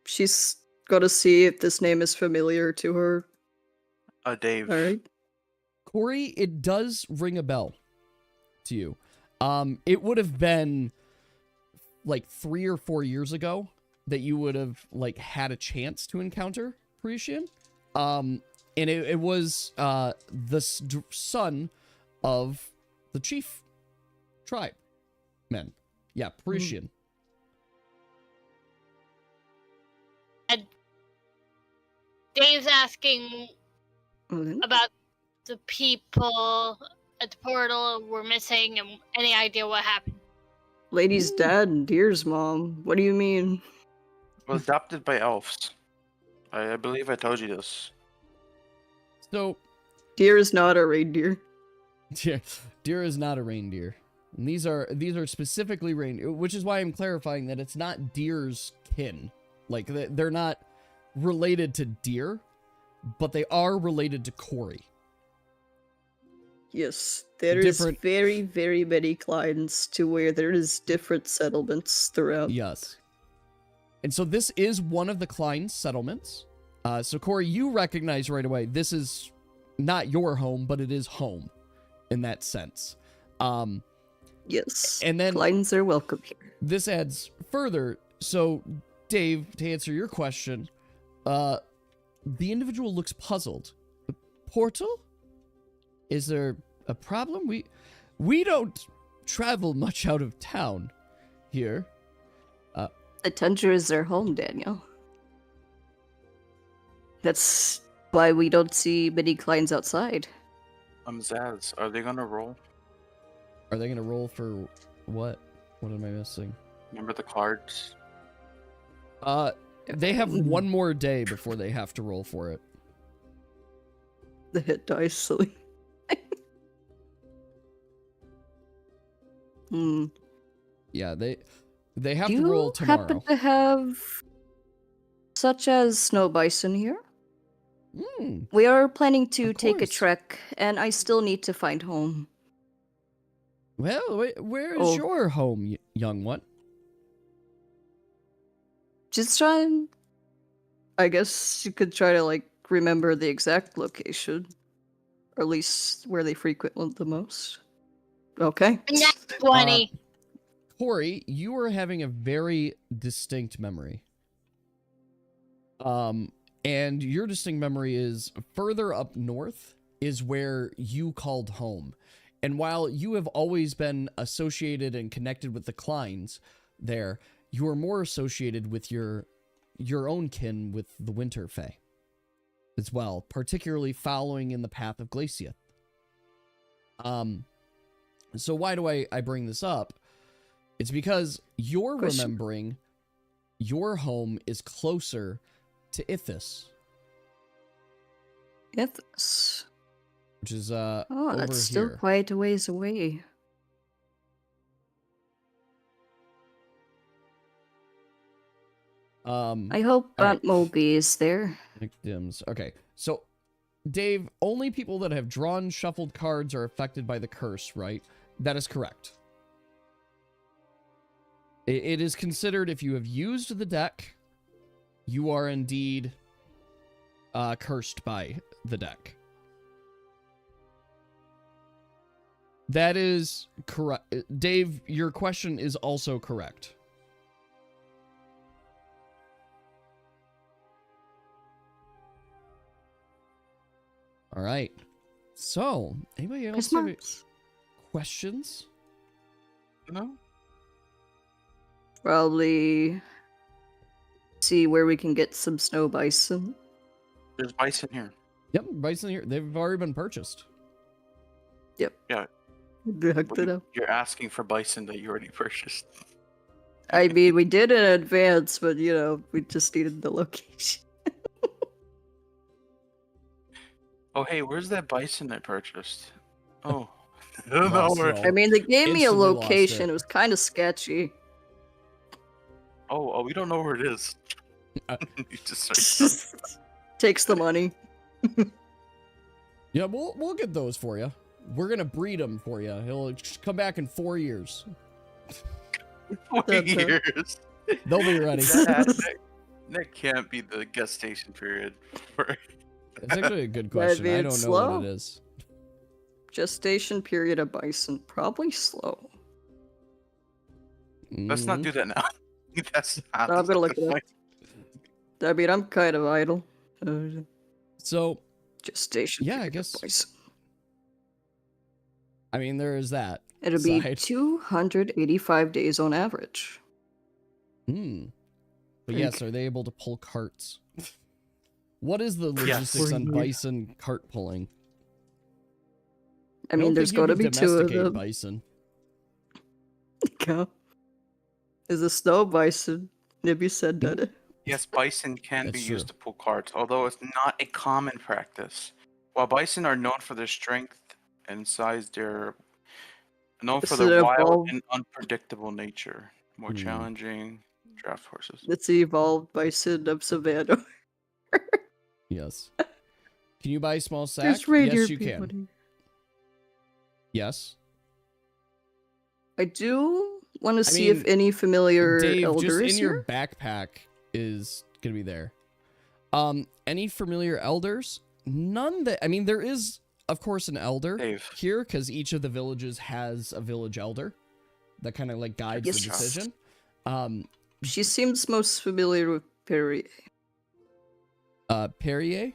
She's got to see if this name is familiar to her. Dave. All right. Corey, it does ring a bell to you. It would have been like 3 or 4 years ago that you would have like had a chance to encounter Parisian. And it was the son of the chief tribe men. Yeah, Parisian. Dave's asking about the people at the portal were missing and any idea what happened. Lady's dad and Deer's mom. What do you mean? Was adopted by elves. I believe I told you this. So, Deer is not a reindeer. Deer is not a reindeer. And these are specifically reindeer, which is why I'm clarifying that it's not deer's kin. Like they're not related to deer, but they are related to Corey. Yes, there is very, very many clients to where there is different settlements throughout. Yes. And so this is one of the Klein settlements. So Corey, you recognize right away, this is not your home, but it is home in that sense. Yes, and then clients are welcome here. This adds further. So Dave, to answer your question, the individual looks puzzled. A portal? Is there a problem? We don't travel much out of town here. The Tundra is their home, Daniel. That's why we don't see many clients outside. Zaz, are they gonna roll? Are they gonna roll for what? What am I missing? Remember the cards? They have one more day before they have to roll for it. The hit dice, silly. Yeah, they have to roll tomorrow. Do you happen to have such as snow bison here? We are planning to take a trek, and I still need to find home. Well, where is your home, young one? Just trying. I guess you could try to remember the exact location, or at least where they frequent the most. Okay. Next 20. Corey, you are having a very distinct memory. And your distinct memory is further up north is where you called home. And while you have always been associated and connected with the Kleins there, you are more associated with your own kin with the Winter Fae as well, particularly following in the path of Glaciath. So why do I bring this up? It's because you're remembering your home is closer to Ithis. Ithis? Which is oh, over that's still here. quite a ways away. I hope Aunt Moby is there. Victims. Okay, so Dave, only people that have drawn shuffled cards are affected by the curse, right? That is correct. It is considered if you have used the deck, you are indeed cursed by the deck. That is correct. Dave, your question is also correct. All right. So, anybody else have questions? No? Probably see where we can get some snow bison. There's bison here. Yep, bison here. They've already been purchased. Yep. Yeah. You're asking for bison that you already purchased. I mean, we did in advance, but we just needed the location. Oh, hey, where's that bison I purchased? Oh. I mean, they gave me a location. It was kind of sketchy. Oh, we don't know where it is. You just takes the money. Yeah, we'll get those for you. We're gonna breed him for you. He'll come back in 4 years. 4 years. They'll be ready. That can't be the gestation period. It's actually a good question. I don't know what it is. Gestation period of bison, probably slow. Let's not do that now. That's not I'm gonna look it up. I mean, I'm kind of idle. So, gestation. Yeah, I guess. I mean, there is that. It'll be 285 days on average. But yes, are they able to pull carts? What is the logistics on bison cart pulling? I mean, there's got to be 2 of them. Bison. Is a snow bison? Nibby said that. Yes, bison can be used to pull carts, although it's not a common practice. While bison are known for their strength and size, their Known for Does their it wild evolve? and unpredictable nature. More Hmm. challenging draft horses. It's evolved bison of Savannah. Yes. Can you buy small sack? There's reindeer Yes, you people can. here. Yes. I do want to see if mean, any familiar Dave, elder just is in your here. backpack is gonna be there. Any familiar elders? None that I mean, there is, of course, an elder Dave. here because each of the villages has a village elder that kind of like guides Yes. the decision. She seems most familiar with Perry. Perrier?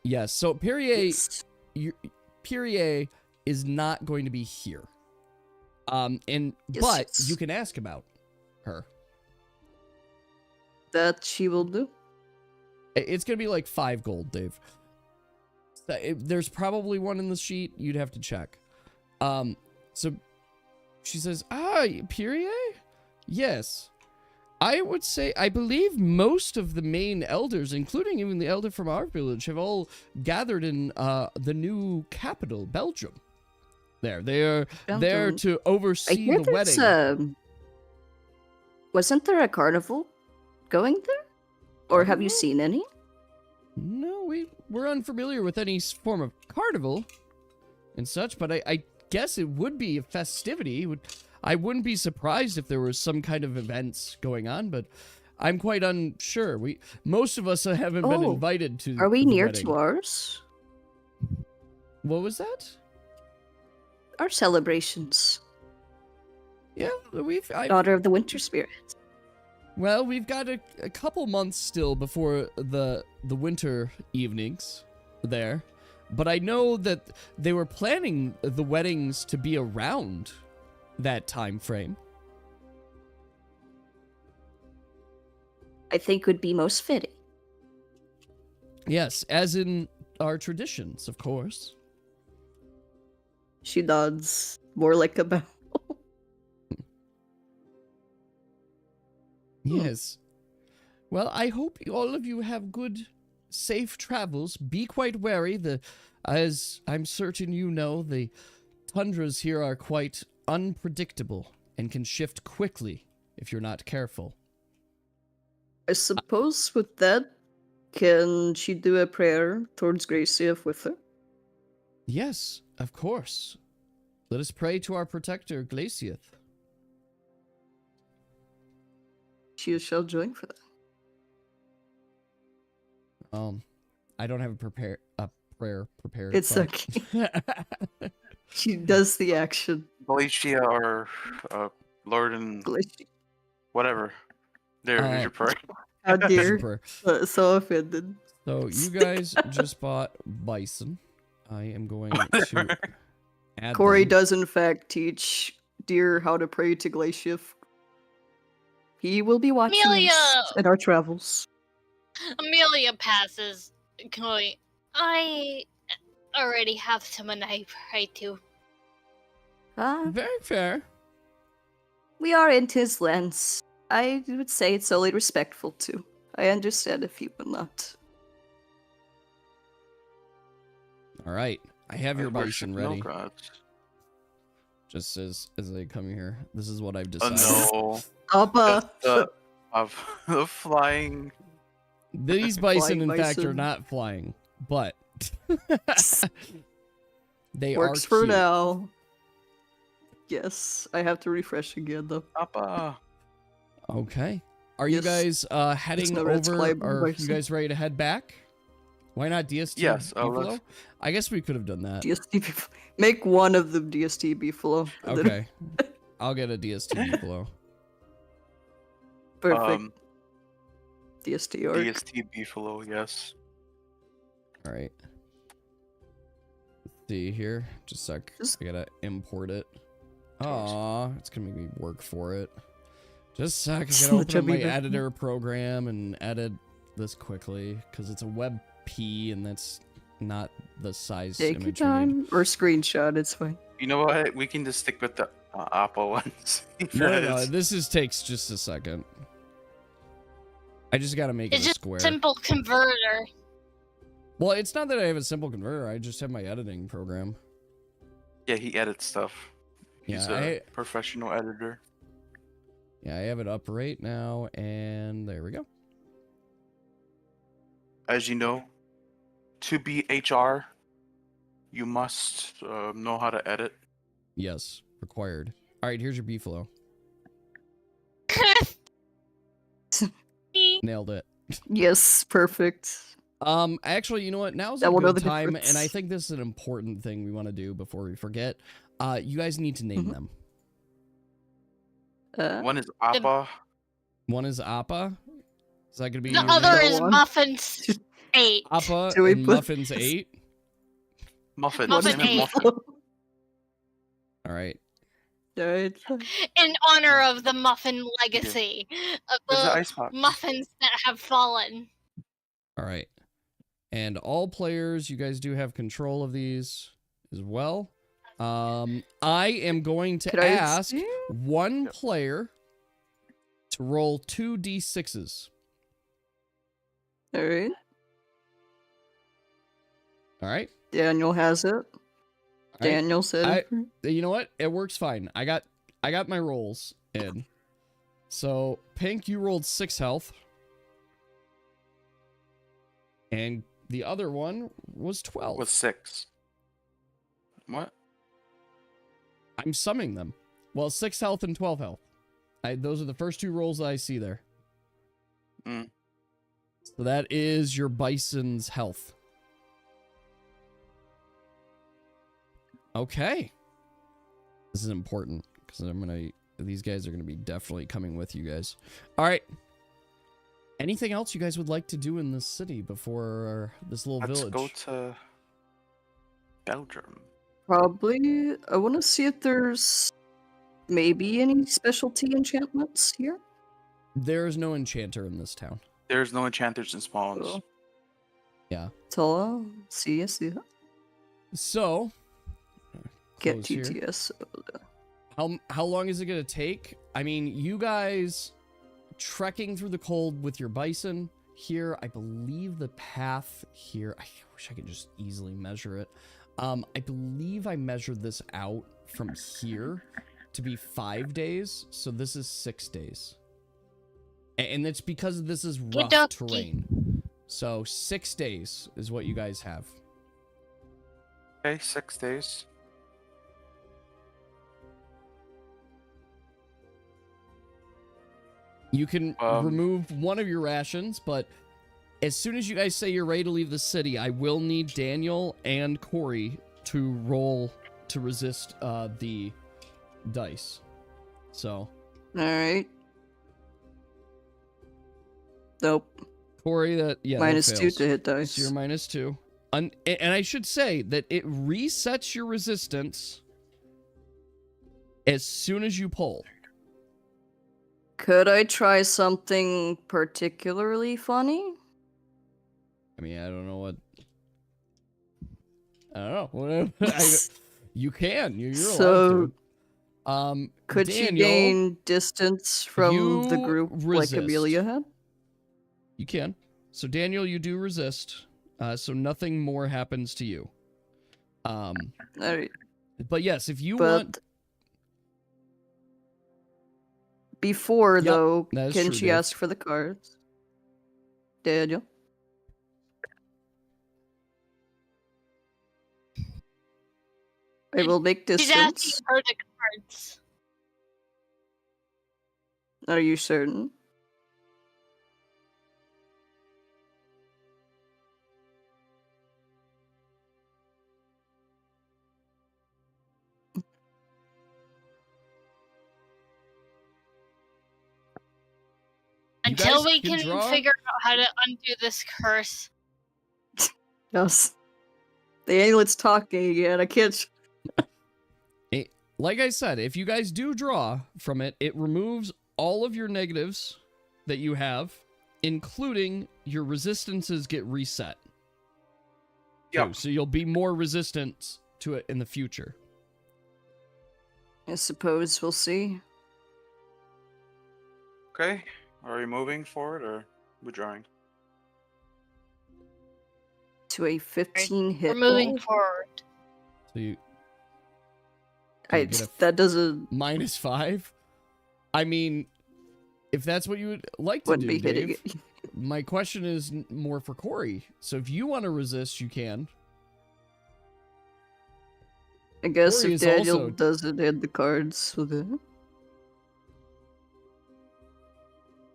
Yes. So Perrier, Yes. Perrier is not going to be here. But Yes. you can ask about her. That she will do. It's gonna be like 5 gold, Dave. There's probably one in the sheet. You'd have to check. So she says, Perrier? Yes. I would say, I believe most of the main elders, including even the elder from our village, have all gathered in the new capital, Belgium. They are there Belgium. to I oversee hear the there's wedding. wasn't there a carnival going there? Or have you Carnival? seen any? No, we're unfamiliar with any form of carnival and such, but I guess it would be a festivity. I wouldn't be surprised if there was some kind of events going on, but I'm quite unsure. Most of us haven't been Oh, invited to. Are we the near wedding. to ours? What was that? Our celebrations. Yeah, Daughter of the Winter Spirit. well, we've got a couple months still before the winter evenings there, but I know that they were planning the weddings to be around that time frame. I think would be most fitting. Yes, as in our traditions, of course. She nods more like a bow. Yes. Well, I hope all of you have good, safe travels. Be quite wary. As I'm certain you know, the tundras here are quite unpredictable and can shift quickly if you're not careful. I suppose with that, can she do a prayer towards Gracief with her? Yes, of course. Let us pray to our protector, Glacieth. She shall join for that. I don't have a prayer prepared. It's but- okay. She does the action. Galatia or Lord and whatever. There's your prayer. How Just a dear. prayer. So offended. So you guys just bought bison. I am going to add Corey them. does in fact teach Deer how to pray to Glacief. He will be watching Amelia! us in our travels. Amelia passes, going, I already have someone I pray to. Very fair. We are in his lands. I would say it's only respectful too. I understand if you will not. All right, I have your I worship bison no ready. gods. Just as I come here, this is what I've decided. No. Abba. Of the flying. These bison, Flying in fact, are bison. not flying, but they Works are for cute. now. Yes, I have to refresh again though. Appa. Okay. Are you Yes. guys heading no red over? climb Are you bison. guys ready to head back? Why not DST Yes, Buffalo? let's- I guess we could have done that. DST Beefalo. Make one of them DST Beefalo. and then- Okay. I'll get a DST Buffalo. Perfect. DST orc. DST Beefalo, yes. All right. Let's see here. Just a sec. Just- I gotta import it. Aw, it's gonna make me work for it. Just a sec. I It's gotta the open up my chubby bit. editor program and edit this quickly because it's a WebP and that's not the size Take your image we need. time. Or screenshot, it's fine. You know what? We can just stick with the Appa ones. No, because- this takes just a second. I just gotta make It's it a just square. simple converter. Well, it's not that I have a simple converter. I just have my editing program. Yeah, he edits stuff. He's Yeah, a professional editor. I have it up right now, and there we go. As you know, to be HR, you must know how to edit. Yes, required. All right, here's your B-flow. Nailed it. Yes, perfect. Actually, you know what? Now's a That will know good the time, and I difference. think this is an important thing we want to do before we forget. You guys need to name them. One is Appa. One is Appa. Is that gonna be The your other name? is One. Muffins 8. Appa Do we and put- Muffins 8. Muffin. Muffin Name is 8. Muffin. All right. Alright. In honor of the muffin legacy. Of Where's the the ice box? muffins that have fallen. All right. And all players, you guys do have control of these as well. I am going to Could I ask see? one player to roll 2d6s. Alright. All right. Daniel has it. Daniel said it. You know what? It works fine. I got my rolls in. So, Pink, you rolled 6 health. And the other one was 12. With 6. What? I'm summing them. Well, 6 health and 12 health. Those are the first 2 rolls that I see there. Mm. So that is your bison's health. Okay. This is important because these guys are gonna be definitely coming with you guys. All right. Anything else you guys would like to do in this city before this little Let's village? go to Belgium. Probably. I want to see if there's maybe any specialty enchantments here. There is no enchanter in this town. There's no enchanters and spawns. Cool. Yeah. So, see. So, Get close here. TTS. How long is it gonna take? I mean, you guys trekking through the cold with your bison here. I believe the path here. I wish I could just easily measure it. I believe I measured this out from here to be 5 days. So this is 6 days, and it's because this is rough Okey-dokey. terrain. So 6 days is what you guys have. Okay, 6 days. You can remove one of your rations, but as soon as you guys say you're ready to leave the city, I will need Daniel and Corey to roll to resist the dice. So, Alright. Nope. Corey, that -2 fails. to hit dice. So you're -2. And I should say that it resets your resistance as soon as you pull. Could I try something particularly funny? I mean, I don't know what. I don't know. Whatever. You can. You're So, allowed to. Could Daniel, you gain distance from the you group resist. like Amelia had? You can. So Daniel, you do resist. So nothing more happens to you. Alright. But yes, if you But want. before, Yep, though, that is can true, she Dave. ask for the cards? Daniel? I will make She's asking distance. her the cards. Are you certain? You Until guys we can can draw? figure out how to undo this curse. Yes. The amulet's talking again. I can't. Like I said, if you guys do draw from it, it removes all of your negatives that you have, including your resistances get reset. Yep. So you'll be more resistant to it in the future. I suppose we'll see. Okay. Are we moving forward or withdrawing? To a 15 hit. We're moving roll. forward. So you You get a that doesn't -5. I mean, if that's what you would like to wouldn't do, be hitting Dave. it. My question is more for Corey. So if you want to resist, you can. I guess Corey if is Daniel also- doesn't hit the cards with it.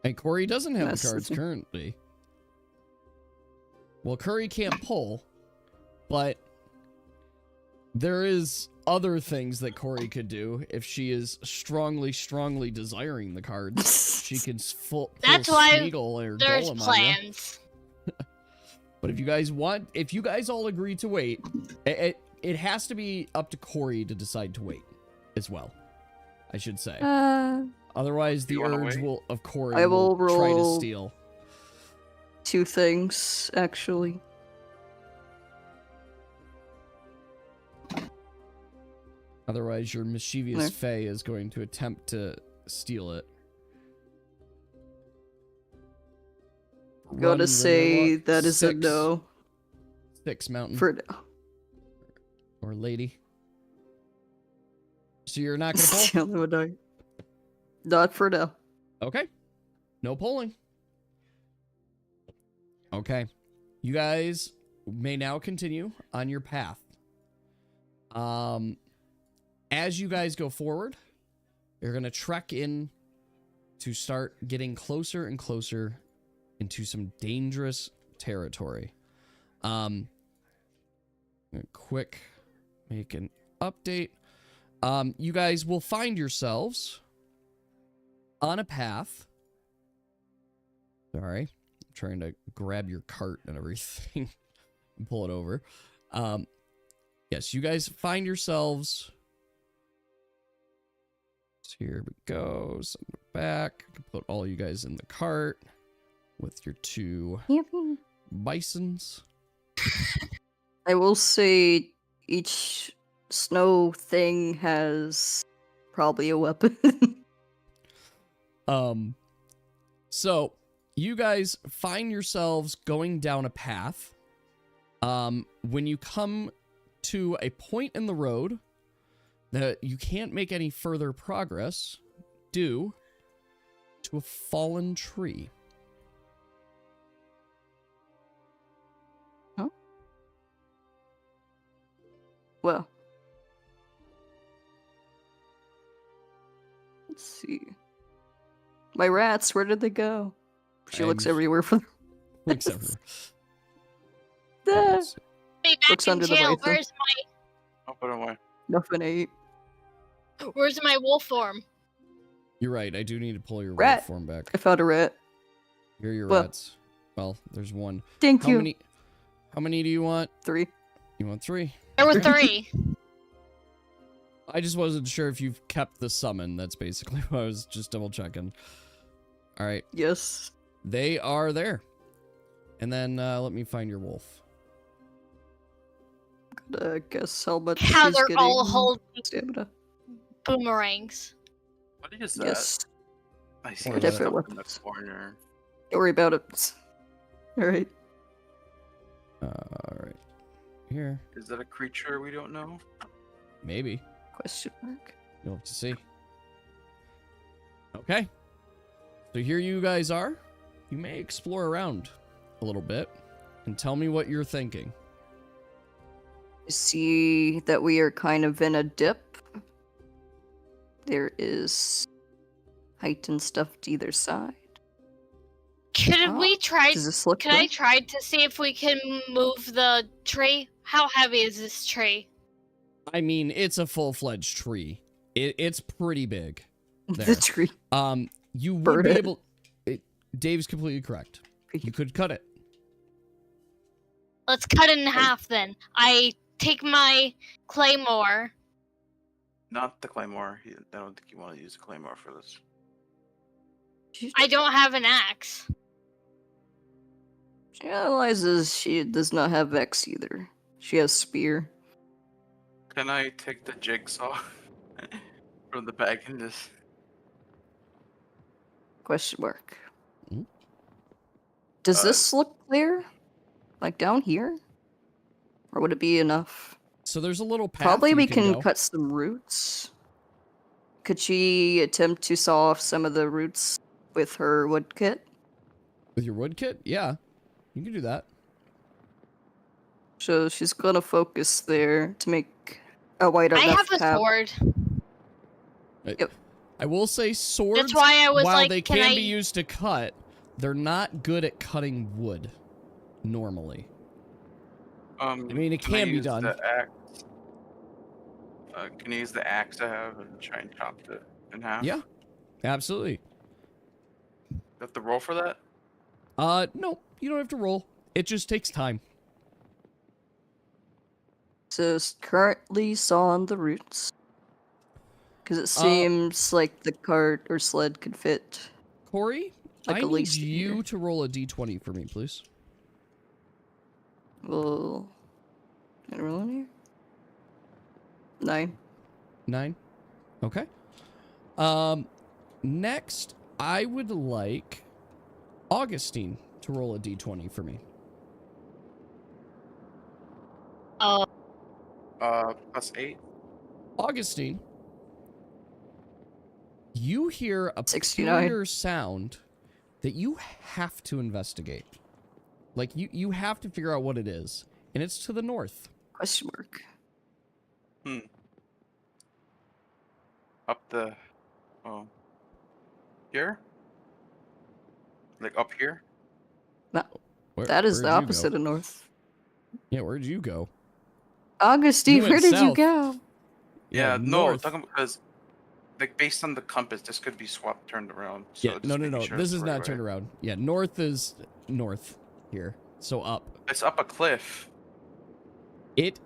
And Corey doesn't have That's the the cards thing. currently. Well, Curry can't pull, but there is other things that Corey could do if she is strongly, strongly desiring the cards. She can pull That's why Smeagol or There's Golem on you. plans. But if you guys want, if you guys all agree to wait, it has to be up to Corey to decide to wait as well, I should say. Otherwise, the You wanna urge wait? of Corey I will will try to roll- steal. 2 things, actually. Otherwise, your mischievous There. Fae is going to attempt to steal it. Gotta Run, say Vanilla. that is a 6. no 6 mountain for now. or lady. So you're not gonna It's pull? the only one I- Not for now. Okay. No polling. Okay. You guys may now continue on your path. As you guys go forward, you're going to trek in to start getting closer and closer into some dangerous territory. Quick make an update. You guys will find yourselves on a path. Sorry, I'm trying to grab your cart and everything and pull it over. Yes, you guys find yourselves. So here we go. Send it back. I can put all you guys in the cart with your 2 bisons. I will say each snow thing has probably a weapon. So you guys find yourselves going down a path. When you come to a point in the road that you can't make any further progress due to a fallen tree. Well. Let's see. My rats, where did they go? She looks I'm- everywhere for them. Looks everywhere. Ah, Let's see. Be back Looks in under the jail. bison. I'll put it away. Nothing ate. Where's my wolf form? You're right. I do need to pull your Rat. rat form back. I found a rat. Here are your Well- rats. Well, there's one. Thank How you. many? How many do you want? 3. You want 3? There were 3. I just wasn't sure if you've kept the summon. That's basically what I was just double checking. All right, Yes. they are there. And then let me find your wolf. Gotta guess how much How she's they're getting all holding stamina. boomerangs. What is that? Yes. I see Or stuff different in the weapons. corner. Don't worry about it. Alright. All right, here, Is that a creature we don't know? maybe Question mark. you'll have to see. Okay, so here you guys are. You may explore around a little bit and tell me what you're thinking. You see that we are kind of in a dip. There is height and stuff to either side. Could Oh, we try? Does this look Can I good? try to see if we can move the tree? How heavy is this tree? I mean, it's a full-fledged tree. It's pretty big. The there. tree. You would Burn be it. able. Dave's completely correct. You could cut it. Let's cut it in half then. I take my claymore. Not the claymore. I don't think you want to use a claymore for this. I don't have an axe. She realizes she does not have Vex either. She has spear. Can I take the jigsaw from the bag and just... Question mark. Mhm. Does Uh, this look clear? Like down here? Or would it be enough? So there's a little path Probably you we can can go. cut some roots. Could she attempt to saw off some of the roots with her wood kit? With your wood kit? Yeah, you can do that. So she's gonna focus there to make a wider I enough have a path. sword. Yep. I will say swords, That's why I was while like, they can can I... be used to cut, they're not good at cutting wood, normally. I mean, it can be done. The axe? Can you use the axe I have and try and chop it in half? Yeah, absolutely. You have to roll for that? No, you don't have to roll. It just takes time. So it's currently sawing the roots. Because it seems like the cart or sled could fit. Corey, Like I at need least you here. to roll a d20 for me, please. Well, can I roll in here? 9. 9. Okay. Next, I would like Augustine to roll a d20 for me. +8. Augustine, you hear a 69. peculiar sound that you have to investigate. Like, you have to figure out what it is. And it's to the north. Question mark. Up the... Oh. Here? Like up here? That is the where'd you opposite go? of north. Yeah, where'd you go? Augustine, went where did you south. go? Yeah, no, north. talking because like based on the compass, this could be swapped, turned around. So Yeah, just no. making sure This it's is the not right turned way. around. Yeah, north is north here. So up. It's up a cliff. It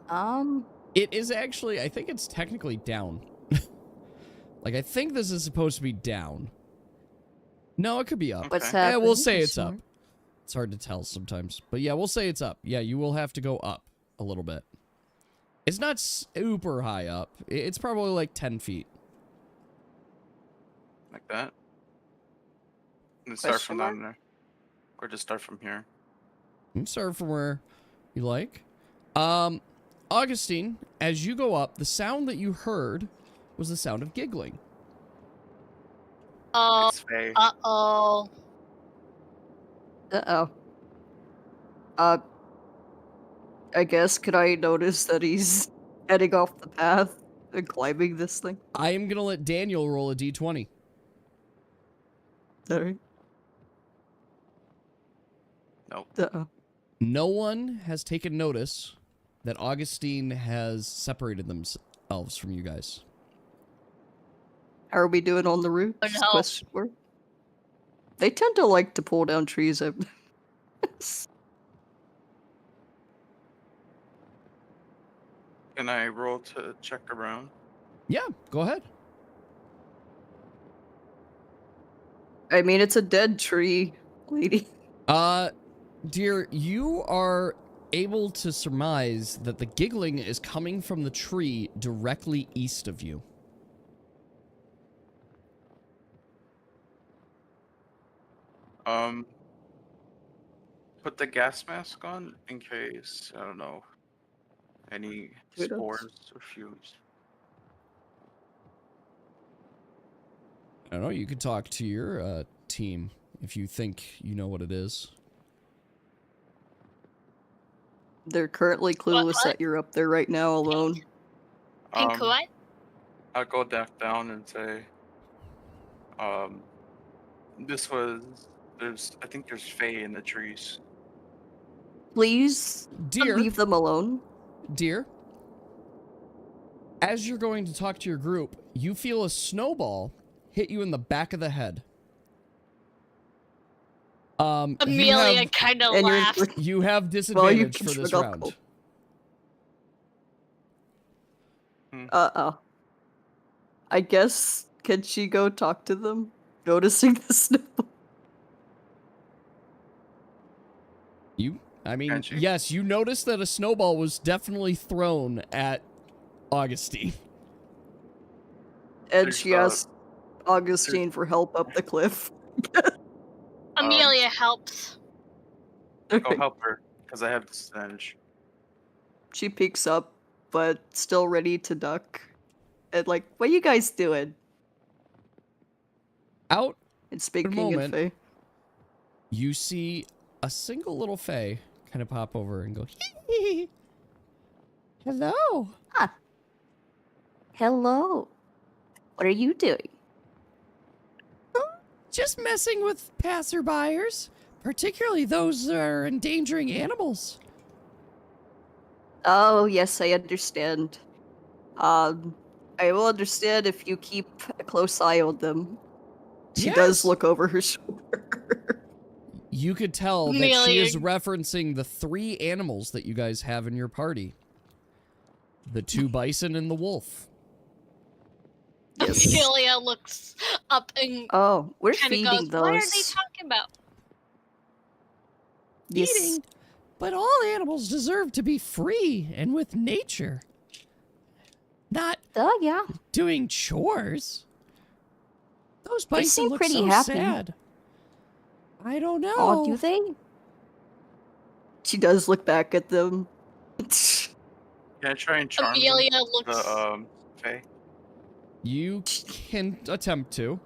Um, is actually, I think it's technically down. Like, I think this is supposed to be down. No, it could be up. what's Okay. happening? Yeah, we'll say it's Question up. It's hard to tell sometimes. But yeah, we'll say it's up. Yeah, you will have to go up a little bit. It's not super high up. It's probably like 10 feet. Like that. And start Question from mark? down there. Or just start from here. You can start from where you like. Augustine, as you go up, the sound that you heard was the sound of giggling. Oh, It's Faye. uh-oh. Uh-oh. I guess, could I notice that he's heading off the path and climbing this thing? I am going to let Daniel roll a d20. Sorry. Nope. Uh-oh. No one has taken notice that Augustine has separated themselves from you guys. How are we doing on the roots? Oh, no. Question mark. They tend to like to pull down trees. Can I roll to check around? Yeah, go ahead. I mean, it's a dead tree, lady. Dear, you are able to surmise that the giggling is coming from the tree directly east of you. Put the gas mask on in case, I don't know, any Who does? spores or fumes. I don't know, you could talk to your team if you think you know what it is. They're currently clueless What? that you're up there right now alone. Pink what? I'll go back down and say, this was, I think there's Faye in the trees. Please Dear, leave them alone. dear, as you're going to talk to your group, you feel a snowball hit you in the back of the head. Amelia kind of and you're- laughed. You have Well, disadvantage can for this shrug round. Uh-oh. I guess, can she go talk to them? Noticing the snow. I mean, Can she? yes, you noticed that a snowball was definitely thrown at Augustine. And There's, she asked Augustine for help up the cliff. Amelia helps. Go help her, because I have disadvantage. She peeks up but still ready to duck. And like, what are you guys doing? Out And speaking in moment. Fae. you see a single little Fae kind of pop over and go, hee. Hello. Hello. What are you doing? Just messing with passerbyers, particularly those that are endangering animals. Oh, yes, I understand. I will understand if you keep a close eye on them. She does Yes. look over her shoulder. You could tell that she is referencing the 3 animals that you guys have in your party. The 2 bison and the wolf. Yes. Amelia looks up and Oh, we're kind of feeding goes, those. "What are they talking about?" Yes. Eating. But all animals deserve to be free and with nature. Not Oh, yeah. doing chores. Those They bison seem look pretty so happy. sad. I don't know. Oh, do they? She does look back at them. Can I try and charm Amelia them? looks. The Fae? You can attempt to.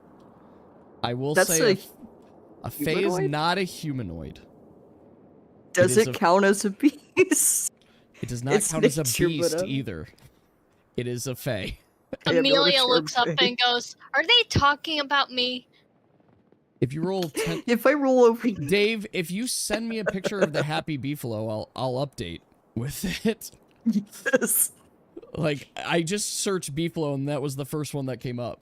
I will That's say a a Fae is humanoid? not a humanoid. Does is it a- count as a beast? It does not It's count as a nature, but, beast either. It is a Fae. I have no Amelia charm looks up Fae. and goes, "Are they talking about me?" If you roll 10... If I roll over, Dave, if you send me a picture of the happy beefalo, I'll update with it. yes. Like, I just searched beefalo and that was the first one that came up.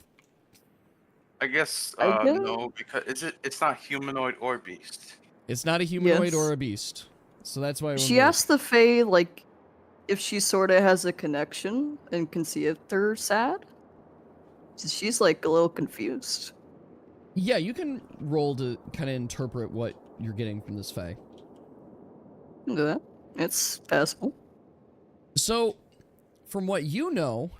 I guess I guess- no, because it's not humanoid or beast. It's not a humanoid Yes. or a beast. So that's why She asked the Fae, like, if she sort of has a connection and can see if they're sad. She's, like, a little confused. Yeah, you can roll to kind of interpret what you're getting from this Fae. Can do that. It's passable. So, from what you know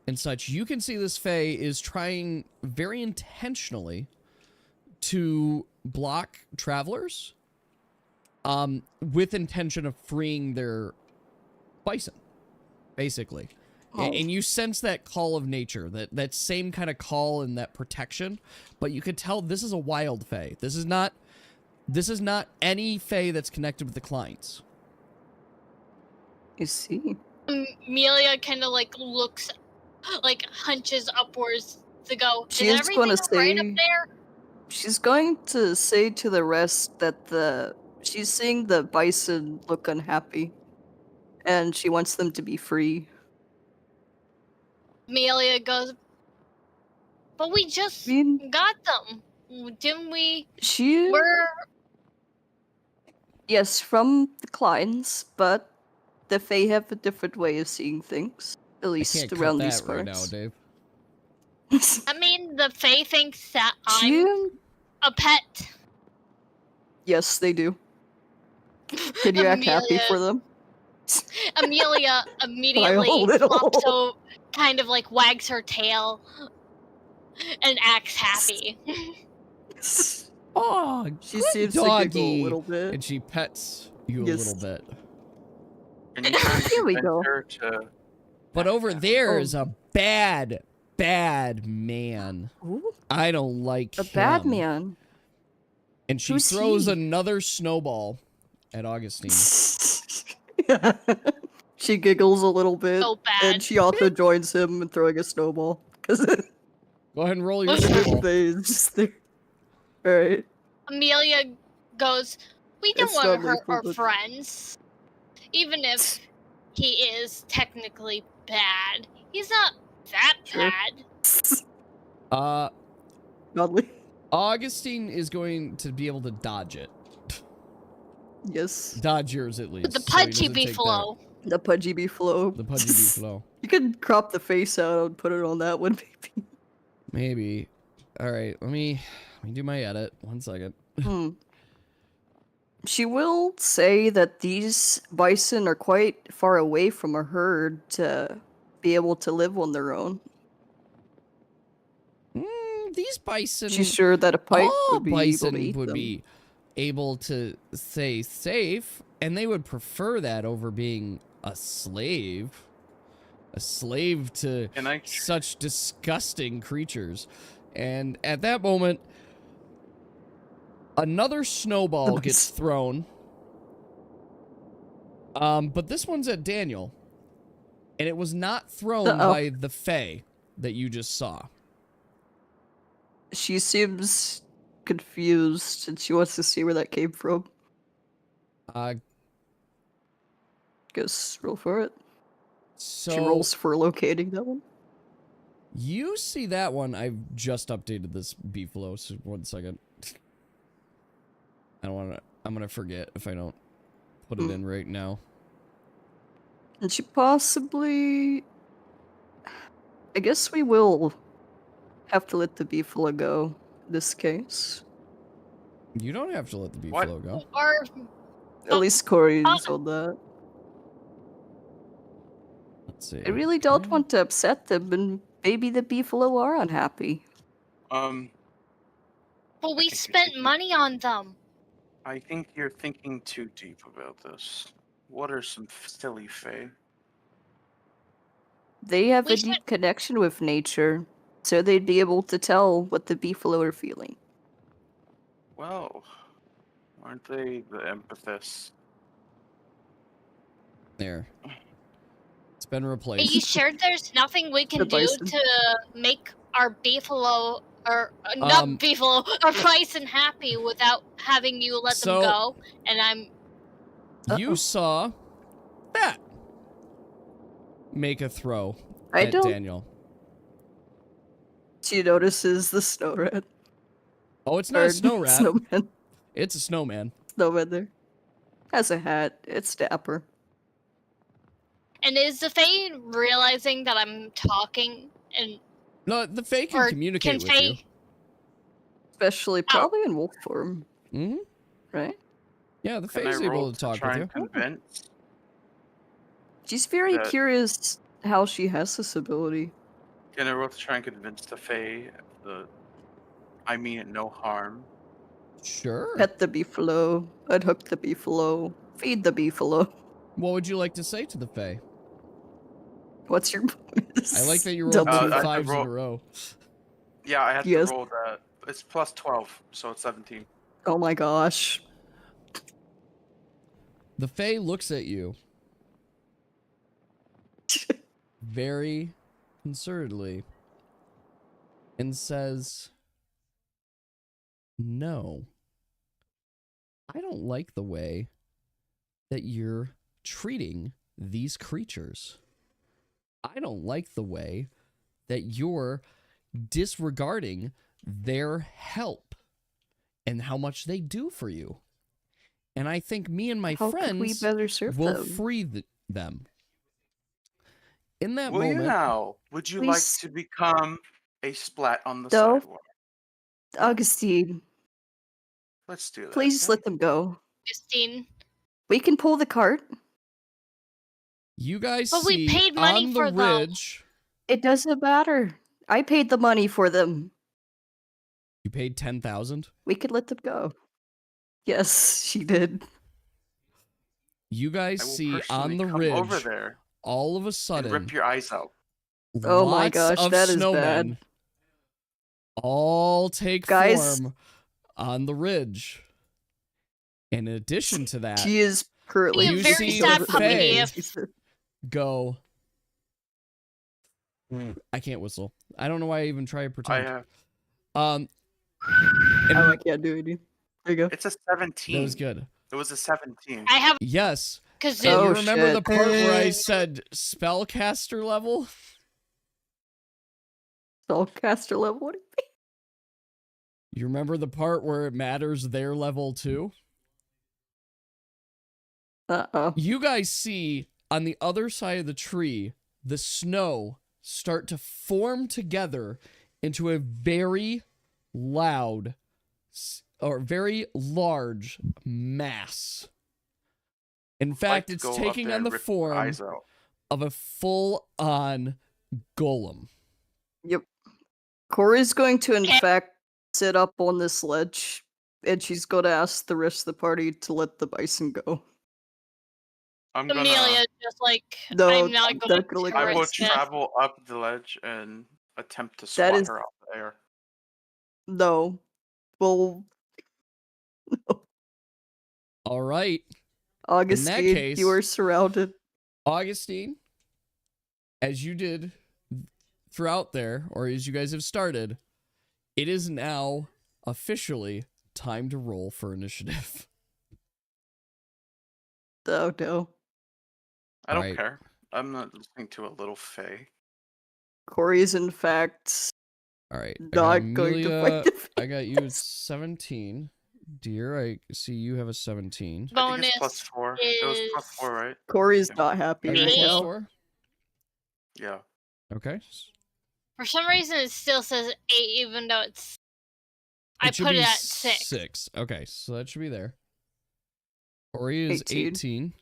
and such, you can see this Fae is trying very intentionally to block travelers with intention of freeing their bison, basically. Oh. And you sense that call of nature, that same kind of call and that protection, but you could tell this is a wild Fae. This is not any Fae that's connected with the clients. You see. Amelia kind of like looks, like hunches upwards to go. She Is is everything gonna alright say- up there? She's going to say to the rest that she's seeing the bison look unhappy, and she wants them to be free. Amelia goes, "But we just I mean, got them, didn't we? she We're yes from the clients, but the Fae have a different way of seeing things, at I least can't around cut these that right now, parts. Dave. I mean, the Fae thinks that I'm She, a pet." yes, they do. Can you act happy for them? Amelia immediately little. flops over, kind of like wags her tail, and acts happy. Oh, She good seems doggy. to giggle a little bit. And she pets you Yes. a little bit. Can you try and Here we convince go. her to But over there Oh. is a bad man. Ooh, I don't like a him. bad man. And she Who's throws he? another snowball at Augustine. She giggles a little bit, So and bad. she also joins him in throwing a snowball because Go ahead and roll your Okay. snowball. is just there. All right. Amelia goes, "We don't It's want to not hurt lethal, our but- friends. Even if he is technically bad, he's not that Sure. bad." Godly. Augustine is going to be able to dodge it. Yes. Dodge yours at least. The so he punchy doesn't take beefalo. The pudgy beefalo. that. The pudgy beefalo. You could crop the face out and put it on that one, maybe. Maybe. All right, let me do my edit. 1 second. She will say that these bison are quite far away from a herd to be able to live on their own. These bison. She's sure that a pike all would be able to bison eat would them. be able to stay safe, and they would prefer that over being a slave. a slave to Can I? such disgusting creatures. And at that moment, another snowball gets thrown. But this one's at Daniel. And it was not thrown by the Fae that you just saw. She seems confused and she wants to see where that came from. Guess roll for it. So She rolls for locating that one. you see that one. I've just updated this beefalo, so 1 second. I don't want to. I'm gonna forget if I don't put it in right now. And she possibly... I guess we will have to let the beefalo go in this case. You don't have to let the beefalo go. Or At least Corey's on that. Let's see. I really don't want to upset them, and maybe the beefalo are unhappy. but we think you're spent thinking- money on them. I think you're thinking too deep about this. What are some silly Fae? They have We a deep connection with nature, so they'd be able to tell what the beefalo are feeling. Well, aren't they the empathists? There. It's been Are replaced. you sure there's nothing we can The do bison. to make our beefalo, or not beefalo, our bison happy without having you let them So- go? And I'm You saw that make a throw I at don't- Daniel. She notices the snow rat. Oh, it's not a snow rat. Snowman. It's a snowman. Snowman there. Has a hat. It's dapper. And is the Fae realizing that I'm talking? And No, the Fae can or communicate can with you. Fae? Especially probably in wolf form, Mm-hmm. right? Yeah, the Can I Fae's roll able to talk try with you. and convince? She's very That- curious how she has this ability. Can I roll to try and convince the Fae the I mean it no harm? Sure. Pet the beefalo, unhook the beefalo, feed the beefalo. What would you like to say to the Fae? What's your bonus? I like that you rolled Double two I have to fives in roll- a row. Yeah, I have Yes. to roll that. It's plus 12, so it's 17. Oh my gosh. The Fae looks at you very concernedly and says, "No, I don't like the way that you're treating these creatures. I don't like the way that you're disregarding their help and how much they do for you. And I think me and my How could we friends better serve will them? free them." In that Well, you moment, know, would you like Please- to become a splat on the No. sidewalk? Augustine, Let's do that. please okay? let them go. Justine. We can pull the cart. you guys But we see paid money on the for them. ridge, It doesn't matter. I paid the money for them. you paid 10,000. We could let them go. Yes, she did. You guys I will see on personally the come over ridge, there all of a and sudden, rip your eyes out. Oh my lots gosh, of that is snowmen bad. all take Guys- form on the ridge. In addition to that, She is currently Be a You very see sad the puppy Fae. if go. I can't whistle. I don't know why I even try to I pretend. have. And I can't do anything. There you go. It's a 17. that was good. It was a 17. I have Yes. kazoo. Oh, you remember shit. the part where I said spellcaster level? Spellcaster level. What do you mean? You remember the part where it matters their level too? Uh-oh. You guys see on the other side of the tree the snow start to form together into a very loud or very large mass. In I'd like fact, to it's go up taking there on and the rip your form eyes out. of a full-on golem. Yep. Corey's going to, in fact, sit up on this ledge, and she's going to ask the rest of the party to let the bison go. I'm gonna. Amelia just like, No, I'm not going not gonna to like I will risk it. travel up the ledge and attempt to That swat is- her off the air. No. Well, All right, Augustine, case- you are surrounded. Augustine, as you did throughout there, or as you guys have started, it is now officially time to roll for initiative. Oh no. I don't Alright. care. I'm not listening to a little Fae. Corey is in fact All right, not going to fight the I got you at 17. Dear, I see you have a 17. I think Bonus it's +4. It was is +4, right? Corey's Yeah. not happy Are you right Me? plus now. 4? Yeah. Okay. For some reason, it still says 8, even though it's. I It should put be it at 6. 6. Okay, so that should be there. Corey is 18. 18.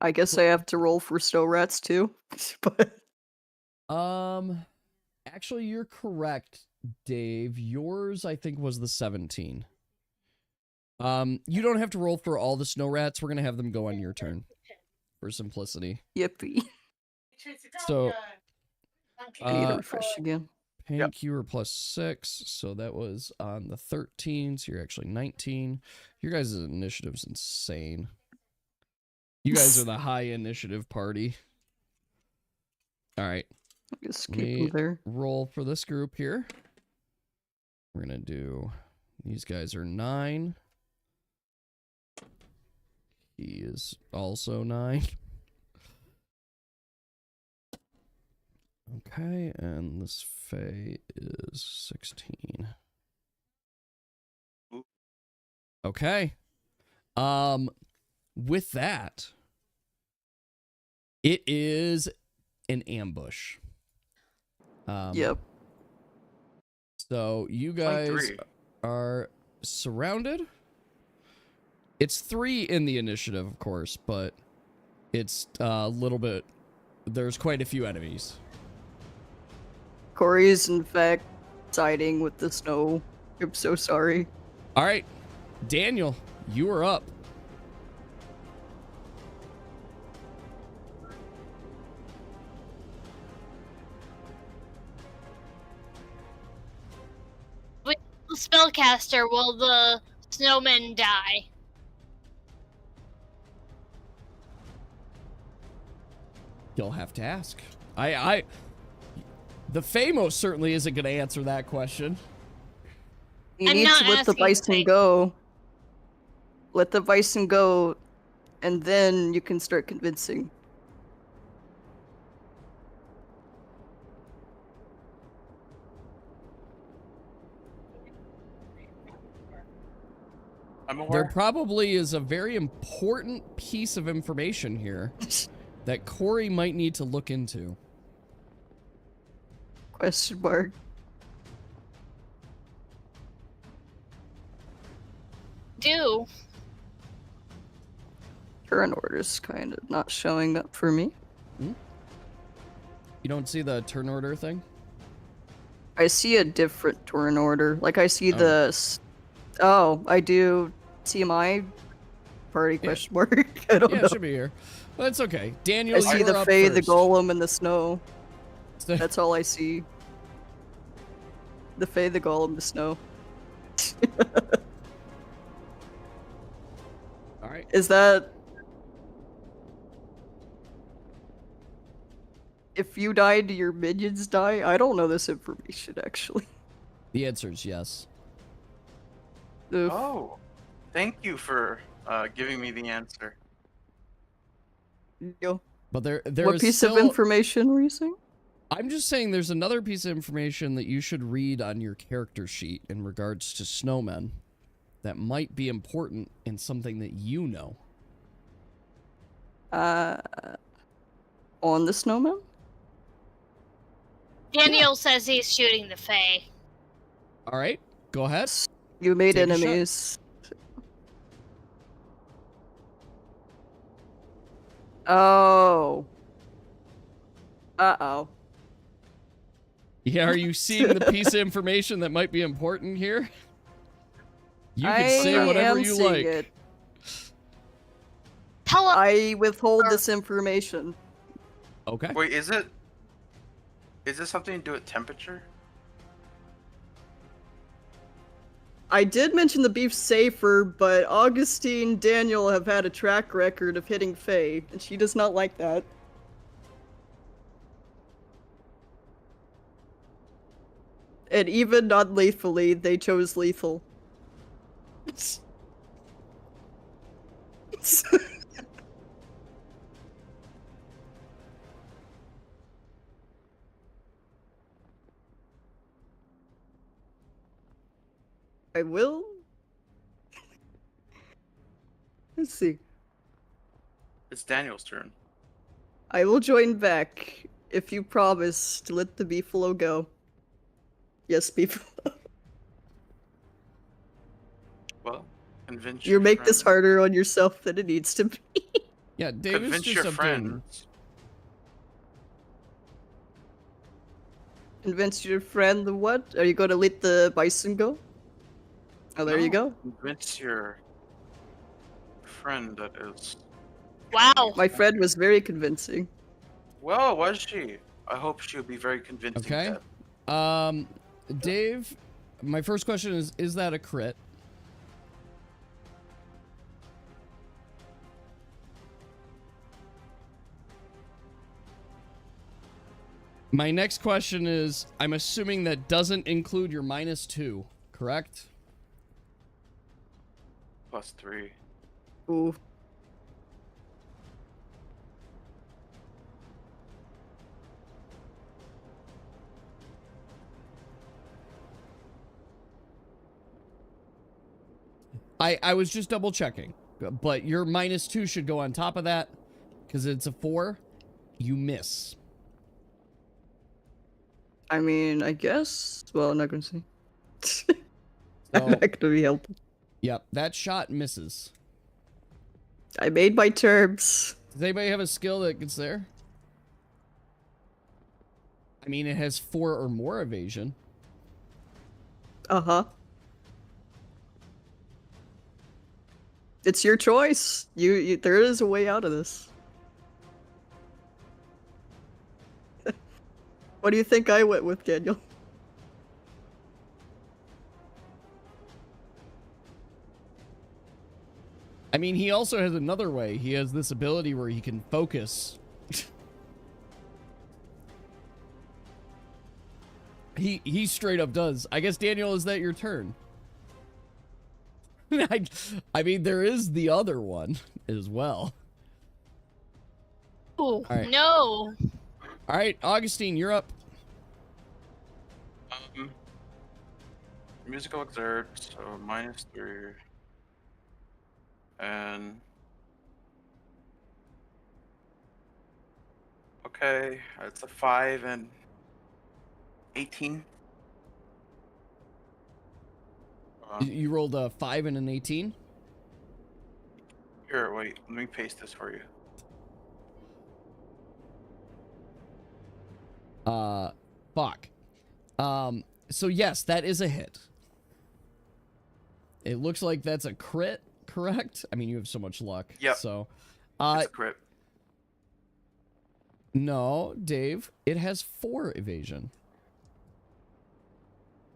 I guess I have to roll for snow rats too. But Actually, you're correct, Dave. Yours, I think, was the 17. You don't have to roll for all the snow rats. We're gonna have them go on your turn for simplicity. yippee. So, I need to refresh again. Pink, you were +6, so that was on the 13, so you're actually 19. Your guys' initiative's insane. You guys are the high initiative party. All right, Just keep Me- them there. roll for this group here. We're gonna do, these guys are 9. He is also 9. Okay, and this Fae is 16. Ooh. Okay. With that, it is an ambush. Yep. So you guys 23. are surrounded. It's 3 in the initiative, of course, but it's a little bit. There's quite a few enemies. Corey is in fact siding with the snow. I'm so sorry. All right, Daniel, you are up. With the spellcaster, will the snowman die? You'll have to ask. The Fae most certainly isn't going to answer that question. You I'm need not to let the asking bison Faith. go. Let the bison go, and then you can start convincing. I'm There aware. probably is a very important piece of information here that Corey might need to look into. Question mark. Do. Turn order's kind of not showing up for me. You don't see the turn order thing? I see a different turn order. Like I see Oh. the. Oh, I do. See my party Yeah. question mark. I don't Yeah, know. it should be here. But it's okay. Daniel, I see you're the up Fae, the first. Golem, and the snow. That's all I see. The Fae, the Golem, the snow. All right. Is that... If you die, do your minions die? I don't know this information, actually. The answer is yes. Oof. Oh, thank you for giving me the answer. Yo, But there what is piece still, of information were you saying? I'm just saying there's another piece of information that you should read on your character sheet in regards to snowmen that might be important in something that you know. On the snowman? Daniel says he's shooting the Fae. All right, go ahead. You made Take a shot. enemies. Oh. Uh-oh. Yeah, are you seeing the piece of information that might be important here? You can say I whatever am you seeing like. it. Tell us. I withhold this information. Okay. Wait, is it? Is this something to do with temperature? I did mention the beef's safer, but Augustine Daniel have had a track record of hitting Faye, and she does not like that. And even non-lethally, they chose lethal. I will. Let's see. It's Daniel's turn. I will join back if you promise to let the beefalo go. Yes, beefalo. Well, convince You your make this friend. harder on yourself than it needs to be. Yeah, David's Convince just your up friends. Convince your friend the what? Are you going to let the bison go? Oh, there you No, go. Convince your friend that is. Wow. My friend was very convincing. Well, was she? I hope she'll be very convincing. Okay. Deb. Dave, my first question is that a crit? My next question is, I'm assuming that doesn't include your -2, correct? +3. Ooh. I was just double checking, but your -2 should go on top of that because it's a 4. You miss. I mean, I guess. Well, I'm not going to say. I'm So, not going to be helpful. yep, that shot misses. I made my terms. Does anybody have a skill that gets there? I mean, it has 4 or more evasion. Uh-huh. It's your choice. You there is a way out of this. What do you think I went with, Daniel? I mean, he also has another way. He has this ability where he can focus. He straight up does. I guess, Daniel, is that your turn? I mean, there is the other one as well. Ooh, right. no. All right, Augustine, you're up. Musical exert, so -3. And okay, it's a 5 and 18. You rolled a 5 and an 18. Here, wait, let me paste this for you. Fuck. So yes, that is a hit. It looks like that's a crit, correct? I mean, you have so much luck. Yep. So, It's a crit. no, Dave, it has 4 evasion.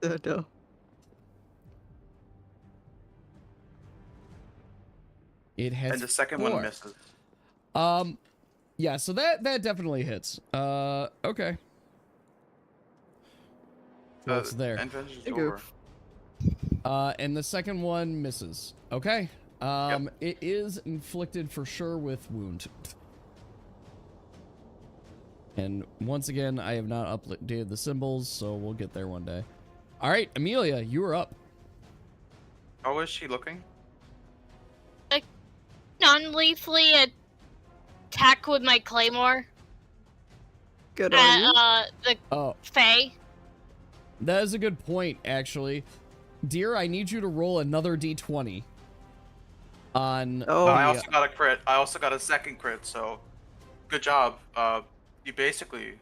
No. It has And the second 4. one misses. Yeah, so that definitely hits. Okay. What's there? Advantage is Hey, over. Goof. And the second one misses. Okay. It is inflicted for sure with wound. And once again, I have not updated the symbols, so we'll get there one day. All right, Amelia, you are up. How is she looking? Non-lethally attack with my claymore Good on you. at the Oh, Fae. that is a good point, actually. Dear, I need you to roll another d20 on. Oh. I also got a crit. I also got a second crit, so good job. You basically.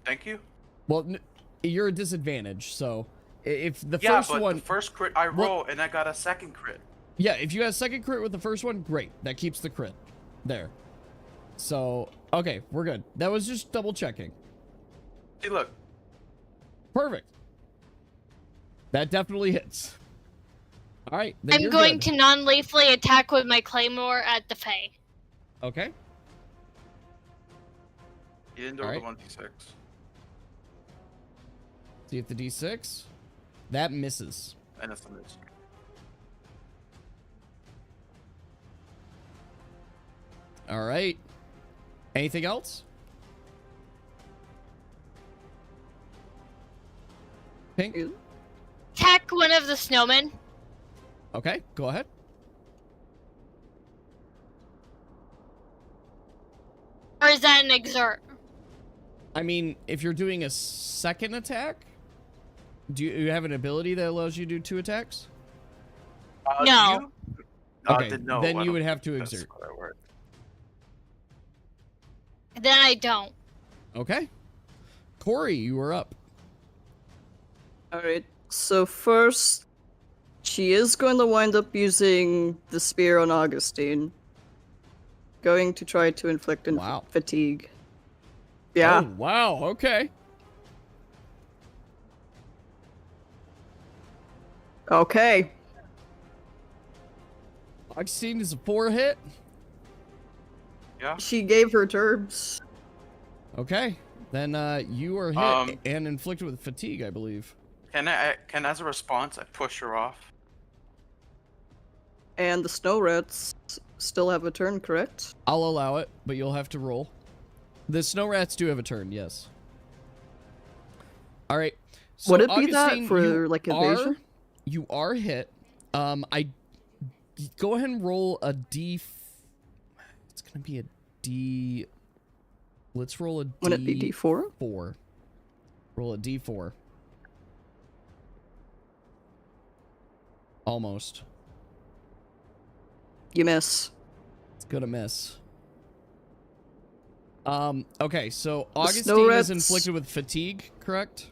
Thank you. Well, you're a disadvantage, so if the Yeah, first but one. the first crit I roll and I got a second crit. Yeah, if you got a second crit with the first one, great. That keeps the crit. There. So, okay, we're good. That was just double checking. Hey, look. Perfect. That definitely hits. All right. Then I'm you're going good. to non-lethally attack with my claymore at the Fae. Okay. You didn't do All the right. 1d6. See if the D6. That misses. And it's a miss. All right. Anything else? Pink? Attack one of the snowmen. Okay, go ahead. Or is that an exert? I mean, if you're doing a second attack, do you have an ability that allows you to do 2 attacks? No. Okay, No, then I you don't would have think to that's exert. the right word. Then I don't. Okay. Corey, you are up. Alright, so first, she is going to wind up using the spear on Augustine. Going to try to inflict Wow. fatigue. Yeah. Oh, wow, okay. Okay. Augustine is a 4 hit. Yeah. She gave her terms. Okay. Then you are hit and inflicted with fatigue, I believe. Can as a response I push her off? And the snow rats still have a turn, correct? I'll allow it, but you'll have to roll. The snow rats do have a turn, yes. All right. So Would it be that Augustine, for, you like, evasion? You are hit. I go ahead and roll a D. It's gonna be a D. Let's roll a D. Would it be D4? 4. Roll a D4. Almost. You miss. It's gonna miss. Okay, so The Augustine snow is rats- inflicted with fatigue, correct?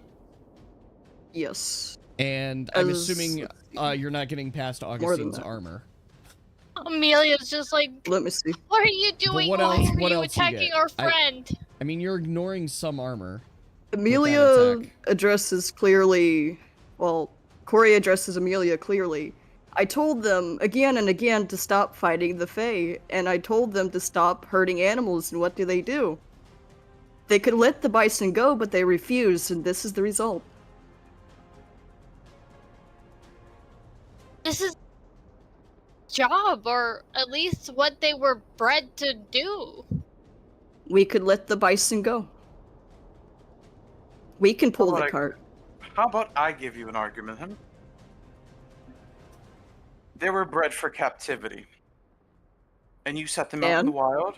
Yes. And I'm As- assuming you're not getting past than Augustine's that. armor. Amelia's just like, Let me see. what are you doing? what Why else- are what you else you attacking get? our friend? I mean, you're ignoring some armor. Amelia attack. addresses clearly. Well, Corey addresses Amelia clearly. I told them again and again to stop fighting the Fae, and I told them to stop hurting animals, and what do? They could let the bison go, but they refused, and this is the result. This is job, or at least what they were bred to do. We could let the bison go. We can pull the Alright. cart. How about I give you an argument, huh? They were bred for captivity. And you set them out in And? the wild.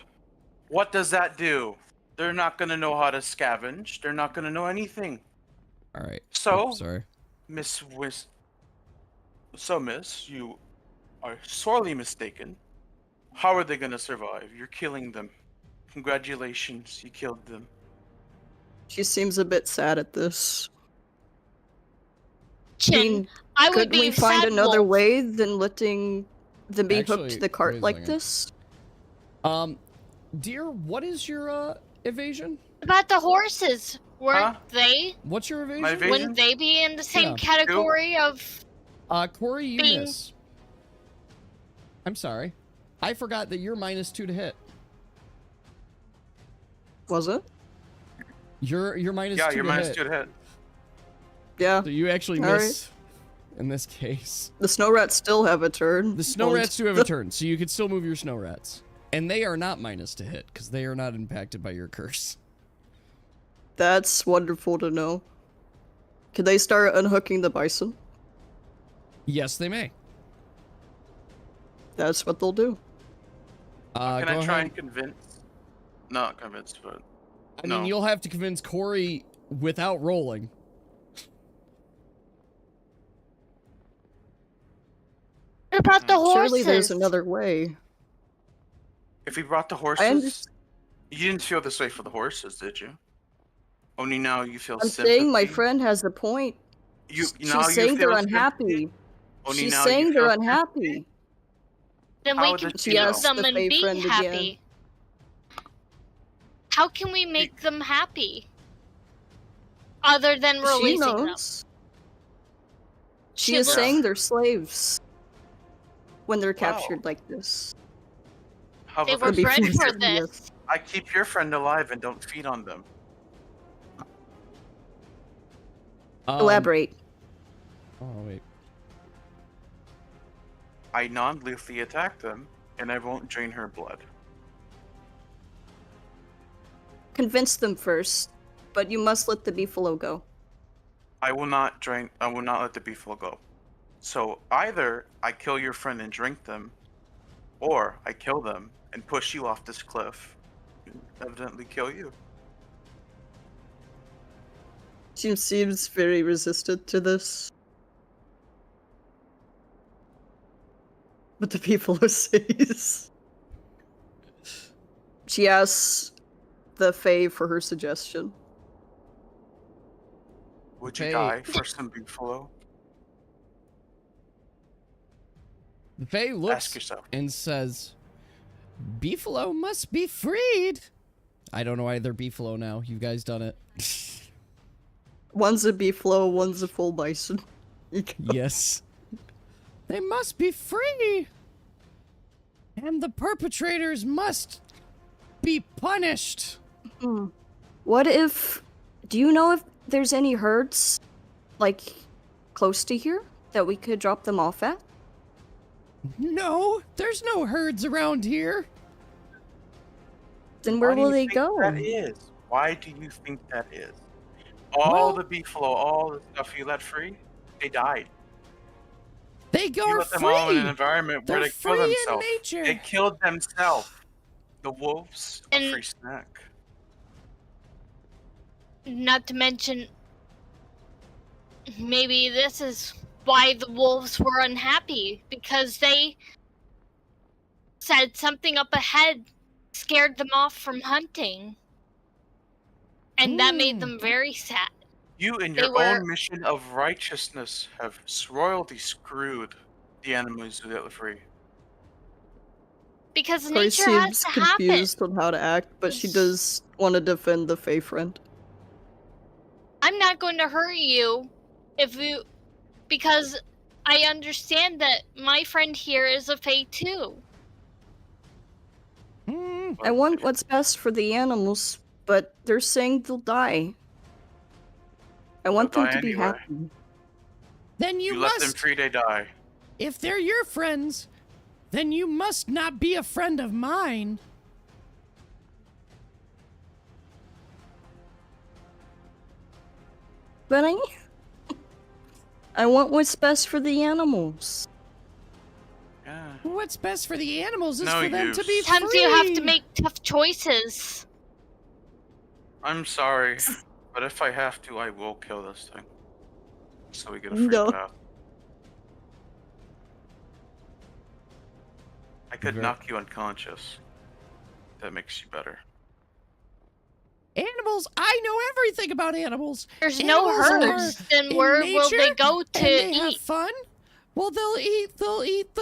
What does that do? They're not going to know how to scavenge. They're not going to know anything. All right. So, Oh, sorry. Miss, you are sorely mistaken. How are they going to survive? You're killing them. Congratulations, you killed them. She seems a bit sad at this. Chin, I would Couldn't be we find sad another wolf. way than letting them be hooked Actually, to the cart wait a like second. this? Dear, what is your evasion? About the horses, weren't they? What's your evasion? My evasion? Wouldn't they be in the same Yeah. category of? Corey, you Bing. miss. I'm sorry. I forgot that you're -2 to hit. Was it? You're -2 Yeah, to you're hit. -2 to hit. Yeah. So you actually All miss in this case. The snow rats still have a turn. The snow Well, rats do have a turn, so you could still move your snow rats. And they are not -2 to hit, because they are not impacted by your curse. That's wonderful to know. Can they start unhooking the bison? Yes, they may. That's what they'll do. Go Can I try ahead. and convince? Not convince, but I no. mean, you'll have to convince Corey without rolling. What about the horses? Surely there's another way. If we brought the I horses, understand. you didn't feel this way for the horses, did you? Only now you feel I'm sympathy. saying my friend has a point. You She's now saying you they're feel unhappy. Only She's now saying you they're feel unhappy. Then How we can did she feed asked them the and Fae be friend again. happy. How can we make them happy? Other than She releasing them. knows. She She is looks- saying they're slaves when they're Wow. captured like this. How They about were Could be this? bred food for service. this. I keep your friend alive and don't feed on them. Elaborate. Oh wait. I non-lethally attack them, and I won't drain her blood. Convince them first, but you must let the beefalo go. I will not let the beefalo go. So either I kill your friend and drink them, or I kill them and push you off this cliff and evidently kill you. She seems very resistant to this. But the beefalo says. She asks the Fae for her suggestion. Would you Okay. die for some beefalo? The Fae Ask looks yourself. and says, Beefalo must be freed. I don't know why they're Beefalo now. You guys done it. One's a beefalo, one's a full bison. Yes. They must be free. And the perpetrators must be punished. What if... Do you know if there's any herds, like, close to here that we could drop them off at? No, there's no herds around here. Then where Why do will you they think go? That is. Why do you think that is? All Well- the beefalo, all the stuff you let free, they died. They You go let them all in an free. environment where They're they kill free in themselves. nature. They killed themselves. The wolves, a And- free snack. Not to mention, maybe this is why the wolves were unhappy, because they said something up ahead scared them off from hunting. And that made them very sad. You and They your were- own mission of righteousness have royally screwed the animals who let free. Because Corey nature has seems to happen. confused on how to act, but she does want to defend the Fae friend. I'm not going to hurt you because I understand that my friend here is a Fae too. Hmm. I want what's best for the animals, but they're saying they'll die. I want They'll them die to be anyway. happy. Then you, You let them must. free, they die. If they're your friends, then you must not be a friend of mine. But I want what's best for the animals. Yeah. What's best for the animals is No for them to be use. Sometimes you have to free. make tough choices. I'm sorry, but if I have to, I will kill this thing. So we get a free No. path. I could Very- knock you unconscious. That makes you better. Animals, I know everything about animals. There's no Animals herds. are Then in where will they nature, go to and they have eat? fun. Well, they'll eat the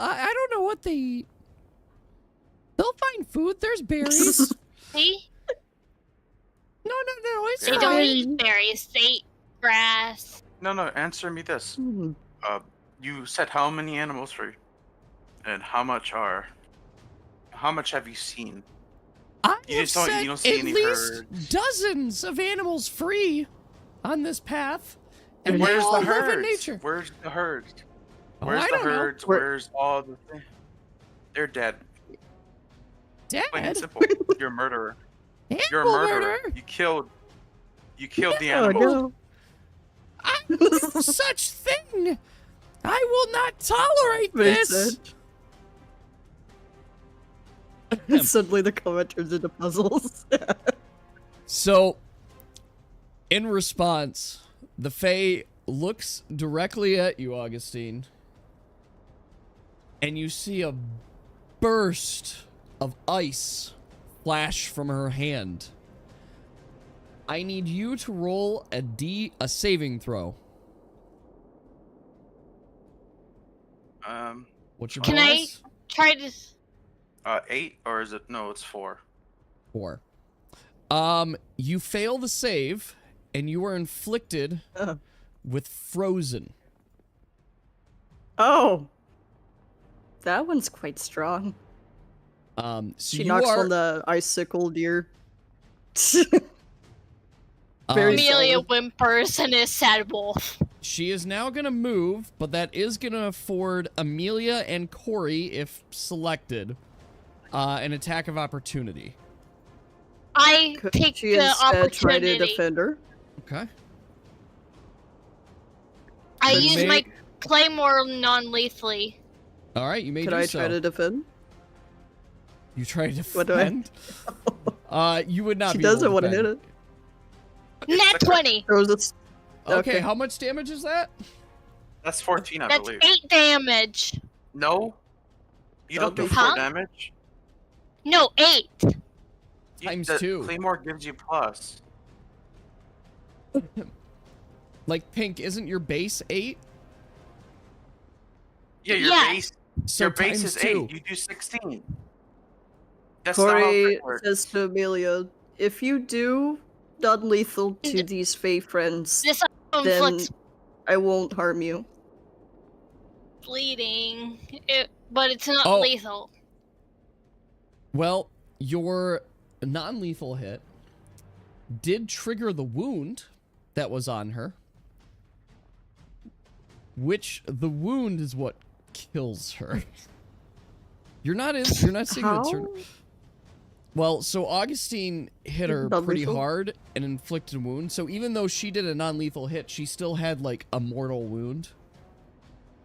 I don't know what they eat. They'll find food. There's berries. See? No, it's They Yeah. don't Fine. eat berries. They eat grass. No, answer me this. You said how many animals free? And how much have you seen? I You have just don't- you set don't see at any least herds. dozens of animals free on this path, and they Where's all the live in herds? nature. Where's the herds? Oh, Where's I the don't know. herds? Where- Where's all the things? They're dead. Plain and Dead? simple. You're a murderer. Animal You're a murderer. murderer? You killed the Oh animals. no. No such thing. I will not tolerate They this. said. Suddenly the comment turns into puzzles. So, in response, the Fae looks directly at you, Augustine, and you see a burst of ice flash from her hand. I need you to roll a saving throw. What's your Can I- bonus? Try to. 8 or is it? No, it's 4. 4. You fail the save, and you are inflicted with frozen. Oh. That one's quite strong. So She you knocks are, on the icicle deer. Very Amelia solid. whimpers and is sad wolf. She is now going to move, but that is going to afford Amelia and Corey, if selected, an attack of opportunity. I Could take she the instead try to opportunity. defend her? Okay. I Could use make- my claymore non-lethally. All right, you may Could do I so. try to defend? You try to What do I- defend? You would not She be able doesn't want to hit defend. it. Nat 20. There was a s- Okay, Okay. how much damage is that? That's 14, I That's believe. 8 damage. No, you don't do Okay. 4 Huh? damage. No, 8. Times the 2. Claymore gives you plus. Like, Pink, isn't your base 8? Yeah, your Yeah. base. So Your base times is 2. 8. You do 16. That's not how Corey it works. says to Amelia, if you do non-lethal to these Fey friends, This then inflicts I won't harm you. bleeding, but it's not Oh. lethal. Well, your non-lethal hit did trigger the wound that was on her, which the wound is what kills her. You're not seeing it. How? Well, so Augustine hit her pretty Non-lethal? hard and inflicted a wound. So even though she did a non-lethal hit, she still had like a mortal wound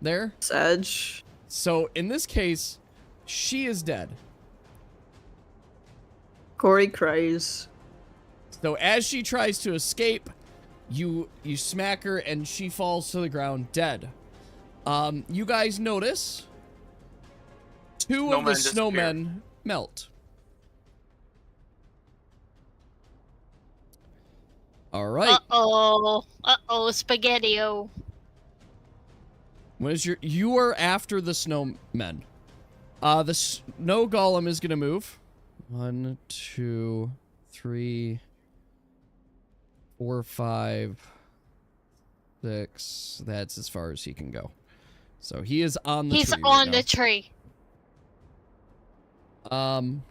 there. Sedge. So in this case, she is dead. Corey cries. So as she tries to escape, you smack her and she falls to the ground dead. You guys notice 2 of the Snowmen disappear. snowmen melt. All right. Uh-oh, Spaghetti-O. What is you are after the snowmen. The snow golem is gonna move. 1, 2, 3, 4, 5, 6. That's as far as he can go. So he is on the He's tree on right the tree. now.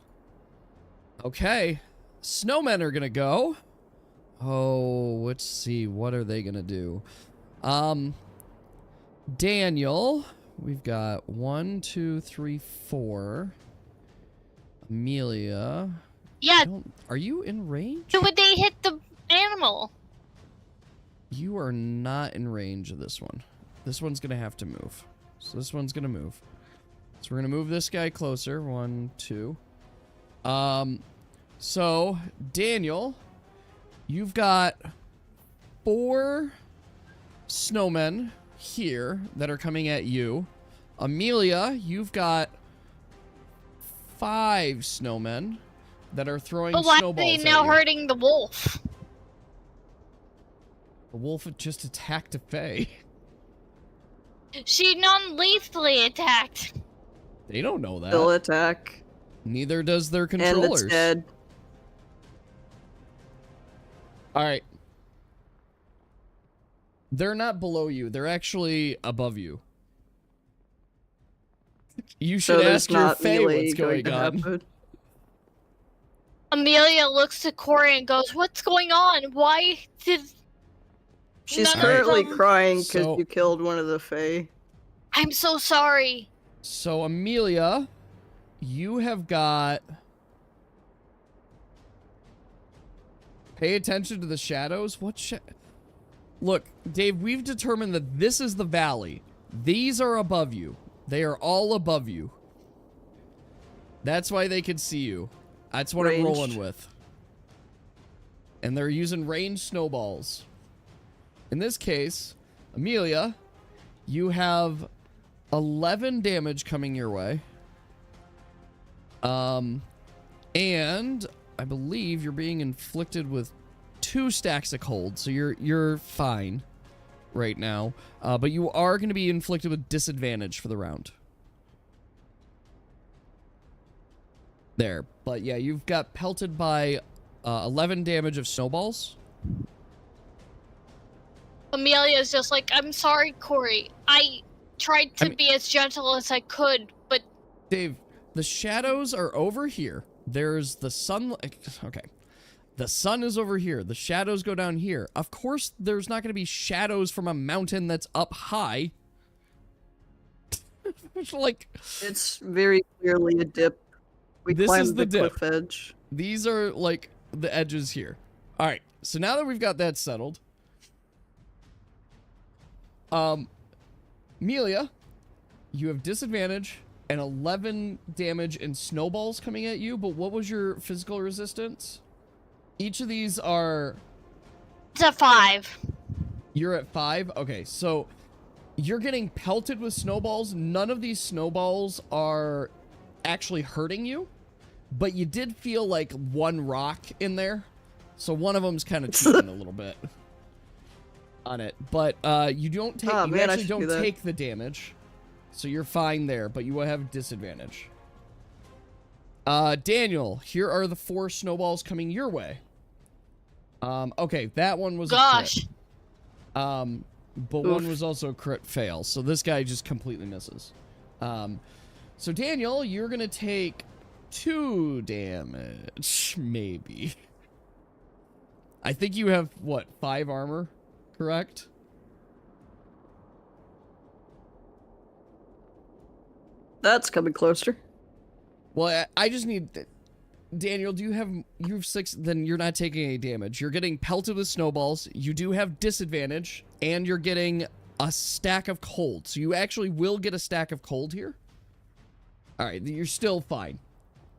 Okay. Snowmen are gonna go. Oh, let's see. What are they gonna do? Daniel. We've got 1, 2, 3, 4. Amelia. Yeah, Are you in range? would they hit the animal? You are not in range of this one. This one's gonna have to move. So this one's gonna move. So we're gonna move this guy closer. 1, 2. So Daniel, you've got 4 snowmen here that are coming at you. Amelia, you've got 5 snowmen that are throwing But why are snowballs they at now you. hurting the wolf? The wolf had just attacked a Fae. She non-lethally attacked. They don't know that. Still attack. Neither does their And controllers. it's dead. All right. They're not below you. They're actually above you. You So should there's ask your not Fae melee what's going to going on. happen. Amelia looks to Corey and goes, "What's going on? Why did She's none of currently them- crying because So- you killed one of the Fae. I'm so sorry." So, Amelia, you have got... Pay attention to the shadows. What Look, Dave, we've determined that this is the valley. These are above you. They are all above you. That's why they can see you. That's what I'm rolling Ranged. with. And they're using ranged snowballs. In this case, Amelia, you have 11 damage coming your way. And I believe you're being inflicted with 2 stacks of cold, so you're fine right now. But you are going to be inflicted with disadvantage for the round. There. But yeah, you've got pelted by 11 damage of snowballs. Amelia's just like, I'm sorry, Corey. I tried to be as gentle as I could, but... Dave, the shadows are over here. There's the sun... Okay. The sun is over here. The shadows go down here. Of course, there's not going to be shadows from a mountain that's up high. Like... It's very clearly a dip. We This climbed is the dip. cliff edge. These are, like, the edges here. All right. So now that we've got that settled... Amelia, you have disadvantage and 11 damage and snowballs coming at you, but what was your physical resistance? Each of these are... It's a 5. You're at 5? Okay, so you're getting pelted with snowballs. None of these snowballs are actually hurting you, but you did feel like one rock in there, so one of them's kind of cheating a little bit on it. But you don't take... Oh, you man, actually don't take the damage, so you're fine there, but you will have disadvantage. Daniel, here are the 4 snowballs coming your way. Okay, that one was a crit. But one was also a crit fail, so this guy just completely misses. So Daniel, you're gonna take 2 damage, maybe. I think you have, what, 5 armor, correct? That's coming closer. Well, I just need... Daniel, you have 6, then you're not taking any damage. You're getting pelted with snowballs, you do have disadvantage, and you're getting a stack of cold. So you actually will get a stack of cold here. Alright, you're still fine.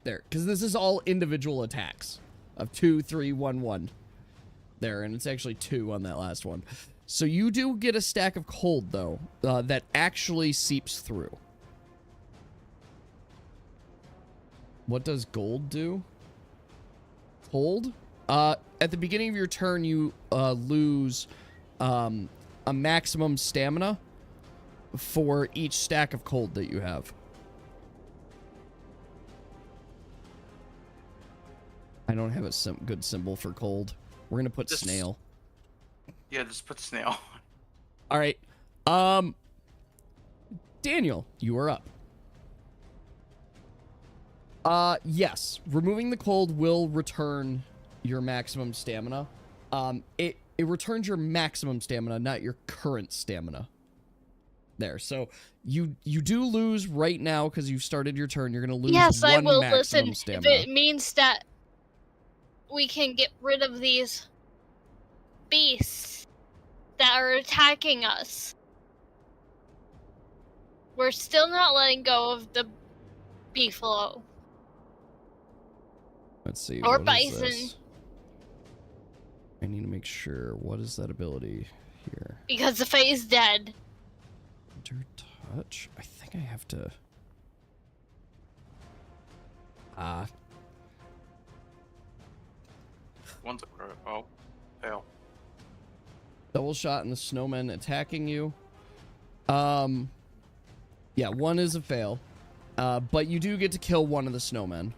There, because this is all individual attacks of 2, 3, 1, 1. There, and it's actually 2 on that last one. So you do get a stack of cold, though, that actually seeps through. What does gold do? Cold? At the beginning of your turn, you lose a maximum stamina for each stack of cold that you have. I don't have a good symbol for cold. We're gonna put snail. Yeah, just put snail. All right. Daniel, you are up. Yes. Removing the cold will return your maximum stamina. It returns your maximum stamina, not your current stamina. There. So you do lose right now because you've started your turn. You're gonna lose yes, one I will maximum listen stamina. if it means that we can get rid of these beasts that are attacking us. We're still not letting go of the beefalo. Let's see. Or what is bison. this? I need to make sure. What is that ability here? Because the Fae is dead. Under touch? I think I have to... One's a crit. Oh, fail. Double shot and the snowmen attacking you. Yeah, one is a fail. But you do get to kill one of the snowmen.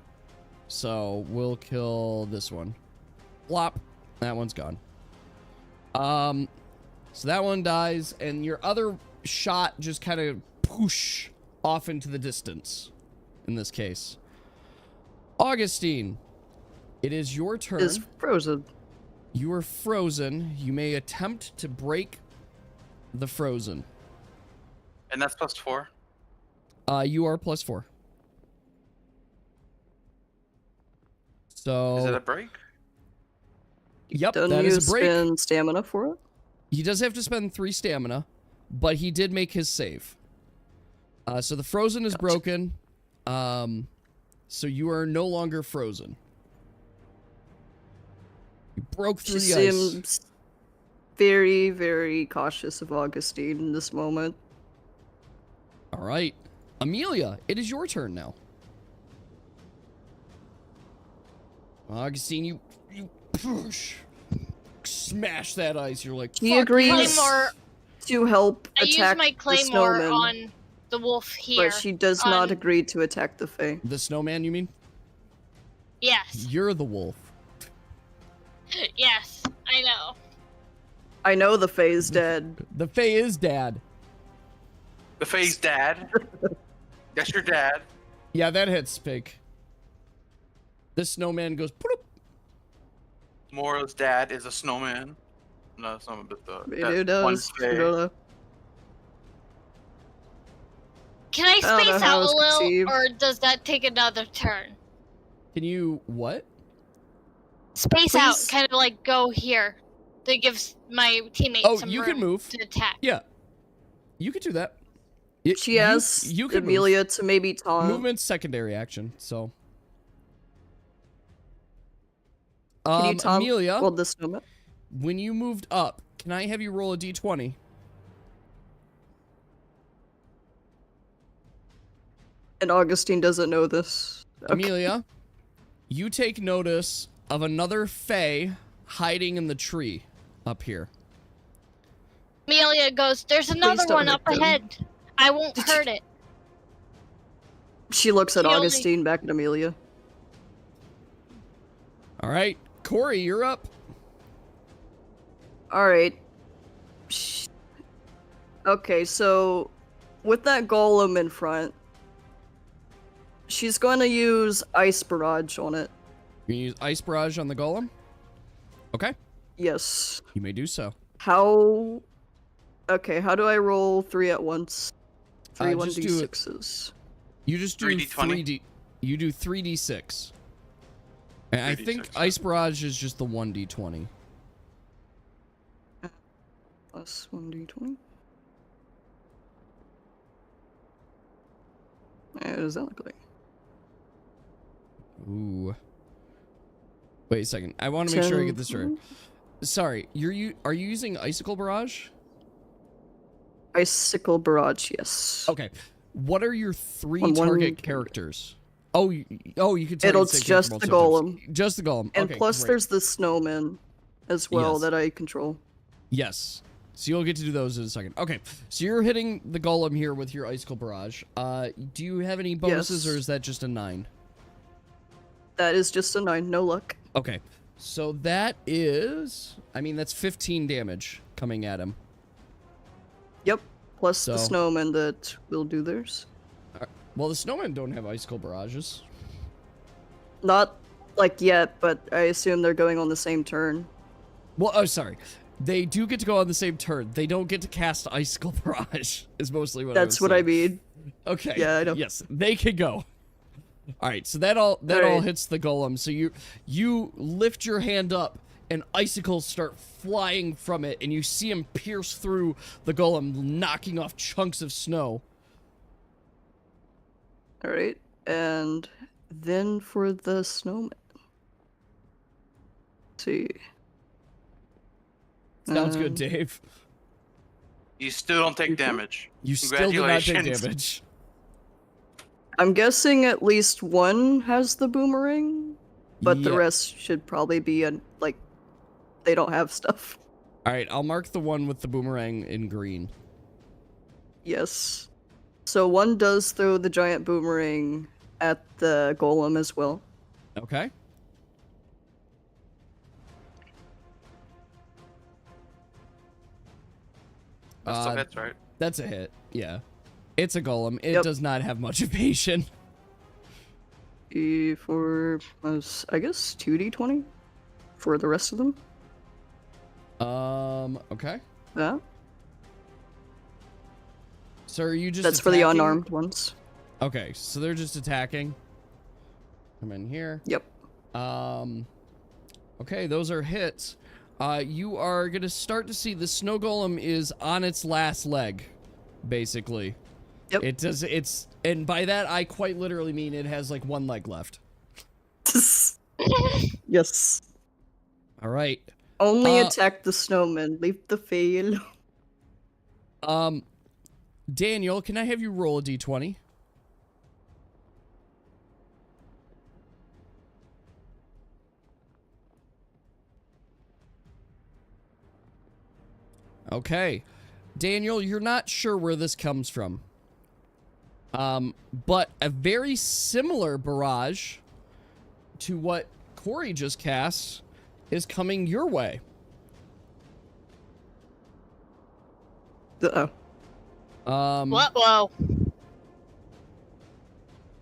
So we'll kill this one. Flop. That one's gone. So that one dies, and your other shot just kind of poosh off into the distance. In this case, Augustine, it is your turn. Is frozen. You are frozen. You may attempt to break the frozen. And that's +4? You are +4. So... Is it a break? Yep, Doesn't that you is a break. spend stamina for it? He does have to spend 3 stamina, but he did make his save. So the frozen is broken. So you are no longer frozen. You broke through She the ice. seems very, very cautious of Augustine in this moment. All right. Amelia, it is your turn now. Augustine, you push, smash that ice. You're like, He fuck agrees Claymore. to help I use attack my the claymore snowman, on the wolf here. but she does not agree to attack the Fae. The snowman, you mean? Yes. You're the wolf. Yes, I know. I know the Fae's dead. The Fae is dad. The Fae's dad. That's your dad. Yeah, that hits, Pig. The snowman goes, "Poop." Mora's dad is a snowman. No, it's not, but the It that one does. Fae. I don't know. Can I don't know space how out a it's little, conceived. or does that take another turn? Can you, what? Space out, Please? kind of like go here. That gives my teammates Oh, some you room can move. to attack. Yeah. You could do that. She has you can move. Amelia to maybe taunt. Movement's secondary action, so. Can you taunt? Amelia, Well, the snowman. when you moved up, can I have you roll a d20? And Augustine doesn't know this. Okay. Amelia, you take notice of another Fae hiding in the tree up here. Amelia goes, there's another don't one up hurt them. ahead. I won't hurt it. She looks at She only- Augustine, back at Amelia. All right, Corey, you're up. Alright. Okay, so with that golem in front, she's going to use Ice Barrage on it. You can use Ice Barrage on the golem? Okay, Yes. you may do so. How... Okay, how do I roll 3 at once? 3 just do it- 1d6s. You just do 3d20. 3D. You do 3d6. And I think 3d6, Ice Barrage is just the 1d20. Plus 1d20. What does that look like? Ooh. Wait a second. I want to make sure I get this right. Sorry, are you using Icicle Barrage? Icicle Barrage, yes. Okay. What are your 3 On one- target characters? Oh, you can target It's same just character the multiple times. golem. Just the golem. And Okay, plus great. there's the snowman as well Yes. that I control. Yes. So you'll get to do those in a second. Okay. So you're hitting the golem here with your Icicle Barrage. Do you have any bonuses, Yes. or is that just a 9? That is just a 9, no luck. Okay. So that is... I mean, that's 15 damage coming at him. Yep. Plus So- the snowman that will do theirs. Well, the snowmen don't have Icicle Barrages. Not like yet, but I assume they're going on the same turn. Well, oh, sorry. They do get to go on the same turn. They don't get to cast Icicle Barrage, is mostly what That's I was what I saying. mean. Okay. Yeah, I know. Yes, they can go. All right, so that all Alright. hits the golem. So you lift your hand up, and icicles start flying from it, and you see him pierce through the golem, knocking off chunks of snow. Alright. And then for the snowman. Let's see. Sounds good, Dave. You still don't take Mhm. damage. You still do not take Congratulations. damage. I'm guessing at least one has the boomerang, but the Yeah. rest should probably be like they don't have stuff. All right, I'll mark the one with the boomerang in green. Yes. So one does throw the giant boomerang at the golem as well. Okay. That's still hits, right? That's a hit. Yeah. It's a golem. It Yep. does not have much evasion. For I guess 2d20 for the rest of them. Okay. Yeah. So are you just That's for the attacking? unarmed ones. Okay, so they're just attacking. Come in here. Yep. Okay, those are hits. You are gonna start to see the snow golem is on its last leg, basically. Yep. And by that I quite literally mean it has like one leg left. Yes. All right. Only attack the snowman. Leave the fail. Daniel, can I have you roll a d20? Okay. Daniel, you're not sure where this comes from. But a very similar barrage to what Corey just cast is coming your way. Uh-oh. What? Whoa.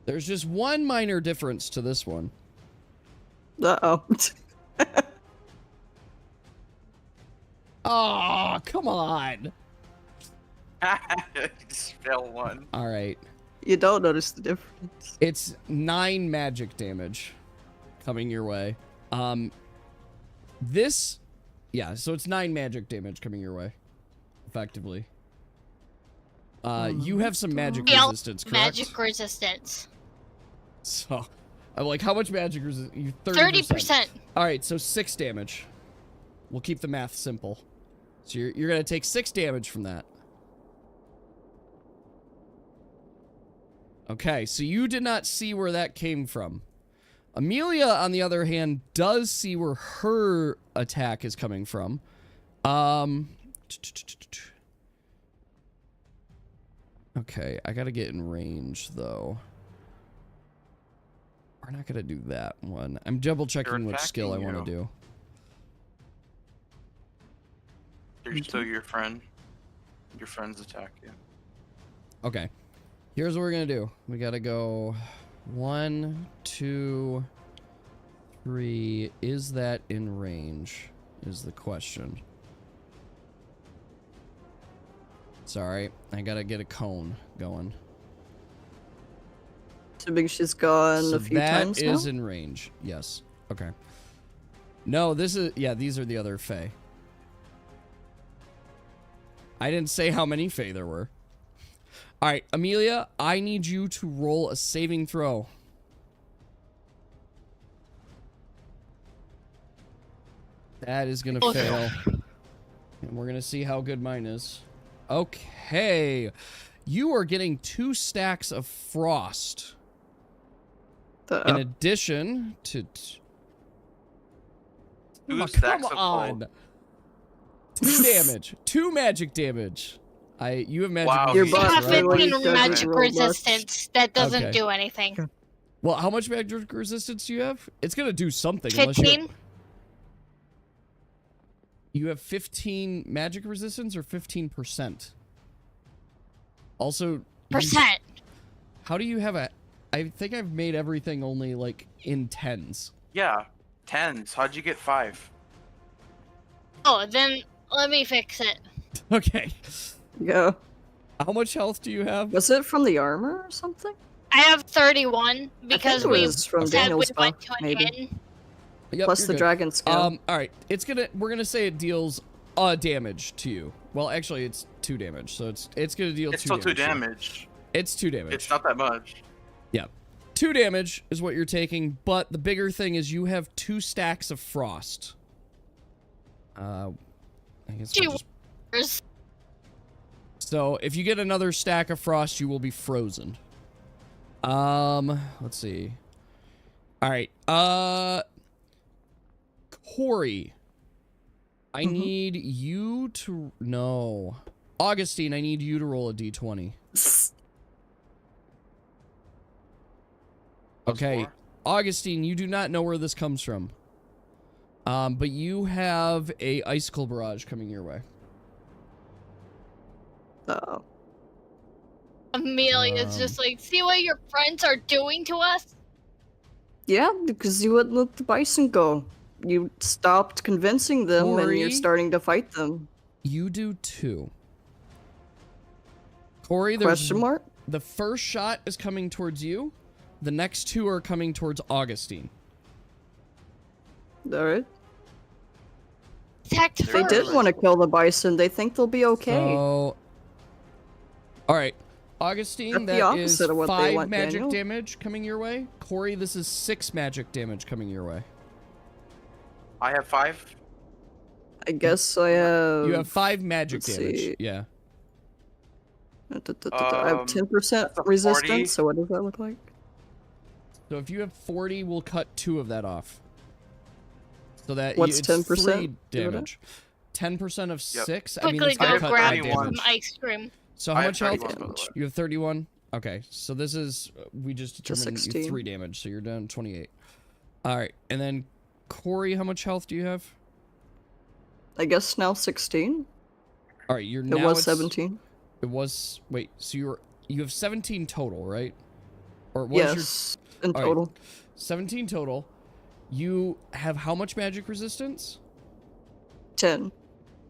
There's just one minor difference to this one. Uh-oh. Oh, come on. Just fell one. All right. You don't notice the difference. It's 9 magic damage coming your way. Yeah, so it's 9 magic damage coming your way, effectively. You have some magic resistance, correct? Magic resistance. So, I'm like, how much magic resistance? You 30%. All right, so 6 damage. We'll keep the math simple. So you're gonna take 6 damage from that. Okay, so you did not see where that came from. Amelia, on the other hand, does see where her attack is coming from. Okay, I gotta get in range, though. We're not gonna do that one. I'm double checking which skill I want to do. You're still your friend. Your friend's attack you. Okay. Here's what we're gonna do. We gotta go 1, 2, 3. Is that in range? Is the question. Sorry, I gotta get a cone going. Assuming she's gone So a few times that now? is in range. Yes. Okay. No, this is... Yeah, these are the other Fae. I didn't say how many Fae there were. Alright, Amelia, I need you to roll a saving throw. That is gonna fail. And we're gonna see how good mine is. Okay. You are getting 2 stacks of frost. In addition to... Two Oh, stacks come of on. 2 damage. 2 magic damage. You have magic Wow. Your I have boss really 15 doesn't magic roll much. resistance. That doesn't Okay. do anything. Well, how much magic resistance do you have? It's gonna do something. Unless 15? you have 15 magic resistance or 15%? Also... Percent. How do you have a... I think I've made everything only, like, in 10s. Yeah, 10s. How'd you get 5? Oh, then let me fix it. Okay. Yeah. How much health do you have? Was it from the armor or something? I have 31 because it we was from said we Daniel's went buff, to an maybe. inn. Yep, Plus you're the good. dragon skill. All right. We're gonna say it deals damage to you. Well, actually, it's 2 damage, so it's gonna deal It's 2 still damage. 2 damage. It's 2 damage. It's not that much. Yeah. 2 damage is what you're taking, but the bigger thing is you have 2 stacks of frost. I guess we'll just... So, if you get another stack of frost, you will be frozen. Let's see. All right. Corey, I need you to... No. Augustine, I need you to roll a d20. Okay. 4. Augustine, you do not know where this comes from. But you have a icicle barrage coming your way. Uh-oh. Amelia's just like, see what your friends are doing to us? Yeah, because you wouldn't let the bison go. You stopped convincing them, and Corey? you're starting to fight them. You do too. Corey, there's Question mark? the first shot is coming towards you. The next 2 are coming towards Augustine. Alright. Attacked They first. did want to kill the bison. They think they'll be okay. So, all right, Augustine, That's the that is opposite of what they 5 want, magic Daniel. damage coming your way. Corey, this is 6 magic damage coming your way. I have 5. I guess I have... You have 5 magic let's damage. see. Yeah. I have 10% that's a 40. resistance, so what does that look like? So if you have 40, we'll cut 2 of that off. So that What's it's 10%? 3 Do it. damage. 10% of Yep. 6. I mean, Quickly it's gonna go cut grab 5 31. damage. some ice cream. So I how have much health? 31, by the way. You have 31. Okay, so this is we just determined you 16. 3 damage, so you're down 28. All right, and then Corey, how much health do you have? I guess now 16. All right, you're It now was it's- 17. It was wait, so you have 17 total, right? Or was Yes, in All right. total. 17 total. You have how much magic resistance? 10.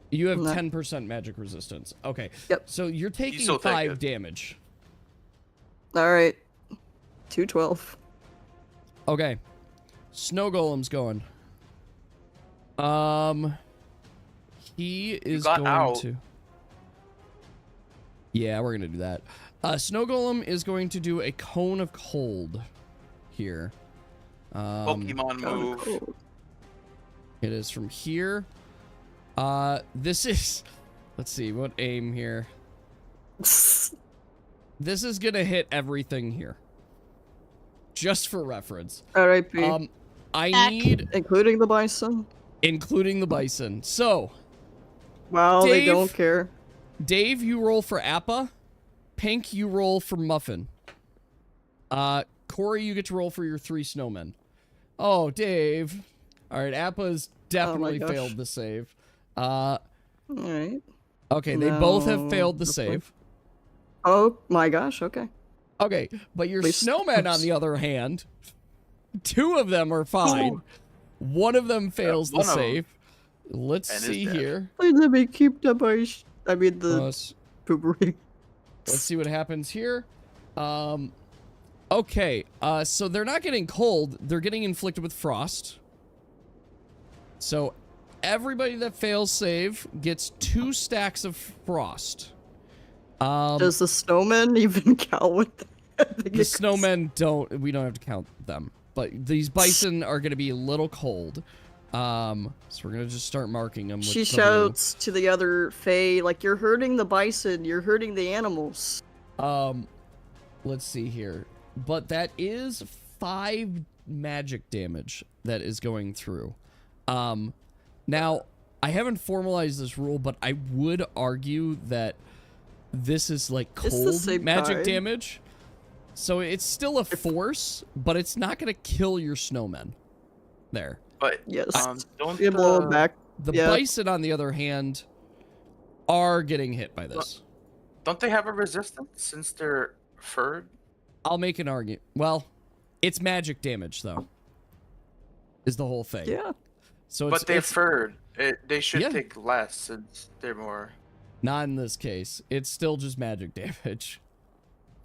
You have No. 10% magic resistance. Okay. Yep. So you're taking still take 5 it. damage. All right. 212. Okay. Snow Golem's going. He is got going out. to. Yeah, we're gonna do that. Snow Golem is going to do a cone of cold here. Pokemon move. Cool. It is from here. This is. Let's see what aim here. This is gonna hit everything here. Just for reference. R.I.P. I Heck. need, Including the bison. including the bison. So, Wow, they Dave? don't care. Dave, you roll for Appa. Pink, you roll for Muffin. Corey, you get to roll for your 3 snowmen. Oh, Dave. All right, Appa's definitely gosh. failed the save. All right. Okay, they both have No, failed the okay. save. Oh my gosh. Okay. Okay, but your least- snowmen, on the other hand, 2 of them are fine. Ooh. One of them fails the one of 'em. save. Let's And is see dead. here. Please let me keep the bison. I mean the Let's poopery. see what happens here. Okay, so they're not getting cold. They're getting inflicted with frost. So everybody that fails save gets 2 stacks of frost. Does the snowman even count with that? I think The it snowmen don't. We don't have to count them. But these bison are going to be a little cold. So we're going to just start marking them. With She the blue. shouts to the other Fae, like, you're hurting the bison, you're hurting the animals. Let's see here. But that is 5 magic damage that is going through. Now, I haven't formalized this rule, but I would argue that this is like It's the cold same magic kind. damage. So it's still a force, but it's not going to kill your snowmen. There. But Yes. don't You blow it back. The Yeah. bison, on the other hand, are getting hit by this. don't they have a resistance since they're furred? I'll make an argument. Well, it's magic damage, though. Is the whole thing. Yeah. So it's, But they're it's furred. They should Yeah. take less since they're more. not in this case. It's still just magic damage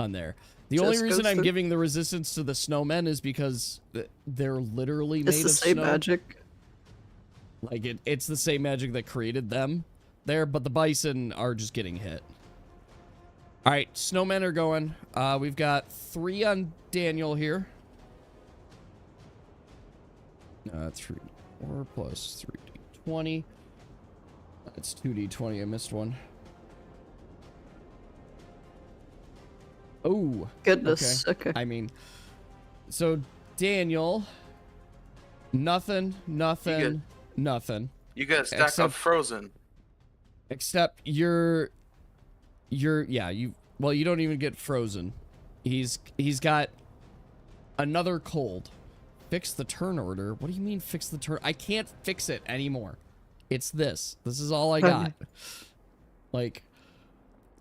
on there. The Just only reason goes I'm through- giving the resistance to the snowmen is because they're literally It's made the of same snow. magic. Like it's the same magic that created them there, but the bison are just getting hit. All right, snowmen are going. We've got 3 on Daniel here. 3d4 plus 3d20. That's 2d20. I missed one. Oh, Goodness. Okay. I mean, so Daniel, nothing. You get a stack Except- of frozen. Except you don't even get frozen. He's got another cold. Fix the turn order. What do you mean fix the turn? I can't fix it anymore. It's this. This is all I got. Like,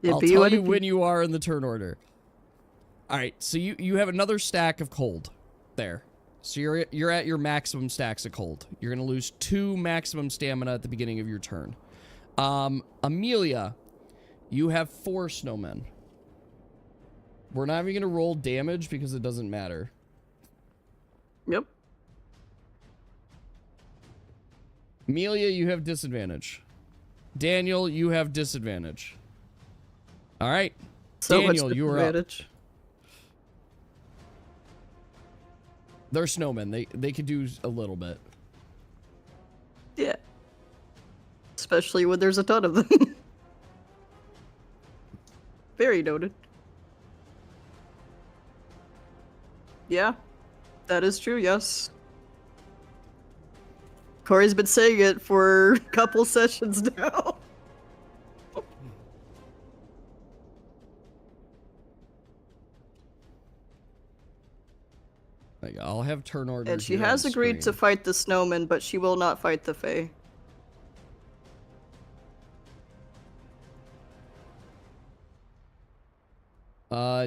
Yeah, I'll be tell what you it- when you are in the turn order. All right, so you have another stack of cold there. So you're at your maximum stacks of cold. You're gonna lose 2 maximum stamina at the beginning of your turn. Amelia, you have 4 snowmen. We're not even gonna roll damage because it doesn't matter. Yep. Amelia, you have disadvantage. Daniel, you have disadvantage. All right, So Daniel, much you are up. disadvantage. They're snowmen. They could do a little bit. Yeah. Especially when there's a ton of them. Very noted. Yeah. That is true, yes. Corey's been saying it for a couple sessions now. Like, I'll have turn orders. And she here has on agreed to screen. fight the snowman, but she will not fight the fae.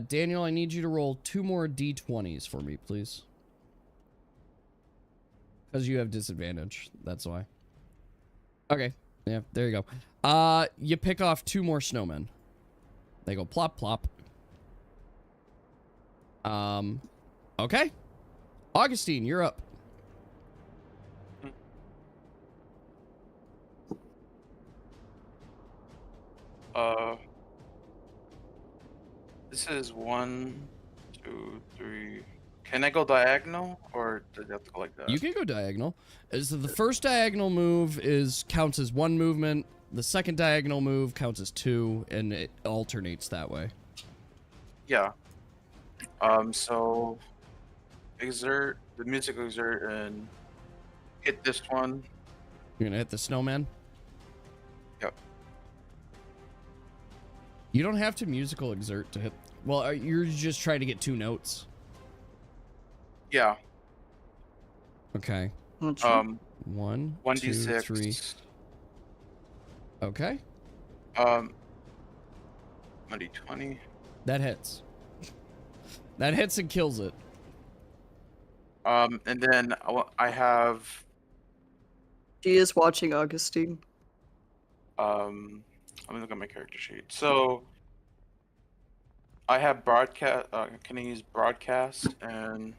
Daniel, I need you to roll 2 more d20s for me, please. Because you have disadvantage. That's why. Okay. Yeah, there you go. You pick off 2 more snowmen. They go plop, plop. Okay. Augustine, you're up. This is 1, 2, 3. Can I go diagonal, or does it have to go like that? You can go diagonal. So the first diagonal move counts as 1 movement. The second diagonal move counts as 2, and it alternates that way. Yeah. So exert the music exert and hit this one. You're gonna hit the snowman? Yep. You don't have to musical exert to hit. Well, you're just trying to get 2 notes. Yeah. Okay. 1, 2, 1d6. 3. Okay. 1d20. That hits. That hits and kills it. And then I have She is watching Augustine. I'm gonna look at my character sheet. So I have broadcast. Can I use broadcast and?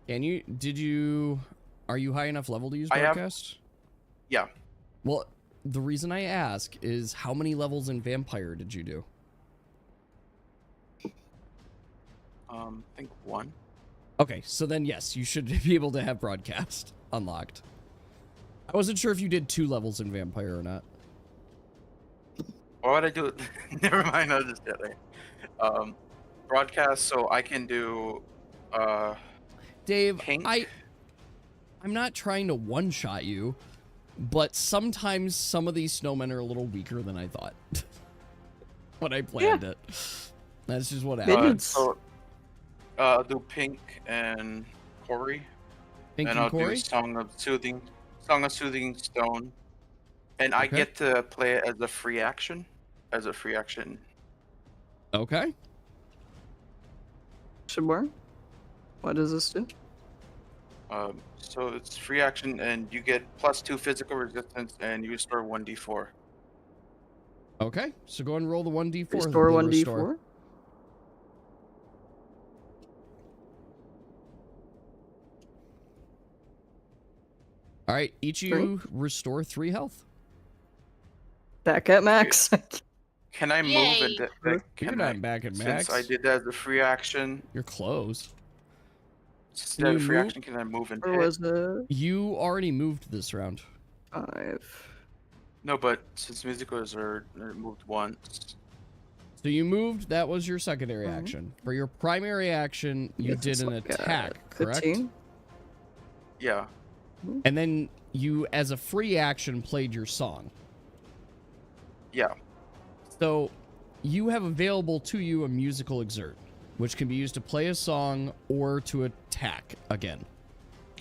Are you high enough level to use I have- broadcast? Yeah. Well, the reason I ask is how many levels in Vampire did you do? I think 1. Okay, so then yes, you should be able to have broadcast unlocked. I wasn't sure if you did 2 levels in Vampire or not. Why would I do it? Never mind. I'll just get it. Broadcast, so I can do. Dave, Pink? I'm not trying to one-shot you, but sometimes some of these snowmen are a little weaker than I thought when I planned it. That's just what happened. So I'll do Pink and Corey. Pink and and I'll Corey? do Song of Soothing Stone. And I Okay. get to play it as a free action. Okay. Shamar? What does this do? So it's free action, and you get +2 physical resistance, and you restore 1d4. Okay, so go and roll the 1d4. Restore then 1d4? All right, each of you restore 3 health. Back at max. Can I move Yay. into? You're Can not I, back at max. since I did that as a free action? You're close. Since Can I you did a free move? action, can I move and Or hit? was it You already moved this round. 5? No, but since musical is moved once. So you moved, that was your secondary Mhm. action. For your primary action, you Yes, did it's an like, attack, correct? 15? Yeah. And then you, as a free action, played your song. Yeah. So you have available to you a musical exert, which can be used to play a song or to attack again.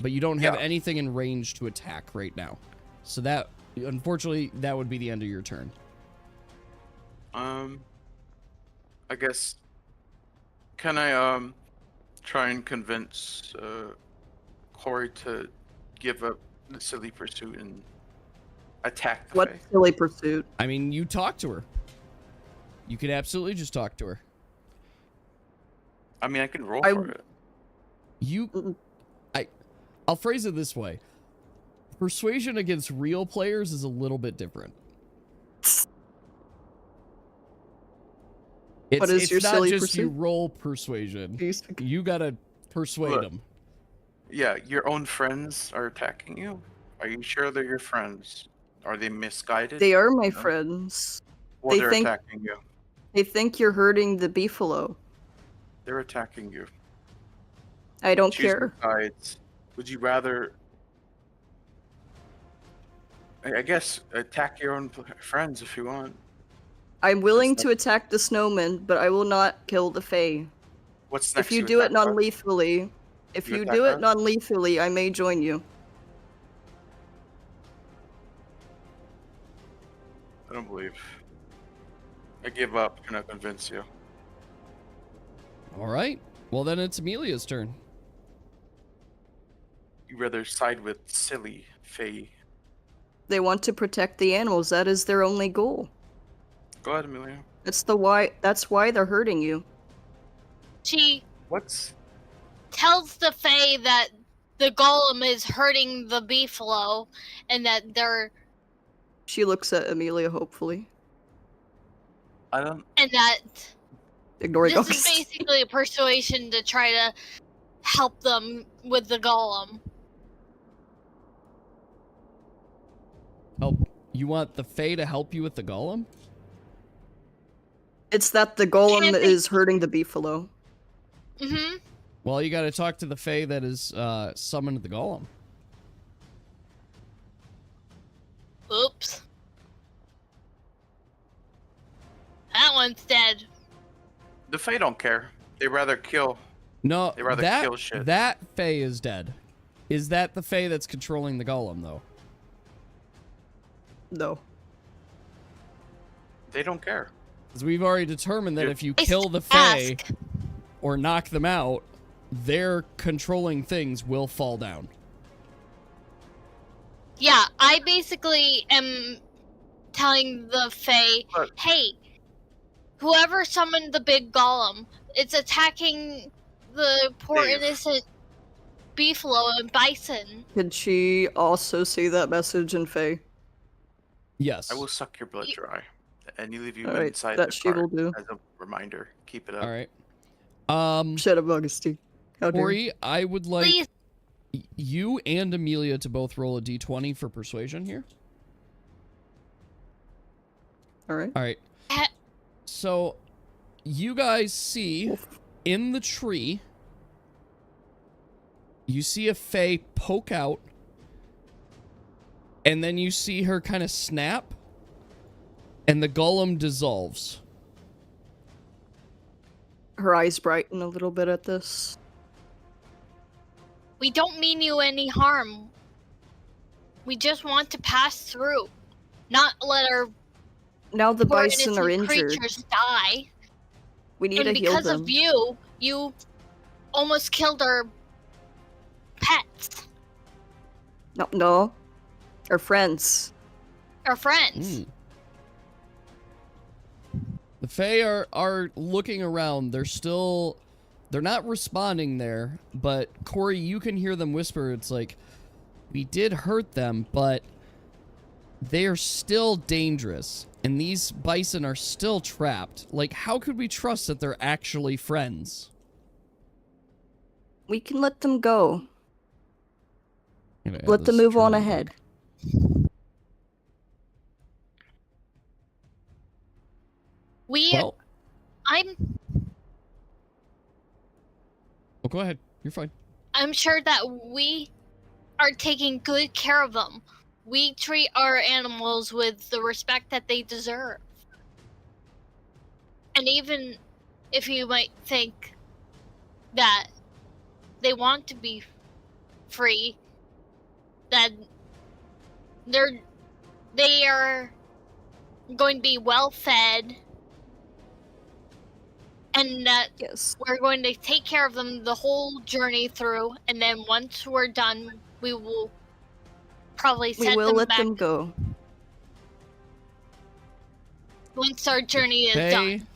But you don't have Yeah. anything in range to attack right now. So that, unfortunately, that would be the end of your turn. I guess. Can I try and convince Corey to give up the silly pursuit and attack the What Fae? silly pursuit? I mean, you talk to her. You could absolutely just talk to her. I mean, I can roll I- for it. You, I'll phrase it this way. Persuasion against real players is a little bit different. What is it's your not silly just you pursuit? roll persuasion. Jeez. You gotta persuade Look. them. Yeah, your own friends are attacking you. Are you sure they're your friends? Are they misguided? They are my No. friends. Or they they're think- attacking you. They think you're hurting the beefalo. They're attacking you. I don't Choose care. sides. Would you rather? I guess attack your own friends if you want. I'm willing That's to attack the snowman, but I will not kill the fae. What's next? If you to do it attack us? non-lethally, If You you attack do her? it non-lethally, I may join you. I don't believe. I give up. Can I convince you? All right. Well, then it's Amelia's turn. You rather side with silly Faye. They want to protect the animals. That is their only goal. Go ahead, Amelia. That's why they're hurting you. She What's tells the Fae that the golem is hurting the beefalo, and that they're She looks at Amelia hopefully, I don't. and that ignoring this is Augustine. basically a persuasion to try to help them with the golem. Help. You want the Fae to help you with the golem? It's that the golem Can't they- is hurting the beefalo. Mm-hmm. Well, you got to talk to the Fae that is summoned the golem. Oops. That one's dead. The Fae don't care. They rather kill. No, They rather that kill shit. that Fae is dead. Is that the Fae that's controlling the golem, though? No. They don't care. Because we've already determined that Yeah. if you I kill the Fae ask. or knock them out, their controlling things will fall down. Yeah, I basically am telling the Fae, But- hey, whoever summoned the big golem, it's attacking the poor Dave. innocent beefalo and bison. Could she also say that message in Fae? Yes. I will suck your blood dry, and you leave you Alright, inside that the she will cart do. as a reminder. Keep it up. All right. Shut up, Augustine. How dare you. Corey, I would like Please, you and Amelia to both roll a d20 for persuasion here. Alright. All right. So, you guys see in the tree, you see a Fae poke out, and then you see her kind of snap, and the golem dissolves. Her eyes brighten a little bit at this. we don't mean you any harm. We just want to pass through, not let our Now the poor bison are innocent injured. creatures die. We need And to heal because them. of you, you almost killed our pets, No. Our friends. our friends. The Fae are looking around. They're not responding there, but Corey, you can hear them whisper. It's like, we did hurt them, but they are still dangerous, and these bison are still trapped. Like, how could we trust that they're actually friends? We can let them go. I'm gonna add Let them this move on turn. ahead. Well, I'm go ahead. You're fine. I'm sure that we are taking good care of them. We treat our animals with the respect that they deserve. And even if you might think that they want to be free, that they are going to be well fed, and that Yes. we're going to take care of them the whole journey through, and then once we're done, we will probably We set will them let back them go. once our journey is They done.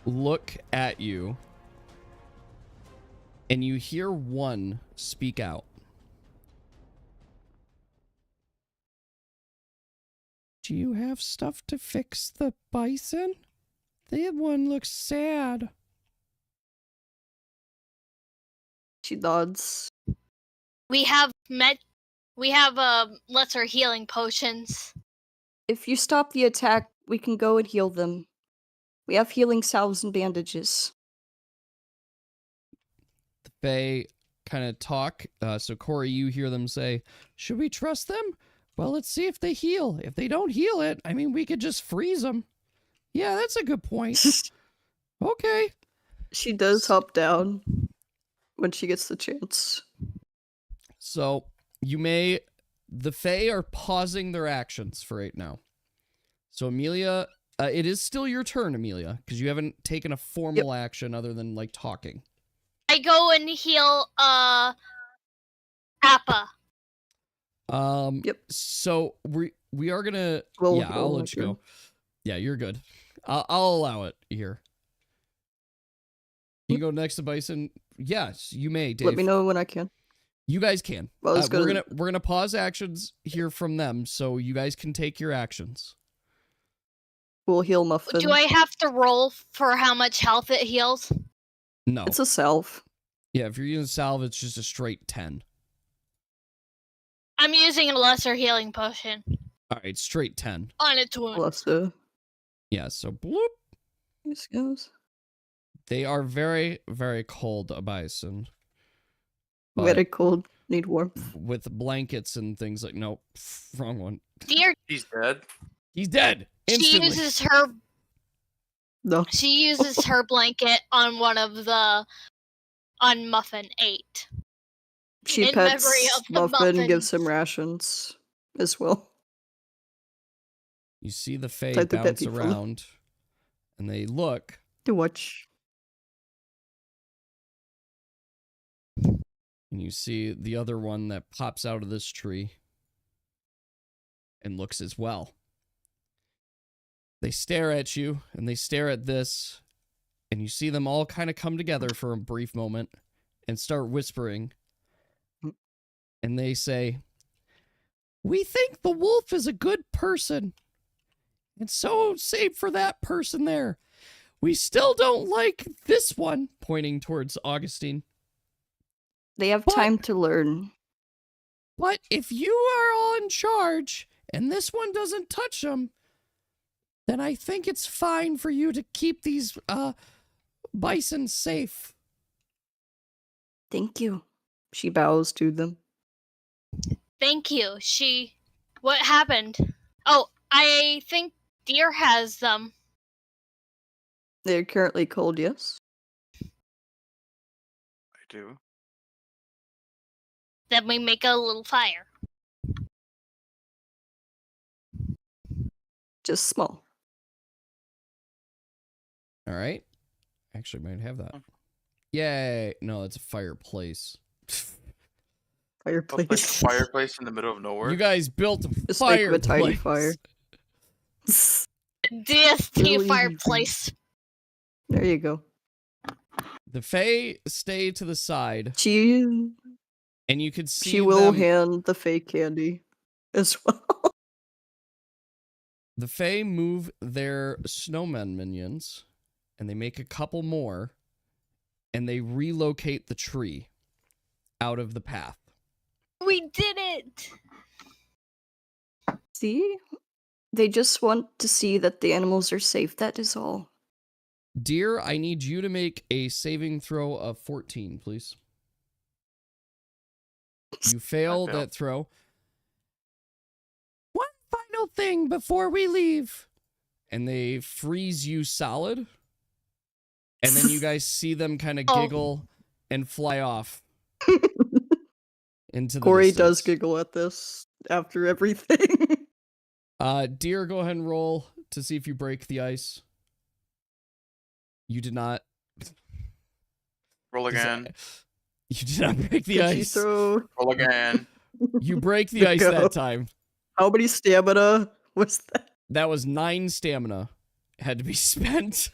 look at you, and you hear one speak out. Do you have stuff to fix the bison? That one looks sad. She nods. We have lesser healing potions. If you stop the attack, we can go and heal them. We have healing salves and bandages. The Fae kind of talk. So Corey, you hear them say, "Should we trust them? Well, let's see if they heal. If they don't heal it, I mean, we could just freeze them." Yeah, that's a good point. Okay. She does hop down when she gets the chance. So, the Fae are pausing their actions for right now. So, Amelia, it is still your turn, Amelia, because you haven't taken a formal action other than, like, talking. I go and heal, Appa. Yep. So, we are gonna... We'll yeah, I'll let you go. Yeah, you're good. I'll allow it here. Can you go next to Bison? Yes, you may, Dave. Let me know when I can. You guys can. Well, we're gonna pause actions here from them, so you guys can take your actions. We'll heal Muffin. Do I have to roll for how much health it heals? No. It's a salve. Yeah, if you're using salve, it's just a straight 10. I'm using a lesser healing potion. Alright, straight 10. On its wound. Plus, Yeah, so bloop. this goes. They are very, very cold, Bison. But Very cold. Need warmth. with blankets and things like... Nope, wrong one. Dear, He's dead. He's dead! she Instantly. uses her No. She uses her blanket on on Muffin 8. She in pets memory of the Muffin, gives muffins. him rations as well. You see the Fae Like the pet bounce people. around, and they look... To watch. And you see the other one that pops out of this tree and looks as well. They stare at you, and they stare at this, and you see them all kind of come together for a brief moment and start whispering. And they say, "We think the wolf is a good person, and so save for that person there. We still don't like this one," pointing towards Augustine. They have But- time to learn. "But if you are all in charge, and this one doesn't touch them, then I think it's fine for you to keep these, bison safe." Thank you. She bows to them. Thank you. What happened? Oh, I think Deer has them. They're currently cold, yes? I do. Then we make a little fire. Just small. All right. Actually, might have that. Hmm. Yay. No, it's a fireplace. Like a Fireplace. fireplace in the middle of nowhere. You guys built a Just think of a tiny fireplace. fire. DST Really? fireplace. There you go. The Fae stay to the side, She and you could see she will them. hand the fake candy as well. The Fae move their snowman minions, and they make a couple more, and they relocate the tree out of the path. We did it! See? They just want to see that the animals are safe, that is all. Deer, I need you to make a saving throw of 14, please. You fail I fail. that throw. One final thing before we leave. And they freeze you solid. And then you guys see them kind of Oh. giggle and fly off into the Corey does distance. giggle at this after everything. Deer, go ahead and roll to see if you break the ice. You did not. Roll again. You did not break the Did she ice. throw Roll again. You break the ice Go. that time. how many stamina was that? That was 9 stamina. Had to be spent.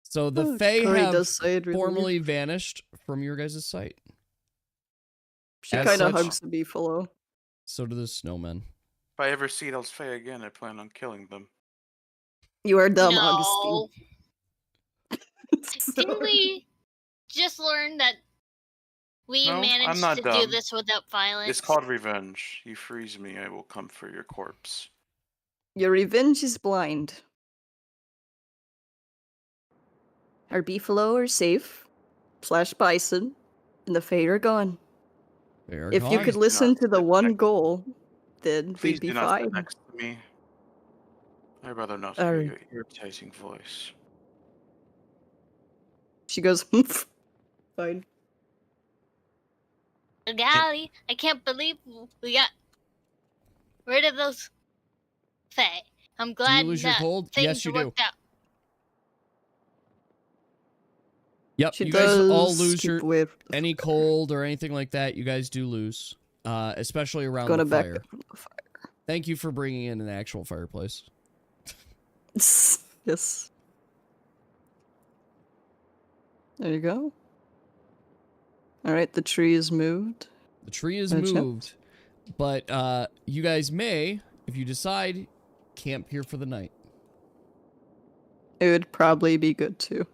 So the Fae Corey have does say it really formally vanished from your guys' sight. She as kind of such- hugs the beefalo. So do the snowmen. If I ever see those Fae again, I plan on killing them. You are dumb, No. Augustine. Didn't we just learn that we No, I'm managed not to do dumb. this without violence? It's called revenge. You freeze me, I will come for your corpse. Your revenge is blind. Our beefalo are safe. / bison. And the Fae are gone. They are If you gone. could do listen not to the sit one next- goal, then Please we'd be do not sit fine. next to me. I'd rather not hear Alright. your irritating voice. She goes, fine. Golly, I can't believe we got rid of those Fae. I'm glad lose your that cold? things Yes, you do. worked out. Yep, She you guys all does lose keep your away from the any cold or anything like that. You guys do lose, especially around Gonna the back fire. up from the Thank you for bringing in an actual fireplace. fire. Yes. There you go. Alright, the tree is moved. The tree is Gotcha. moved, but you guys may, if you decide, camp here for the night. It would probably be good too.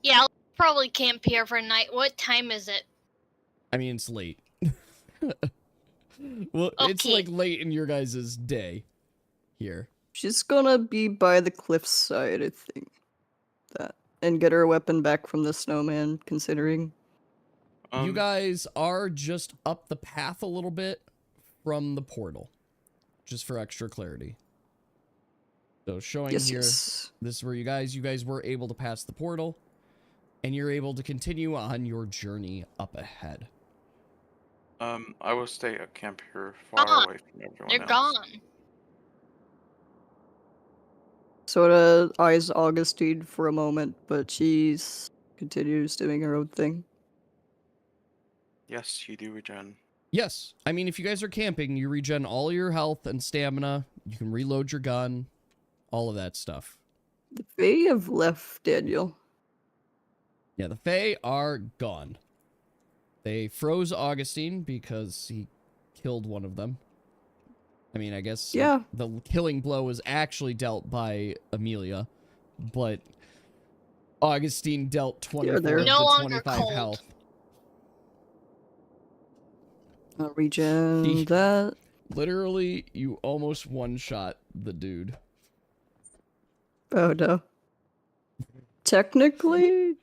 Yeah, I'll probably camp here for a night. What time is it? I mean, it's late. Well, it's Okay. like late in your guys' day here. She's gonna be by the cliffside, I think. And get her weapon back from the snowman, considering. You guys are just up the path a little bit from the portal, just for extra clarity. So showing Yes, here, yes. this is where you guys were able to pass the portal, and you're able to continue on your journey up ahead. I will stay at camp here, far Gone. away from everyone They're else. gone. Soda eyes Augustine for a moment, but she's continues doing her own thing. Yes, you do regen. Yes, I mean, if you guys are camping, you regen all your health and stamina. You can reload your gun, all of that stuff. The Fae have left Daniel. Yeah, the Fae are gone. They froze Augustine because he killed one of them. I mean, I guess Yeah. the killing blow was actually dealt by Amelia, but Augustine dealt 24 they're- of No the longer 25 cold. health. I'll regen He- that. Literally, you almost one-shot the dude. Oh no. Technically.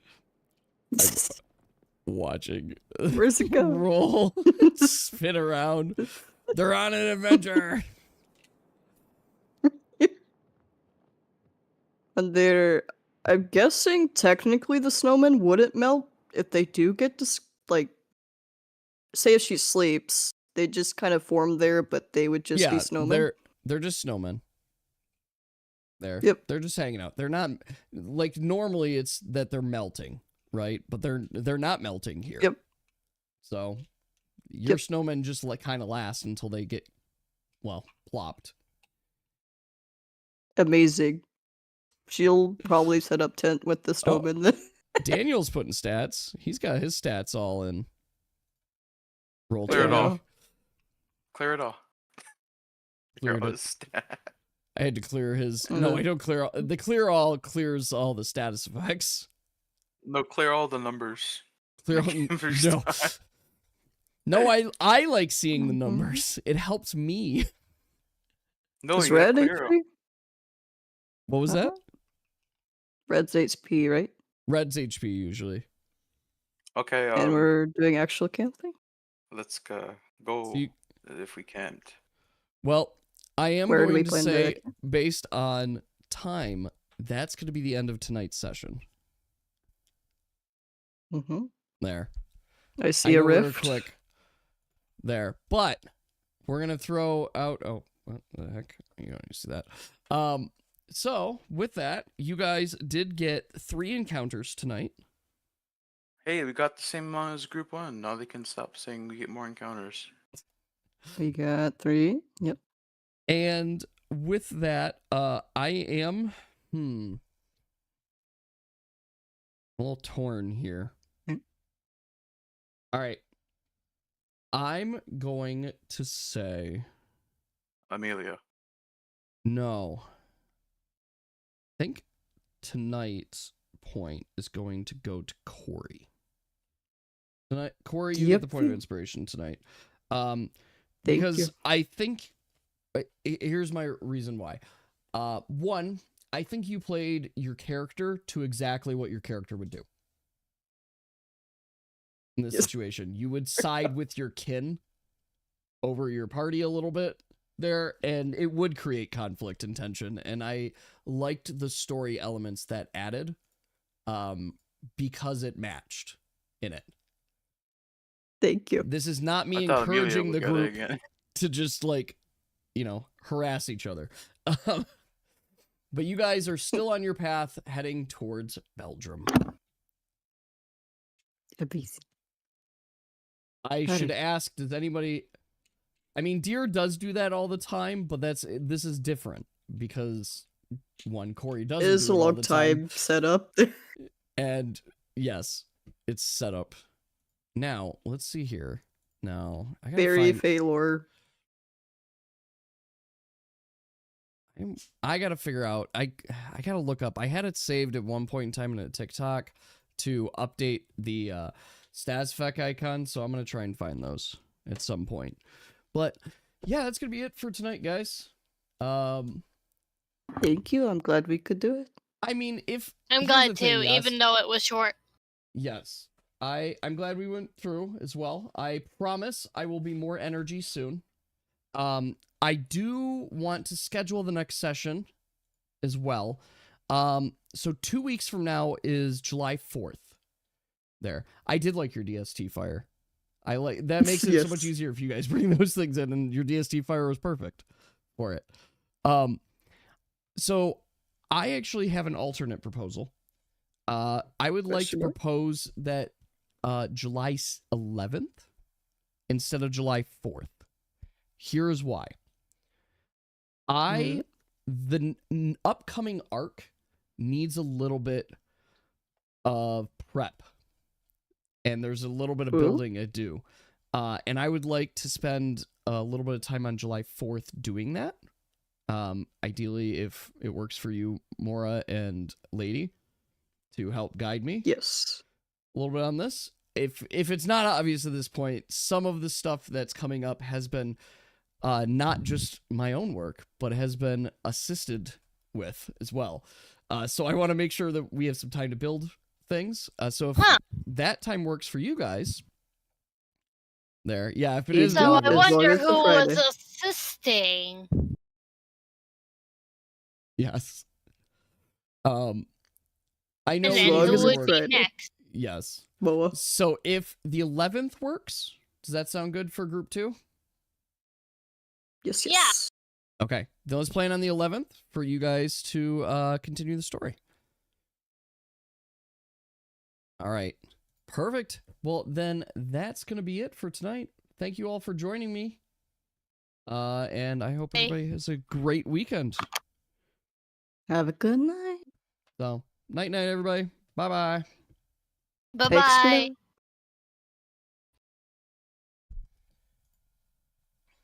Watching. Where's it go? Roll. Spin around. They're on an adventure. And they're. I'm guessing technically the snowman wouldn't melt if they do get to, like. Say if she sleeps, they just kind of form there, but they would just be snowmen. They're just snowmen. Yep. They're just hanging out. They're not like normally it's that they're melting, right? But they're not melting here. Yep. So your snowmen just like kind of last until they get plopped. Amazing. She'll probably set up tent with the snowman then. Daniel's putting stats. He's got his stats all in. Roll Clear it 20. all. Clear it all. Cleared Clear all it. his stat. I had to clear his. No, I don't clear all. The clear all clears all the status effects. No, clear all the numbers. Clear all. Make him No. restart. No, I like seeing the numbers. It helps me. No, Is you gotta red clear 'em. HP? What was that? Red's HP, right? Red's HP usually. Okay, And we're doing actual camping? let's go So you- if we can't. Well, I am Where do going we to plan say, to- based on time, that's going to be the end of tonight's session. Mm-hmm. There. I see I a know we're rift. Click there, but we're gonna throw out. Oh, what the heck? You don't see that. So with that, you guys did get 3 encounters tonight. Hey, we got the same amount as group 1. Now they can stop saying we get more encounters. We got 3. Yep. And with that, I am a little torn here. Mm. All right. I'm going to say Amelia. no. I think tonight's point is going to go to Corey. Tonight, Corey, you get the point of inspiration tonight. Because you. I think here's my reason why. One, I think you played your character to exactly what your character would do in this Yes. situation. You would side with your kin over your party a little bit there, and it would create conflict and tension, and I liked the story elements that added. because it matched in it. Thank you. This is not me I thought Amelia encouraging would the get it group again. to just like, harass each other. But you guys are still on your path heading towards Belgium. I should ask, does anybody... I mean, Deer does do that all the time, but this is different because, one, Corey doesn't It is do a it all long the time set up. And, yes, it's set up. Now, let's see here. Now, I gotta Very find... Failure. I gotta figure out. I gotta look up. I had it saved at one point in time in a TikTok to update the stats effect icon, so I'm gonna try and find those at some point. But yeah, that's gonna be it for tonight, guys. Thank you. I'm glad we could do it. I mean, I'm here's glad the thing, too, yes. even though it was short. Yes, I'm glad we went through as well. I promise I will be more energy soon. I do want to schedule the next session as well. So 2 weeks from now is July 4th. There. I did like your DST fire. I like that makes it so much easier if you guys bring those things in, and your DST fire was perfect for it. So I actually have an alternate proposal. I would like to propose that July 11th instead of July 4th. Here's why. The upcoming arc needs a little bit of prep, and there's a little bit of building to do. And I would like to spend a little bit of time on July 4th doing that. Ideally, if it works for you, Mora and Lady, to help guide me. Yes. A little bit on this. If it's not obvious at this point, some of the stuff that's coming up has been not just my own work, but has been assisted with as well. So I want to make sure that we have some time to build things. So if that time works for you guys, there, yeah. If it is, So I as long wonder as the who was Friday. assisting. yes. I know And As then long who as would it's be Friday. next? Yes. Moa. So if the 11th works, does that sound good for group 2? Yes, Yeah. yes. Okay, then let's plan on the 11th for you guys to continue the story. All right, perfect. Well, then that's going to be it for tonight. Thank you all for joining me. And I hope everybody has a great weekend. Have a good night. So, night, everybody. Bye-bye. Bye-bye.